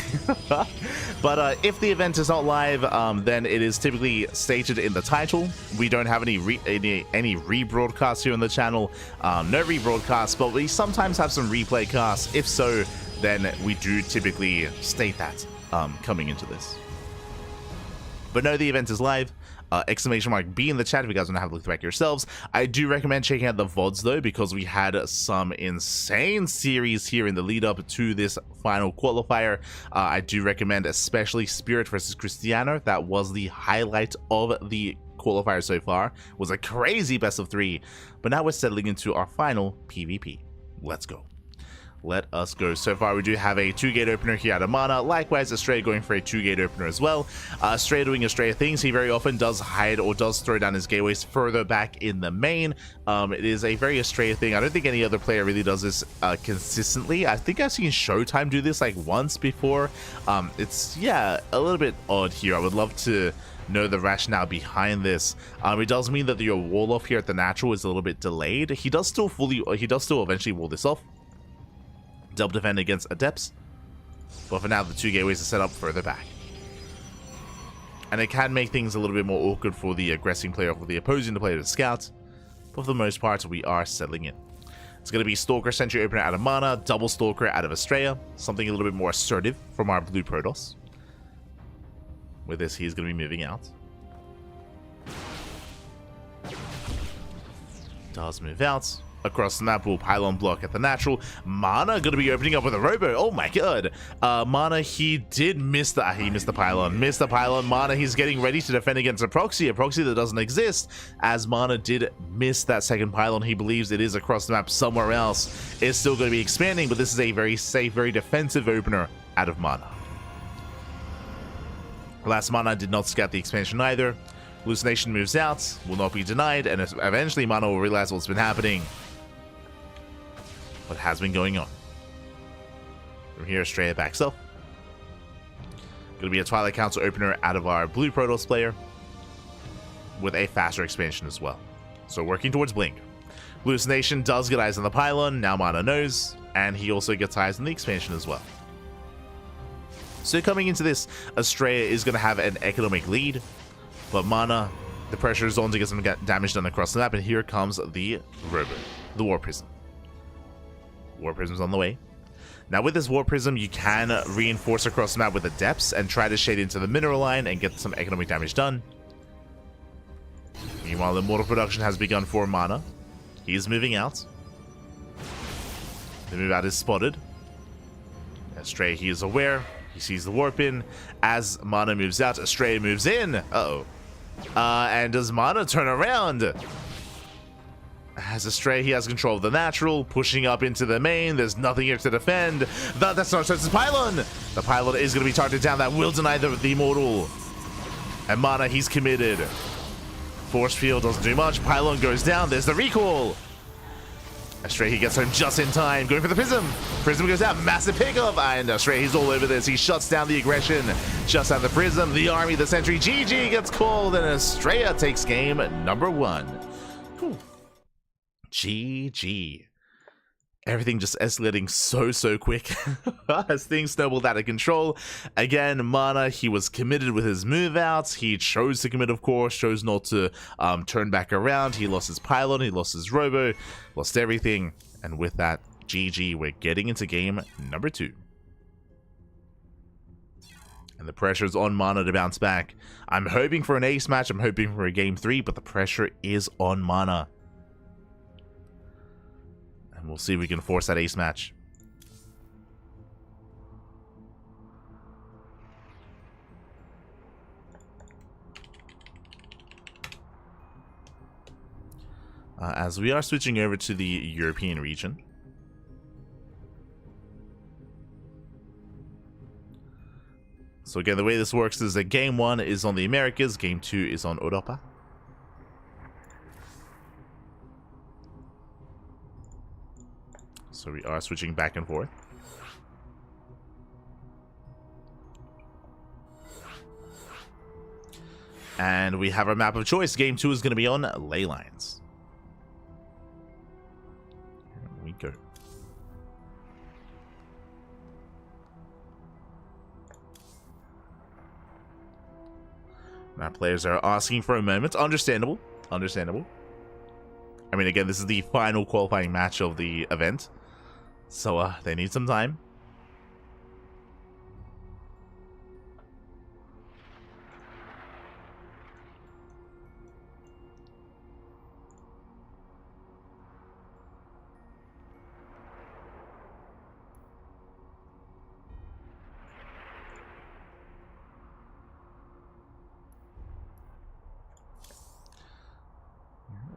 But if the event is not live, then it is typically stated in the title. We don't have any rebroadcasts here on the channel. No rebroadcasts, but we sometimes have some replay casts. If so, then we do typically state that coming into this. But no, the event is live. Exclamation mark B in the chat if you guys want to have a look back yourselves. I do recommend checking out the VODs though, because we had some insane series here in the lead up to this final qualifier. I do recommend especially Spirit versus Cristiano. That was the highlight of the qualifier so far. It was a crazy best of three. But now we're settling into our final PvP. Let's go. Let us go. So far, we do have a 2-gate opener here out of MaNa. Likewise, Astrea going for a 2-gate opener as well. Astrea doing Astrea things. He very often does hide or does throw down his gateways further back in the main. It is a very Astrea thing. I don't think any other player really does this consistently. I think I've seen Showtime do this like once before. It's, yeah, a little bit odd here. I would love to know the rationale behind this. It does mean that your wall off here at the natural is a little bit delayed. He does still eventually wall this off. Double defend against Adepts, but for now the 2 gateways are set up further back, and it can make things a little bit more awkward for the aggressing player or the opposing player to scout, but for the most part we are settling in. It's going to be Stalker Sentry opener out of MaNa, double Stalker out of Astrea, something a little bit more assertive from our Blue Protoss. With this, he's going to be moving out. Does move out. Across the map will pylon block at the natural. MaNa going to be opening up with a robo. Oh my god. MaNa, he did miss the pylon. Missed the pylon. MaNa, he's getting ready to defend against a proxy that doesn't exist, as MaNa did miss that second pylon. He believes it is across the map somewhere else. It's still going to be expanding, but this is a very safe, very defensive opener out of MaNa. Last MaNa did not scout the expansion either. Hallucination moves out, will not be denied, and eventually MaNa will realize what's been happening. What has been going on. From here, Astrea backs up. Going to be a Twilight Council opener out of our Blue Protoss player, with a faster expansion as well. So working towards Blink. Hallucination does get eyes on the pylon, now MaNa knows, and he also gets eyes on the expansion as well. So coming into this, Astrea is going to have an economic lead, but MaNa, the pressure is on to get some damage done across the map, and here comes the Robo, the War Prism. War Prism's on the way. Now with this War Prism, you can reinforce across the map with the depths and try to shade into the mineral line and get some economic damage done. Meanwhile, the mortar production has begun for MaNa. He is moving out. The move out is spotted. Astrea, he is aware. He sees the warp in. As MaNa moves out, Astrea moves in. Uh-oh. And does MaNa turn around? As Astrea, he has control of the natural, pushing up into the main. There's nothing here to defend. That's not his pylon. The pylon is going to be targeted down. That will deny the immortal. And MaNa, he's committed. Force field doesn't do much. Pylon goes down. There's the recall. Astrea, he gets home just in time. Going for the Prism. Prism goes out. Massive pickup. And Astrea, he's all over this. He shuts down the aggression. Shuts down the Prism. The army, the sentry. GG gets called. And Astrea takes game number 1. Whew. GG. Everything just escalating so quick as things snowballed out of control. Again, MaNa, he was committed with his move outs. He chose to commit, of course, chose not to turn back around. He lost his pylon, he lost his robo, lost everything. And with that, GG, we're getting into game number 2. And the pressure's on MaNa to bounce back. I'm hoping for an ace match. I'm hoping for a game 3, but the pressure is on MaNa. And we'll see if we can force that ace match. As we are switching over to the European region. So again, the way this works is that game 1 is on the Americas, game 2 is on Europa. So we are switching back and forth. And we have our map of choice. Game 2 is going to be on ley lines. Here we go. Now players are asking for a moment. Understandable. Understandable. I mean, again, this is the final qualifying match of the event. So, they need some time.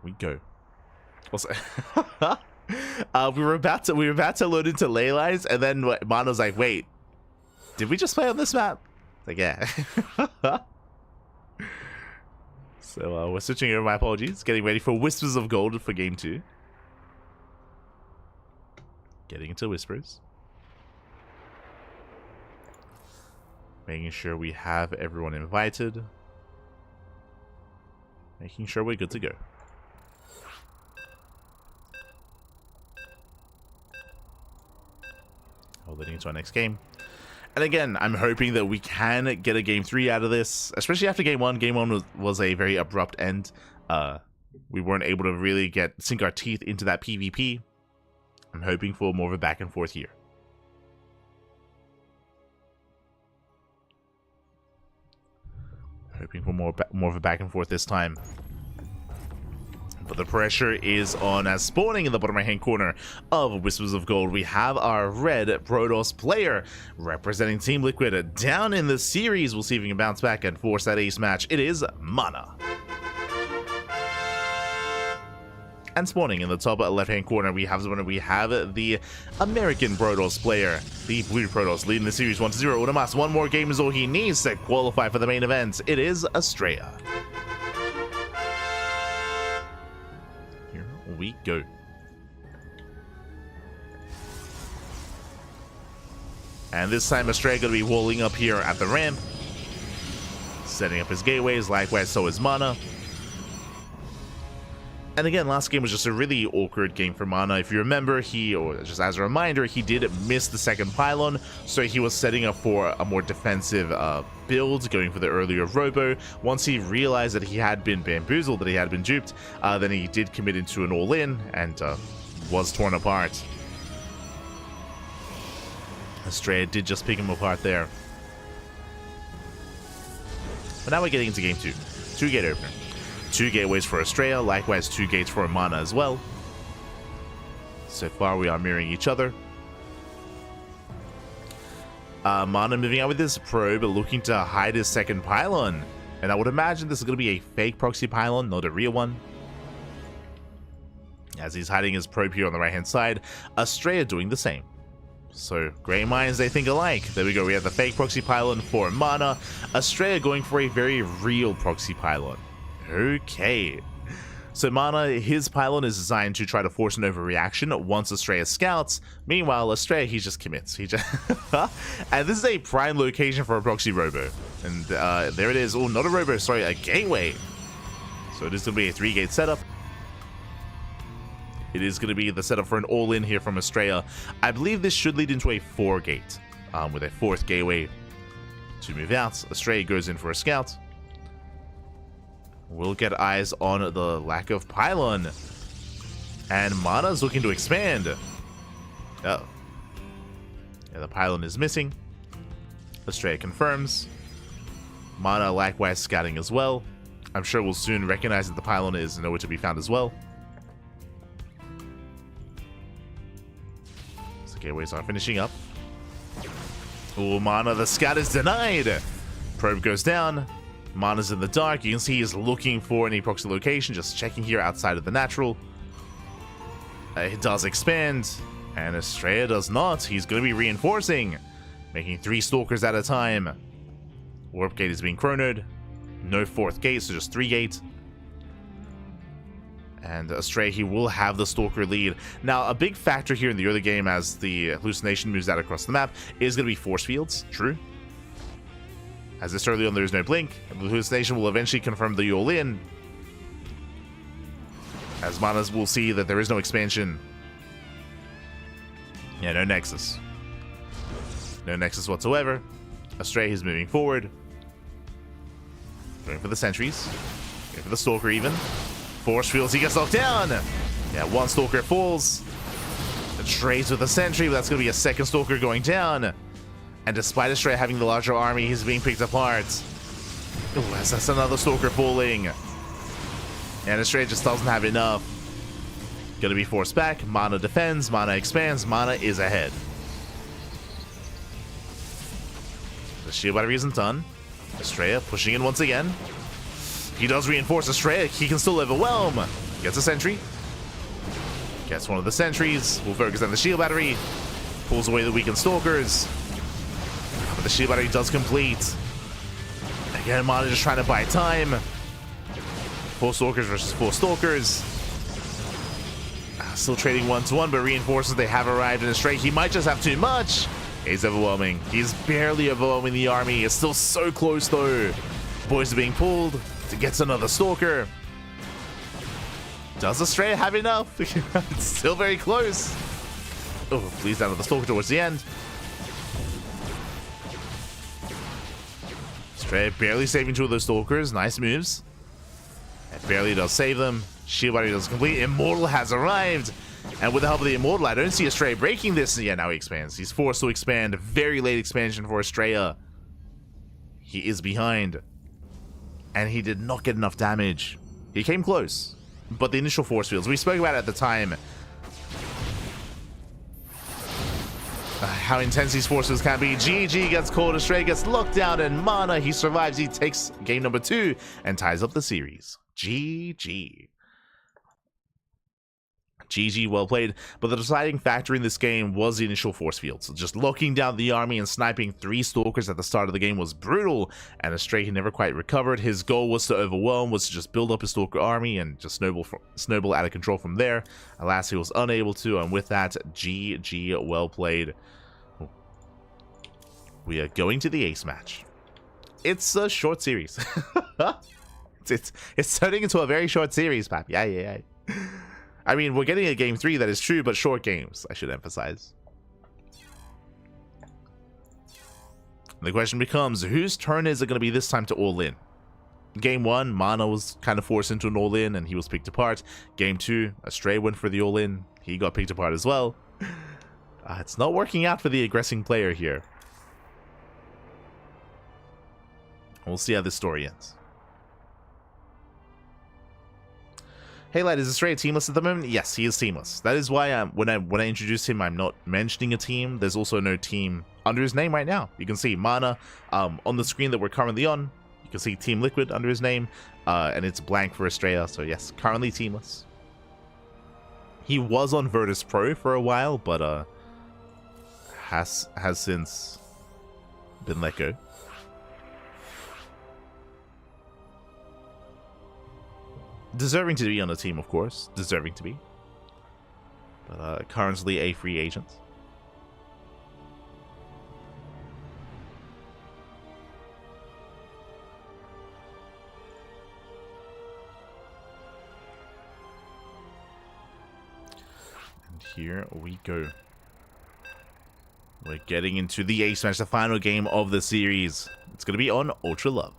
We go. Also, we were about to load into ley lines, and then MaNa's like, "Wait, did we just play on this map?" Like, yeah. So we're switching over. My apologies. Getting ready for Whispers of Gold for game 2. Getting into Whispers. Making sure we have everyone invited. Making sure we're good to go. Leading into our next game. And again, I'm hoping that we can get a game 3 out of this, especially after game 1. Game 1 was a very abrupt end. We weren't able to really sink our teeth into that PvP. I'm hoping for more of a back and forth here. Hoping for more of a back and forth this time. But the pressure is on, as spawning in the bottom right hand corner of Whispers of Gold, we have our red Protoss player representing Team Liquid down in the series. We'll see if we can bounce back and force that ace match. It is MaNa. And spawning in the top left hand corner, we have the American Protoss player, the blue Protoss, leading the series 1-0. Unamas, one more game is all he needs to qualify for the main event. It is Astrea. We go. And this time Astrea going to be walling up here at the ramp, setting up his gateways. Likewise, so is MaNa. And again, last game was just a really awkward game for MaNa. If you remember, or just as a reminder, he did miss the second pylon, so he was setting up for a more defensive build, going for the earlier robo. Once he realized that he had been bamboozled, that he had been duped, then he did commit into an all-in and was torn apart. Astrea did just pick him apart there. But now we're getting into game 2. 2-gate opener. 2 gateways for Astrea, likewise 2 gates for MaNa as well. So far we are mirroring each other. MaNa moving out with his probe, looking to hide his second pylon. And I would imagine this is going to be a fake proxy pylon, not a real one. As he's hiding his probe here on the right hand side, Astrea doing the same. So, grey minds, they think alike. There we go, we have the fake proxy pylon for MaNa. Astrea going for a very real proxy pylon. Okay. So MaNa, his pylon is designed to try to force an overreaction once Astrea scouts. Meanwhile, Astrea, he just commits. And this is a prime location for a proxy robo. And there it is. Oh, not a robo, sorry, a gateway. So it is going to be a 3-gate setup. It is going to be the setup for an all-in here from Astrea. I believe this should lead into a 4-gate with a 4th gateway to move out. Astrea goes in for a scout. We'll get eyes on the lack of pylon. And MaNa's looking to expand. Oh. Yeah, the pylon is missing. Astrea confirms. MaNa likewise scouting as well. I'm sure we'll soon recognize that the pylon is nowhere to be found as well. So gateways are finishing up. Oh, MaNa, the scout is denied. Probe goes down. MaNa's in the dark. You can see he's looking for any proxy location, just checking here outside of the natural. It does expand, and Astrea does not. He's going to be reinforcing, making 3 stalkers at a time. Warp gate is being chronoed. No 4th gate, so just 3 gates. And Astrea, he will have the stalker lead. Now, a big factor here in the early game as the hallucination moves out across the map is going to be force fields. True. As this early on, there is no blink. The hallucination will eventually confirm the all-in. As MaNa will see that there is no expansion. Yeah, no Nexus. No Nexus whatsoever. Astrea is moving forward. Going for the sentries. Going for the stalker even. Force fields, he gets knocked down. Yeah, 1 stalker falls. The trades with the sentry, but that's going to be a 2nd stalker going down. And despite Astrea having the larger army, he's being picked apart. Oh, that's another stalker falling. And Astrea just doesn't have enough. Gonna be forced back. MaNa defends. MaNa expands. MaNa is ahead. The shield battery isn't done. Astrea pushing in once again. He does reinforce Astrea. He can still overwhelm. Gets a sentry. Gets one of the sentries. Will focus on the shield battery. Pulls away the weakened stalkers. But the shield battery does complete. Again, MaNa just trying to buy time. 4 stalkers versus 4 stalkers. Still trading 1-to-1, but reinforces they have arrived in Astrea. He might just have too much. He's overwhelming. He's barely overwhelming the army. It's still so close, though. Boys are being pulled. To get another stalker. Does Astrea have enough? It's still very close. Oh, please down to the stalker towards the end. Astrea barely saving 2 of those stalkers. Nice moves. It barely does save them. Shield battery does complete. Immortal has arrived. And with the help of the Immortal, I don't see Astrea breaking this. Yeah, now he expands. He's forced to expand. Very late expansion for Astrea. He is behind. And he did not get enough damage. He came close. But the initial force fields, we spoke about it at the time. How intense these forces can be. GG gets called. Astrea gets locked down. And MaNa, he survives. He takes game number 2 and ties up the series. GG. GG, well played. But the deciding factor in this game was the initial force fields. Just locking down the army and sniping 3 stalkers at the start of the game was brutal, and Astrea never quite recovered. His goal was to overwhelm, was to just build up his stalker army and just snowball out of control from there. Alas, he was unable to, and with that, GG, well played. We are going to the ace match. It's a short series. it's turning into a very short series, Pap. Yeah. I mean, we're getting a game 3, that is true, but short games, I should emphasize. The question becomes, whose turn is it going to be this time to all-in? Game 1, MaNa was kind of forced into an all-in, and he was picked apart. Game 2, Astrea went for the all-in. He got picked apart as well. It's not working out for the aggressing player here. We'll see how this story ends. Hey lad, is Astrea teamless at the moment? Yes, he is teamless. That is why when I introduced him, I'm not mentioning a team. There's also no team under his name right now. You can see MaNa on the screen that we're currently on. You can see Team Liquid under his name, and it's blank for Astrea. So yes, currently teamless. He was on Virtus Pro for a while, but has since been let go. Deserving to be on the team, of course. Deserving to be. But currently a free agent. And here we go. We're getting into the ace match, the final game of the series. It's going to be on Ultra Love.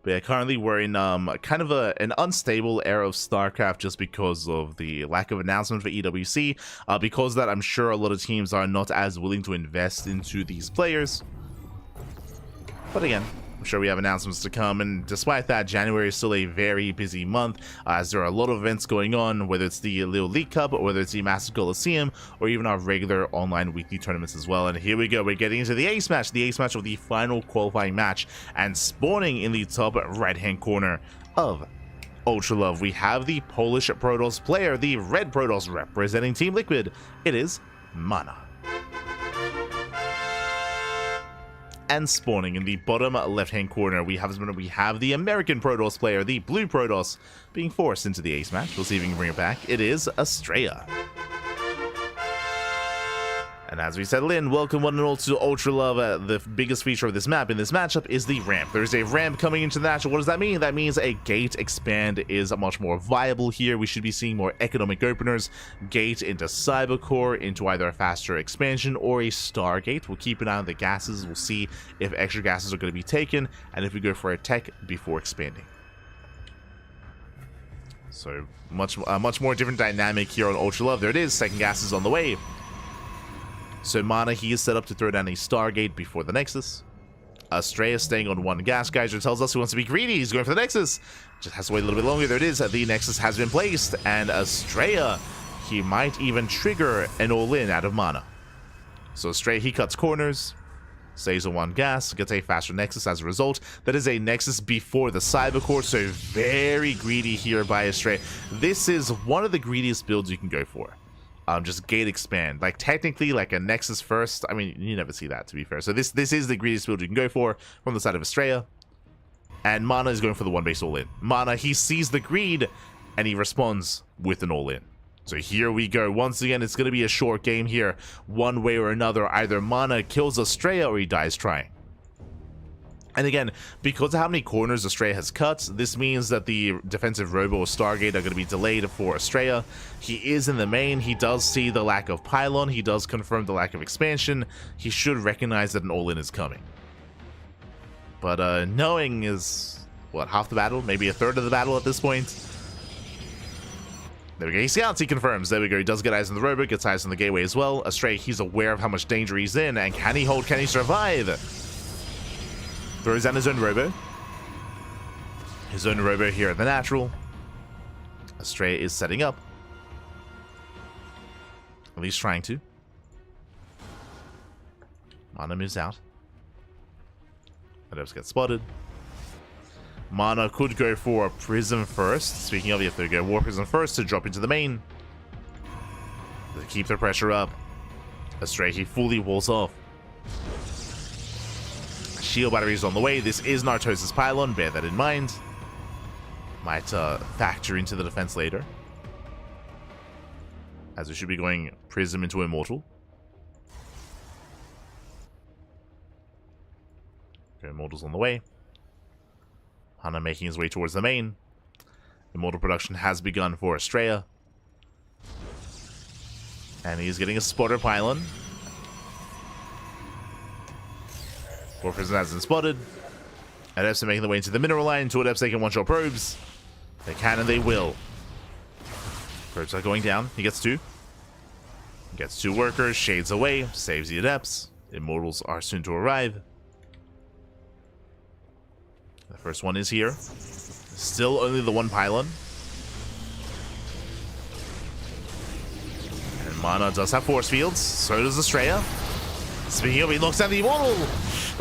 But yeah, currently we're in kind of an unstable era of StarCraft just because of the lack of announcement for EWC. Because of that, I'm sure a lot of teams are not as willing to invest into these players. But again, I'm sure we have announcements to come, and despite that, January is still a very busy month, as there are a lot of events going on, whether it's the LiuLi Cup, or whether it's the Master Coliseum, or even our regular online weekly tournaments as well. And here we go, we're getting into the ace match of the final qualifying match, and spawning in the top right-hand corner of Ultra Love, we have the Polish Protoss player, the Red Protoss representing Team Liquid. It is MaNa. And spawning in the bottom left-hand corner, we have the American Protoss player, the Blue Protoss, being forced into the ace match. We'll see if we can bring it back. It is Astrea. And as we settle in, welcome one and all to Ultra Love. The biggest feature of this map in this matchup is the ramp. There's a ramp coming into the match. What does that mean? That means a gate expand is much more viable here. We should be seeing more economic openers. Gate into Cybercore, into either a faster expansion or a Stargate. We'll keep an eye on the gases. We'll see if extra gases are going to be taken, and if we go for a tech before expanding. So much more different dynamic here on Ultra Love. There it is. Second gas is on the way. So MaNa, he is set up to throw down a Stargate before the Nexus. Astrea staying on one gas. Geyser tells us he wants to be greedy. He's going for the Nexus. Just has to wait a little bit longer. There it is. The Nexus has been placed. And Astrea, he might even trigger an all-in out of MaNa. So Astrea, he cuts corners. Stays on one gas. Gets a faster Nexus as a result. That is a Nexus before the Cybercore. So very greedy here by Astrea. This is one of the greediest builds you can go for. Just gate expand, like technically like a Nexus first. I mean, you never see that, to be fair. So this is the greatest build you can go for from the side of Astrea, and MaNa is going for the one base all in. MaNa, he sees the greed and he responds with an all in. So here we go. Once again, it's going to be a short game here, one way or another. Either MaNa kills Astrea or he dies trying. And again, because of how many corners Astrea has cut, this means that the defensive Robo or Stargate are going to be delayed for Astrea. He is in the main. He does see the lack of pylon. He does confirm the lack of expansion. He should recognize that an all-in is coming. But knowing is, what, half the battle? Maybe a third of the battle at this point? There we go. He scouts, he confirms. There we go. He does get eyes on the Robo, gets eyes on the gateway as well. Astrea, he's aware of how much danger he's in, and can he hold, can he survive? Throws down his own Robo. His own Robo here at the natural. Astrea is setting up. At least trying to. MaNa moves out. Adepts get spotted. MaNa could go for a Prism first. Speaking of, you have to go War Prism first to drop into the main. To keep the pressure up. Astrea, he fully walls off. Shield battery is on the way. This is Nartos' pylon. Bear that in mind. Might factor into the defense later. As we should be going Prism into Immortal. Okay, Immortal's on the way. MaNa making his way towards the main. Immortal production has begun for Astrea. And he's getting a spotter pylon. War Prism has been spotted. Adepts are making their way into the mineral line. Two Adepts taking one-shot probes. They can and they will. Probes are going down. He gets two. He gets two workers. Shades away. Saves the Adepts. Immortals are soon to arrive. The first one is here. Still only the one pylon. And MaNa does have force fields. So does Astrea. Speaking of, he knocks down the Immortal.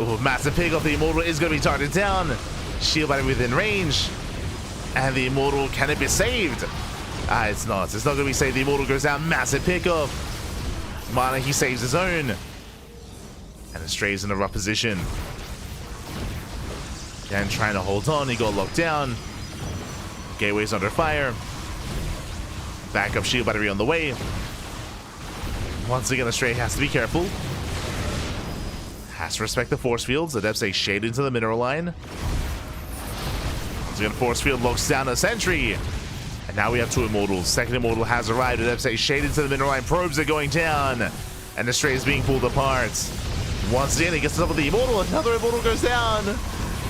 Oh, massive pick off. The Immortal is going to be targeted down. Shield battery within range. And the Immortal, can it be saved? It's not. It's not going to be saved. The Immortal goes down. Massive pick off. MaNa, he saves his own. And Astrea's in a rough position. Again, trying to hold on. He got locked down. Gateway's under fire. Backup shield battery on the way. Once again, Astrea has to be careful. Has to respect the force fields. Adepts a shade into the mineral line. Once again, force field locks down a sentry. And now we have two Immortals. Second Immortal has arrived. Adepts a shade into the mineral line. Probes are going down. And Astrea is being pulled apart. Once again, he gets up with the Immortal. Another Immortal goes down.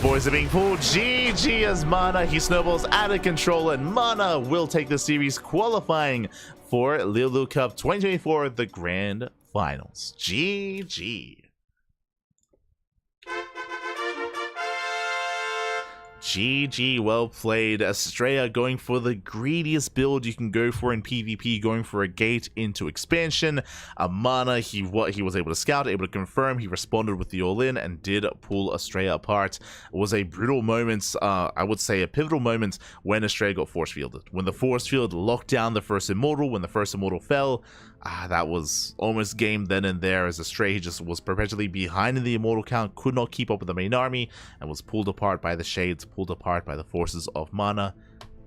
Boys are being pulled. GG as MaNa. He snowballs out of control, and MaNa will take the series, qualifying for LiuLi Cup 2024, the Grand Finals. GG. GG, well played. Astrea going for the greediest build you can go for in PvP, going for a gate into expansion. MaNa, he was able to scout, able to confirm, he responded with the all-in and did pull Astrea apart. It was a brutal moment, I would say a pivotal moment when Astrea got force fielded. When the force field locked down the first immortal, when the first immortal fell, that was almost game then and there, as Astrea just was perpetually behind in the immortal count, could not keep up with the main army, and was pulled apart by the shades, pulled apart by the forces of MaNa.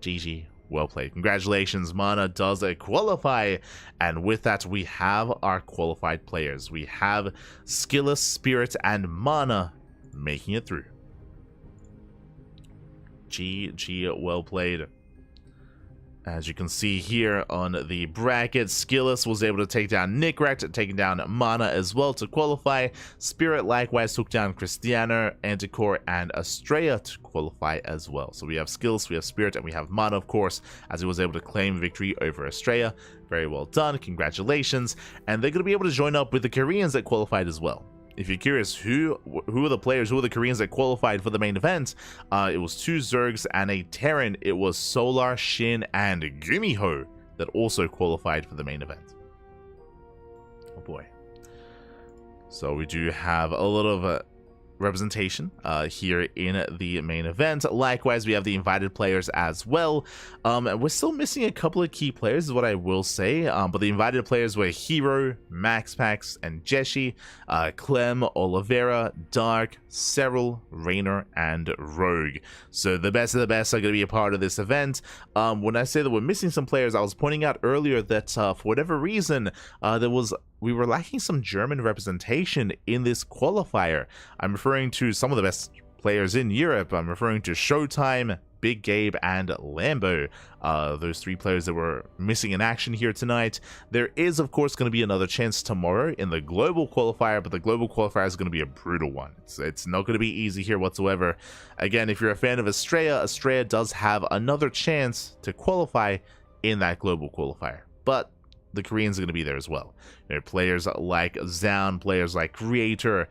GG, well played. Congratulations, MaNa does qualify, and with that we have our qualified players. We have SKillous, Spirit, and MaNa making it through. GG, well played. As you can see here on the bracket, SKillous was able to take down Nickrat, taking down MaNa as well to qualify. Spirit likewise took down Cristiano, Anticore, and Astrea to qualify as well. So we have SKillous, we have Spirit, and we have MaNa, of course, as he was able to claim victory over Astrea. Very well done, congratulations. And they're going to be able to join up with the Koreans that qualified as well. If you're curious, who are the players, who are the Koreans that qualified for the main event, it was 2 Zergs and a Terran. It was Solar, Shin, and Gumiho that also qualified for the main event. Oh boy. So we do have a lot of representation here in the main event. Likewise, we have the invited players as well. And we're still missing a couple of key players is what I will say, but the invited players were Hero, MaxPax, and Jeshi, Clem, Oliveira, Dark, Cyril, Raynor, and Rogue. So the best of the best are going to be a part of this event. When I say that we're missing some players, I was pointing out earlier that for whatever reason we were lacking some German representation in this qualifier. I'm referring to some of the best players in Europe. I'm referring to Showtime, Big Gabe, and Lambo. Those 3 players that were missing in action here tonight. There is, of course, going to be another chance tomorrow in the global qualifier, but the global qualifier is going to be a brutal one. It's not going to be easy here whatsoever. Again, if you're a fan of Astrea, Astrea does have another chance to qualify in that global qualifier. But the Koreans are going to be there as well. You know, players like Zaun, players like Creator,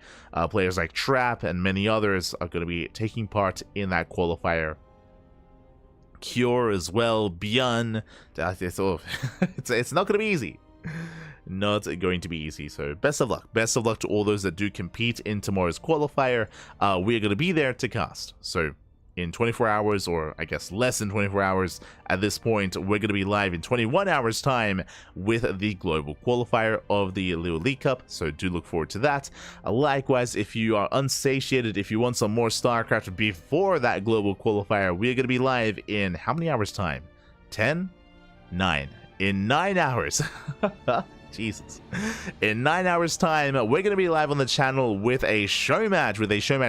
players like Trap, and many others are going to be taking part in that qualifier. Cure as well, Beyond. It's not going to be easy. Not going to be easy. So best of luck. Best of luck to all those that do compete in tomorrow's qualifier. We are going to be there to cast. So in 24 hours, or I guess less than 24 hours at this point, we're going to be live in 21 hours time with the global qualifier of the LiuLi Cup, so do look forward to that. Likewise, if you are unsatiated, if you want some more StarCraft before that global qualifier, we're going to be live in how many hours time? 10? 9. In 9 hours. Jesus. In 9 hours time, we're going to be live on the channel with a show match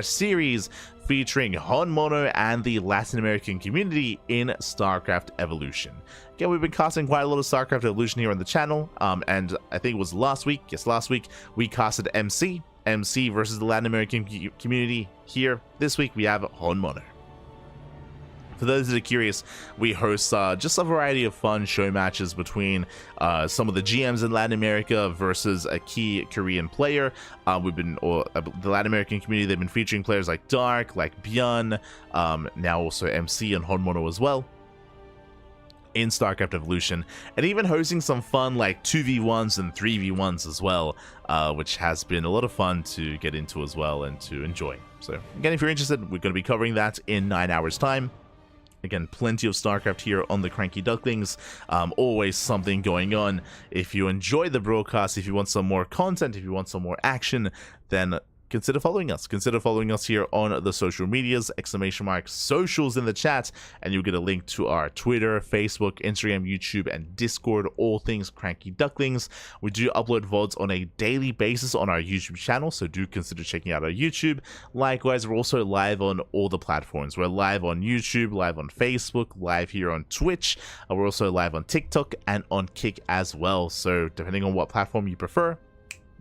series featuring Mono and the Latin American community in StarCraft Evolution. Again, we've been casting quite a lot of StarCraft Evolution here on the channel, and I think it was last week, we casted MC versus the Latin American community here. This week we have Mono. For those that are curious, we host just a variety of fun show matches between some of the GMs in Latin America versus a key Korean player. The Latin American community, they've been featuring players like Dark, like Byun, now also MC and Honmono as well in StarCraft Evolution, and even hosting some fun like 2v1s and 3v1s as well, which has been a lot of fun to get into as well and to enjoy. So again, if you're interested, we're going to be covering that in 9 hours time. Again, plenty of StarCraft here on the CranKy Ducklings. Always something going on. If you enjoy the broadcast, if you want some more content, if you want some more action, then consider following us. Consider following us here on the social medias, !socials in the chat, and you'll get a link to our Twitter, Facebook, Instagram, YouTube, and Discord, all things CranKy Ducklings. We do upload VODs on a daily basis on our YouTube channel, so do consider checking out our YouTube. Likewise, we're also live on all the platforms. We're live on YouTube, live on Facebook, live here on Twitch. We're also live on TikTok and on Kick as well, so depending on what platform you prefer,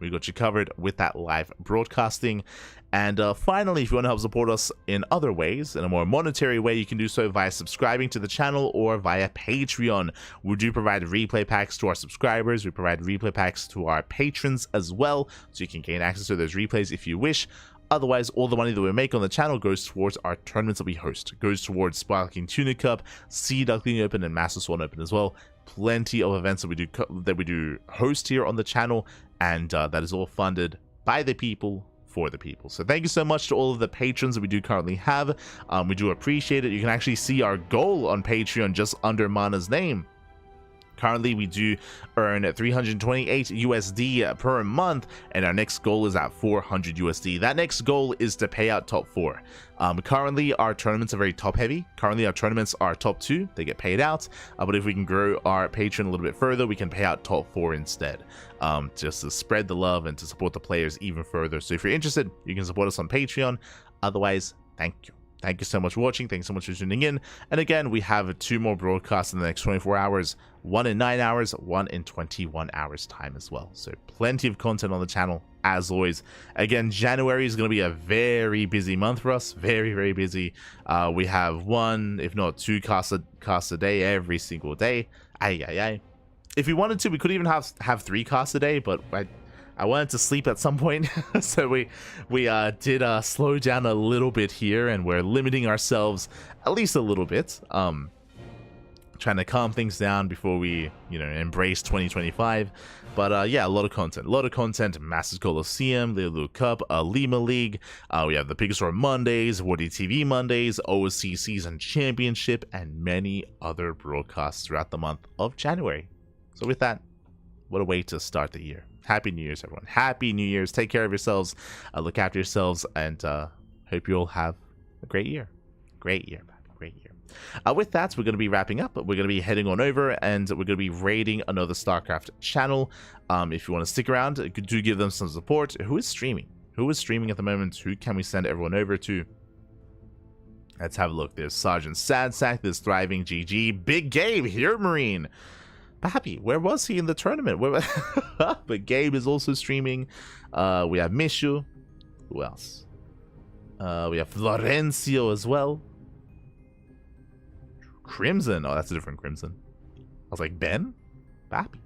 We got you covered with that live broadcasting. And finally, if you want to help support us in other ways, in a more monetary way, you can do so via subscribing to the channel or via Patreon. We do provide replay packs to our subscribers. We provide replay packs to our patrons as well, so you can gain access to those replays if you wish. Otherwise, all the money that we make on the channel goes towards our tournaments that we host. It goes towards Sparkling Tuna Cup, Sea Duckling Open, and Master Swan Open as well. Plenty of events that we do host here on the channel, and that is all funded by the people for the people. So thank you so much to all of the patrons that we do currently have. We do appreciate it. You can actually see our goal on Patreon just under MaNa's name. Currently, we do earn 328 USD per month, and our next goal is at 400 USD. That next goal is to pay out top 4. Currently, our tournaments are very top heavy. Currently, our tournaments are top 2. They get paid out. But if we can grow our Patreon a little bit further, we can pay out top 4 instead. Just to spread the love and to support the players even further. So if you're interested, you can support us on Patreon. Otherwise, thank you. Thank you so much for watching. Thanks so much for tuning in. And again, we have 2 more broadcasts in the next 24 hours. 1 in 9 hours, 1 in 21 hours time as well. So plenty of content on the channel, as always. Again, January is going to be a very busy month for us. Very, very busy. We have 1, if not 2 casts a day every single day. If we wanted to, we could even have 3 casts a day, but I wanted to sleep at some point, so we did slow down a little bit here, and we're limiting ourselves at least a little bit, trying to calm things down before we, embrace 2025. But yeah, a lot of content. Masters Coliseum, LiuLi Cup, Lima League. We have the Big Store Mondays, Wardy TV Mondays, OSC Season Championship, and many other broadcasts throughout the month of January. So with that, what a way to start the year. Happy New Year's, everyone. Happy New Year's. Take care of yourselves. Look after yourselves, and hope you all have a great year. Great year. With that, we're going to be wrapping up. We're going to be heading on over, and we're going to be raiding another StarCraft channel. If you want to stick around, do give them some support. Who is streaming? Who is streaming at the moment? Who can we send everyone over to? Let's have a look. There's Sergeant Sadsack. There's Thriving GG. Big Gabe here, Marine. Happy, where was he in the tournament? But Gabe is also streaming. We have Mishu. Who else? We have Florencio as well. Crimson. Oh, that's a different Crimson. I was like, Ben? Happy.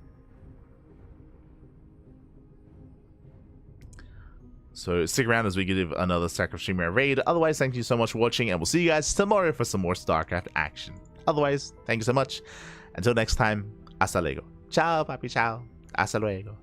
So stick around as we give another StarCraft streamer raid. Otherwise, thank you so much for watching, and we'll see you guys tomorrow for some more StarCraft action. Otherwise, thank you so much. Until next time. Hasta luego. Ciao, papi, ciao. Hasta luego.